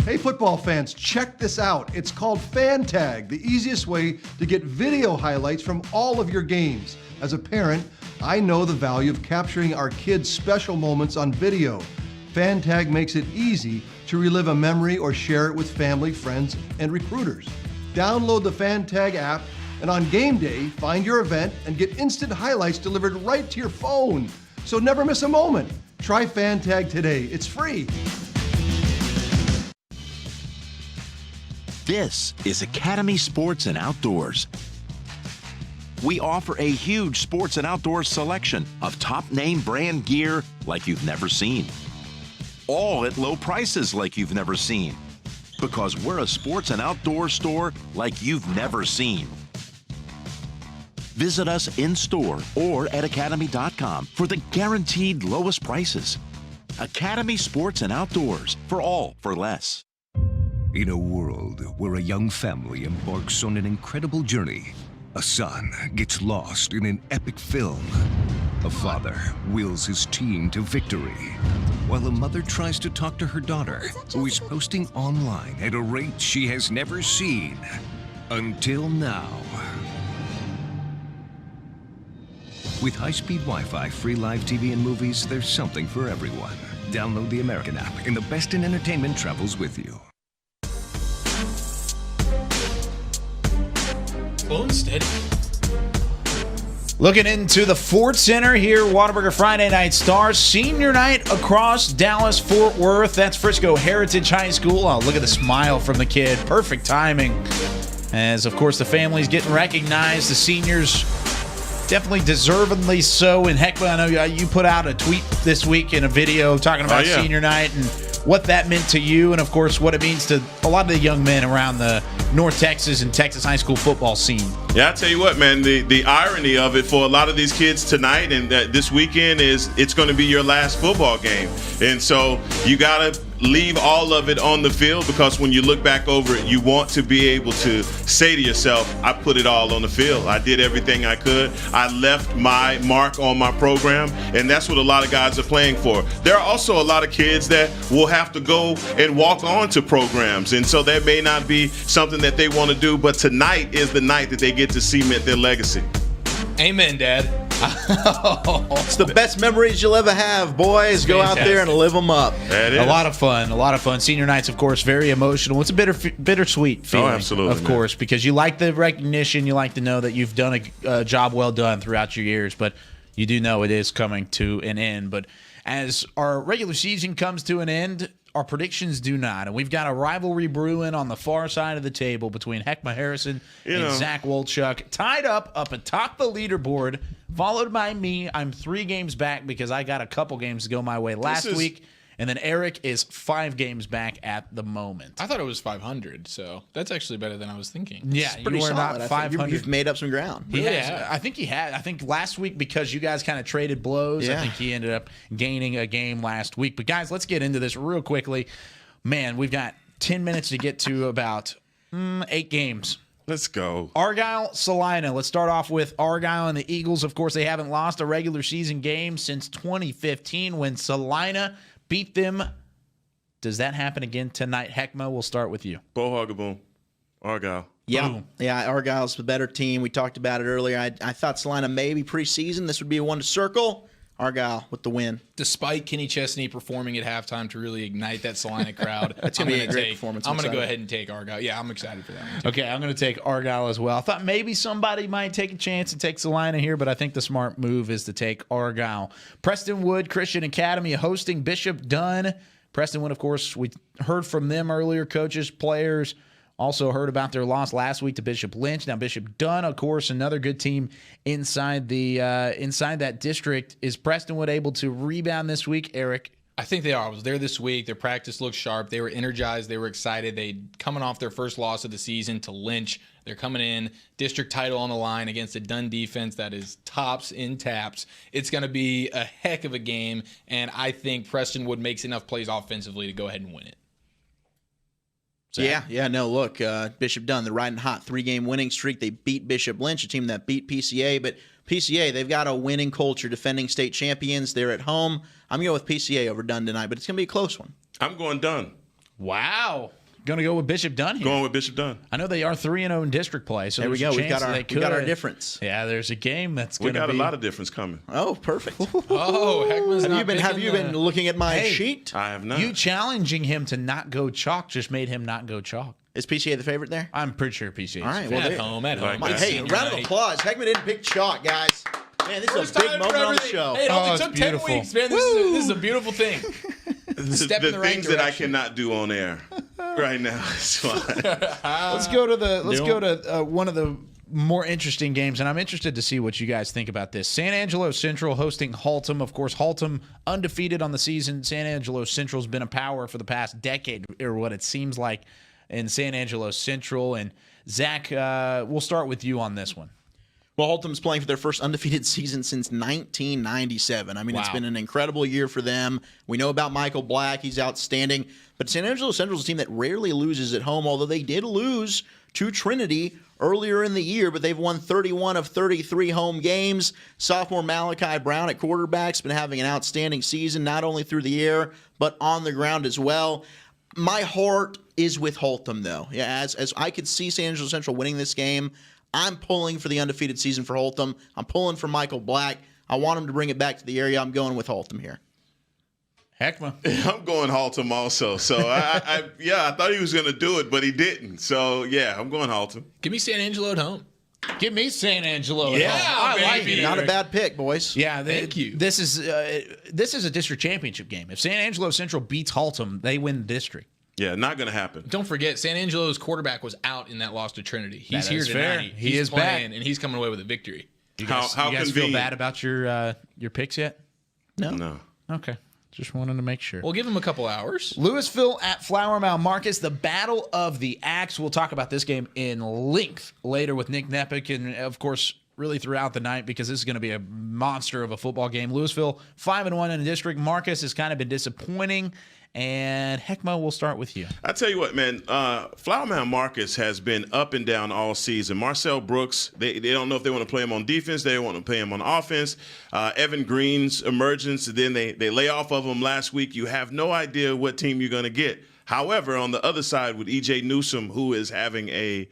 Hey football fans, check this out. It's called FanTag, the easiest way to get video highlights from all of your games. As a parent, I know the value of capturing our kids' special moments on video. FanTag makes it easy to relive a memory or share it with family, friends, and recruiters. Download the FanTag app, and on game day, find your event and get instant highlights delivered right to your phone. So never miss a moment. Try FanTag today. It's free. This is Academy Sports and Outdoors. We offer a huge sports and outdoors selection of top name brand gear like you've never seen. All at low prices like you've never seen. Because we're a sports and outdoor store like you've never seen. Visit us in store or at academy.com for the guaranteed lowest prices. Academy Sports and Outdoors, for all for less. In a world where a young family embarks on an incredible journey, a son gets lost in an epic film. A father wills his team to victory, while a mother tries to talk to her daughter, who is posting online at a rate she has never seen. Until now. With high-speed Wi-Fi, free live TV and movies, there's something for everyone. Download the American app, and the best in entertainment travels with you. Slow and steady. Looking into the Ford Center here, Whataburger Friday Night Stars, senior night across Dallas-Fort Worth. That's Frisco Heritage High School. Oh, look at the smile from the kid. Perfect timing. As, of course, the family's getting recognized. The seniors definitely deservedly so. And heck, I know you put out a tweet this week in a video talking about senior night and what that meant to you, and of course what it means to a lot of the young men around the North Texas and Texas high school football scene. Yeah, I tell you what, man, the irony of it for a lot of these kids tonight and this weekend is it's going to be your last football game. And so you got to leave all of it on the field, because when you look back over it, you want to be able to say to yourself, I put it all on the field. I did everything I could. I left my mark on my program, and that's what a lot of guys are playing for. There are also a lot of kids that will have to go and walk on to programs, and so that may not be something that they want to do, but tonight is the night that they get to cement their legacy. Amen, Dad. It's the best memories you'll ever have, boys. Go out there and live them up. A lot of fun. Senior night's, of course, very emotional. It's a bittersweet feeling, absolutely, of course, because you like the recognition. You like to know that you've done a job well done throughout your years, but you do know it is coming to an end. But as our regular season comes to an end, our predictions do not. And we've got a rivalry brewing on the far side of the table between Heckma Harrison and Zach Wolchuk, tied up atop the leaderboard, followed by me. I'm 3 games back because I got a couple games to go my way last week. And then Eric is 5 games back at the moment. I thought it was 500, so that's actually better than I was thinking. Yeah, you were not 500. You've made up some ground. I think he had. I think last week, because you guys kind of traded blows, I think he ended up gaining a game last week. But guys, let's get into this real quickly. Man, we've got 10 minutes to get to about 8 games. Let's go. Argyle, Salina. Let's start off with Argyle and the Eagles. Of course, they haven't lost a regular season game since 2015 when Salina beat them. Does that happen again tonight? Heckma, we'll start with you. Bo Huggaboom. Argyle. Yeah, Argyle's the better team. We talked about it earlier. I thought Salina maybe preseason this would be a one to circle. Argyle with the win. Despite Kenny Chesney performing at halftime to really ignite that Salina crowd, that's going to be a great performance. I'm going to go ahead and take Argyle. Yeah, I'm excited for that one too. Okay, I'm going to take Argyle as well. I thought maybe somebody might take a chance and take Salina here, but I think the smart move is to take Argyle. Prestonwood Christian Academy hosting Bishop Dunn. Prestonwood, of course, we heard from them earlier, coaches, players. Also heard about their loss last week to Bishop Lynch. Now Bishop Dunn, of course, another good team inside that district. Is Prestonwood able to rebound this week, Eric? I think they are. I was there this week. Their practice looked sharp. They were energized. They were excited. They coming off their first loss of the season to Lynch. They're coming in, district title on the line against a Dunn defense that is tops in taps. It's going to be a heck of a game, and I think Prestonwood makes enough plays offensively to go ahead and win it. Zach? Look, Bishop Dunn, they're riding hot 3-game winning streak. They beat Bishop Lynch, a team that beat PCA, but PCA, they've got a winning culture, defending state champions. They're at home. I'm going with PCA over Dunn tonight, but it's going to be a close one. I'm going Dunn. Wow. Going to go with Bishop Dunn here. Going with Bishop Dunn. I know they are 3-0 in district play, so there we go. We got our difference. Yeah, there's a game that's going to be. We got a lot of difference coming. Oh, perfect. Have you been looking at my sheet? I have not. You challenging him to not go chalk just made him not go chalk. Is PCA the favorite there? I'm pretty sure PCA. All right, well, at home. Hey, round of applause. Heckman didn't pick chalk, guys. Man, this is a big moment on the show. Hey, it only took 10 weeks, man. This is a beautiful thing. Step in the right things direction. that I cannot do on air right now. Let's go to one of the more interesting games, and I'm interested to see what you guys think about this. San Angelo Central hosting Haltom. Of course, Haltom undefeated on the season. San Angelo Central's been a power for the past decade, or what it seems like, in San Angelo Central. And Zach, we'll start with you on this one. Well, Haltom's playing for their first undefeated season since 1997. I mean, It's been an incredible year for them. We know about Michael Black. He's outstanding. But San Angelo Central's a team that rarely loses at home, although they did lose to Trinity earlier in the year, but they've won 31 of 33 home games. Sophomore Malachi Brown at quarterback's been having an outstanding season, not only through the air, but on the ground as well. My heart is with Haltom, though. Yeah, as I could see San Angelo Central winning this game, I'm pulling for the undefeated season for Haltom. I'm pulling for Michael Black. I want him to bring it back to the area. I'm going with Haltom here. Heckma. I'm going Haltom also. So, I thought he was going to do it, but he didn't. So, yeah, I'm going Haltom. Give me San Angelo at home. Give me San Angelo at home. I like it. Not a bad pick, boys. Yeah, thank you. This is a district championship game. If San Angelo Central beats Haltom, they win the district. Yeah, not going to happen. Don't forget, San Angelo's quarterback was out in that loss to Trinity. He's here tonight. He is playing, and he's coming away with a victory. You guys feel bad about your picks yet? No. Okay. Just wanted to make sure. We'll give him a couple hours. Louisville at Flower Mound Marcus, the Battle of the Axe. We'll talk about this game in length later with Nick Nepic and, of course, really throughout the night because this is going to be a monster of a football game. Louisville 5-1 in the district. Marcus has kind of been disappointing. And Heckma, we'll start with you. I tell you what, man, Flower Mound Marcus has been up and down all season. Marcel Brooks, they don't know if they want to play him on defense. They want to play him on offense. Evan Green's emergence, then they lay off of him last week. You have no idea what team you're going to get. However, on the other side with E.J. Newsom, who is having a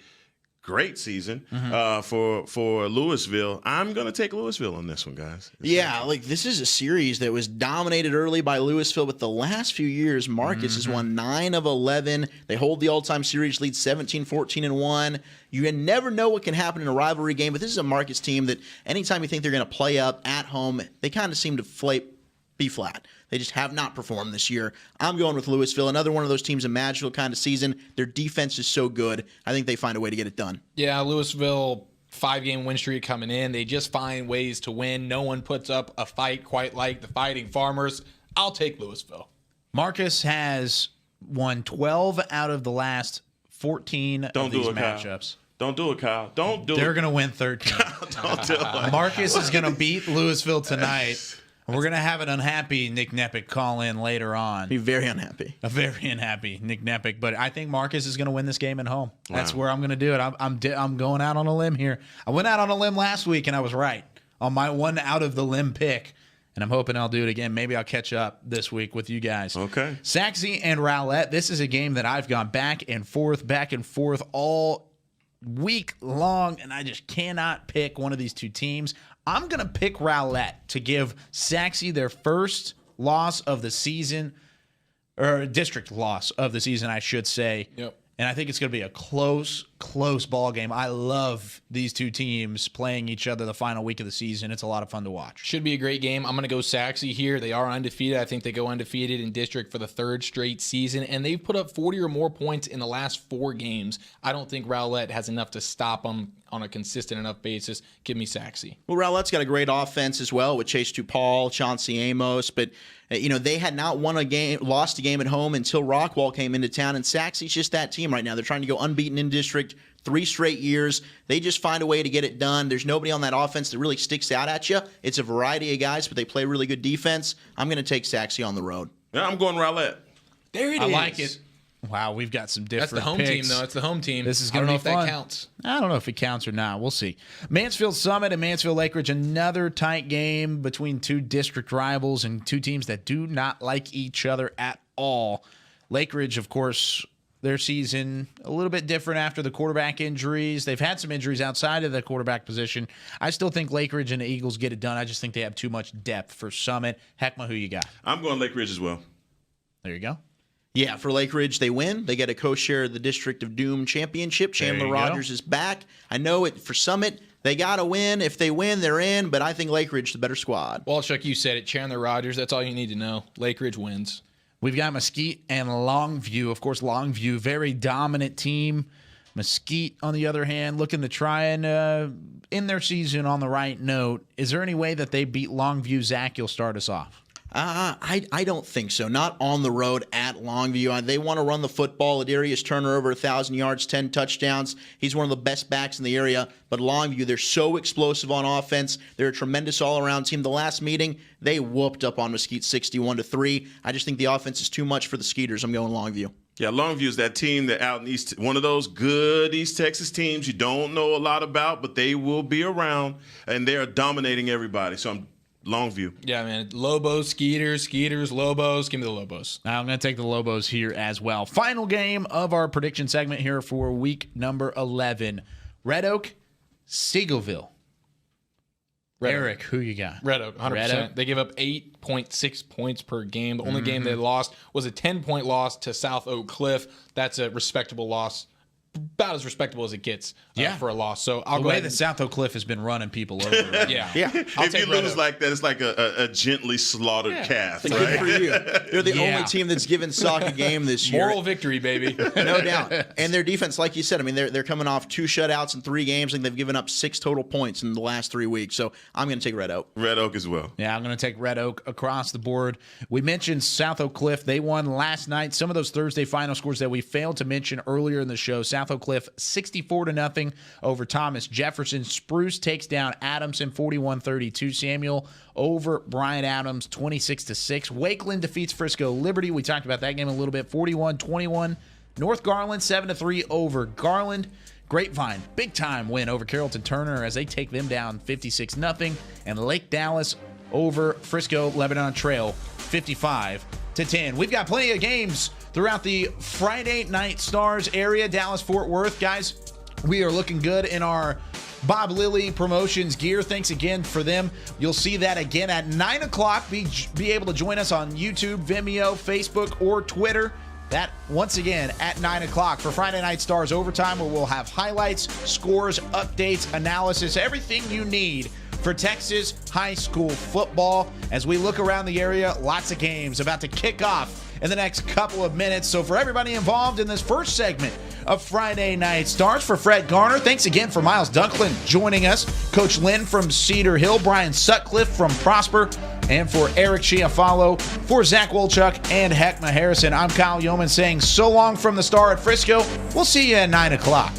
great season for Louisville. I'm going to take Louisville on this one, guys. This is a series that was dominated early by Louisville, but the last few years, Marcus has won 9 of 11. They hold the all-time series lead 17-14-1. You never know what can happen in a rivalry game, but this is a Marcus team that anytime you think they're going to play up at home, they kind of seem to B flat. They just have not performed this year. I'm going with Louisville. Another one of those teams, a magical kind of season. Their defense is so good. I think they find a way to get it done. Yeah, Louisville, 5-game win streak coming in. They just find ways to win. No one puts up a fight quite like the Fighting Farmers. I'll take Louisville. Marcus has won 12 out of the last 14 of these matchups. Don't do it, Kyle. Don't do it. They're going to win 13. Don't do it. Marcus is going to beat Louisville tonight. We're going to have an unhappy Nick Nepic call in later on. Be very unhappy. A very unhappy Nick Nepic. But I think Marcus is going to win this game at home. That's where I'm going to do it. I'm going out on a limb here. I went out on a limb last week, and I was right on my one out of the limb pick. And I'm hoping I'll do it again. Maybe I'll catch up this week with you guys. Okay. Sachse and Rowlett. This is a game that I've gone back and forth all week long, and I just cannot pick one of these two teams. I'm going to pick Rowlett to give Sachse their first loss of the season, or district loss of the season, I should say. Yep. And I think it's going to be a close ball game. I love these two teams playing each other the final week of the season. It's a lot of fun to watch. Should be a great game. I'm going to go Sachse here. They are undefeated. I think they go undefeated in district for the third straight season, and they've put up 40 or more points in the last 4 games. I don't think Rowlett has enough to stop them on a consistent enough basis. Give me Sachse. Well, Rowlett's got a great offense as well with Chase Tupal, Chauncey Amos, but they had not lost a game at home until Rockwall came into town, and Sachse's just that team right now. They're trying to go unbeaten in district 3 straight years. They just find a way to get it done. There's nobody on that offense that really sticks out at you. It's a variety of guys, but they play really good defense. I'm going to take Sachse on the road. Yeah, I'm going Rowlett. There it is. I like it. Wow, we've got some different That's the home picks. team, though. It's the home team. This is going to be fun. I don't know if that counts. I don't know if it counts or not. We'll see. Mansfield Summit and Mansfield Lake Ridge, another tight game between two district rivals and two teams that do not like each other at all. Lake Ridge, of course, their season a little bit different after the quarterback injuries. They've had some injuries outside of the quarterback position. I still think Lake Ridge and the Eagles get it done. I just think they have too much depth for Summit. Heckma, who you got? I'm going Lake Ridge as well. There you go. Yeah, for Lake Ridge, they win. They get a co-share of the District of Doom championship. Chandler Rogers is back. I know it for Summit. They got to win. If they win, they're in. But I think Lake Ridge the better squad. Well, Chuck, you said it. Chandler Rogers, that's all you need to know. Lake Ridge wins. We've got Mesquite and Longview. Of course, Longview, very dominant team. Mesquite, on the other hand, looking to try and end their season on the right note. Is there any way that they beat Longview? Zach, you'll start us off. I don't think so. Not on the road at Longview. They want to run the football. Adarius Turner over 1,000 yards, 10 touchdowns. He's one of the best backs in the area. But Longview, they're so explosive on offense. They're a tremendous all-around team. The last meeting, they whooped up on Mesquite 61-3. I just think the offense is too much for the Skeeters. I'm going Longview. Yeah, Longview is that team that out in East, one of those good East Texas teams you don't know a lot about, but they will be around, and they are dominating everybody. So I'm Longview. Yeah, man. Lobos, Skeeters, Lobos. Give me the Lobos. I'm going to take the Lobos here as well. Final game of our prediction segment here for week number 11. Red Oak, Seagoville. Eric, who you got? Red Oak, 100%. Red Oak. They give up 8.6 points per game. The only game they lost was a 10-point loss to South Oak Cliff. That's a respectable loss. About as respectable as it gets for a loss. So I'll the go way ahead that South Oak Cliff has been running people over. Yeah. If you lose like that, it's like a gently slaughtered calf. Good Right? for you. They're the only team that's given Sauk a game this year. Moral victory, baby. No doubt. And their defense, like you said, I mean, they're coming off 2 shutouts in 3 games, and they've given up 6 total points in the last 3 weeks. So I'm going to take Red Oak. Red Oak as well. Yeah, I'm going to take Red Oak across the board. We mentioned South Oak Cliff. They won last night. Some of those Thursday final scores that we failed to mention earlier in the show. South Oak Cliff 64-0 over Thomas Jefferson. Spruce takes down Adamson 41-32. Samuel over Brian Adams 26-6. Wakeland defeats Frisco Liberty. We talked about that game a little bit. 41-21. North Garland 7-3 over Garland. Grapevine, big time win over Carrollton Turner as they take them down 56-0. And Lake Dallas over Frisco Lebanon Trail 55-10. We've got plenty of games throughout the Friday Night Stars area, Dallas-Fort Worth. Guys, we are looking good in our Bob Lilly Promotions gear. Thanks again for them. You'll see that again at 9 o'clock. Be able to join us on YouTube, Vimeo, Facebook, or Twitter. That, once again, at 9 o'clock for Friday Night Stars Overtime, where we'll have highlights, scores, updates, analysis, everything you need for Texas high school football. As we look around the area, lots of games about to kick off in the next couple of minutes. So for everybody involved in this first segment of Friday Night Stars, for Fred Garner, thanks again for Miles Dunklin joining us, Coach Lynn from Cedar Hill, Brian Sutcliffe from Prosper, and for Eric Chiafalo, for Zach Wolchuk and Heckma Harrison, I'm Kyle Yeoman saying so long from the Star at Frisco. We'll see you at 9 o'clock.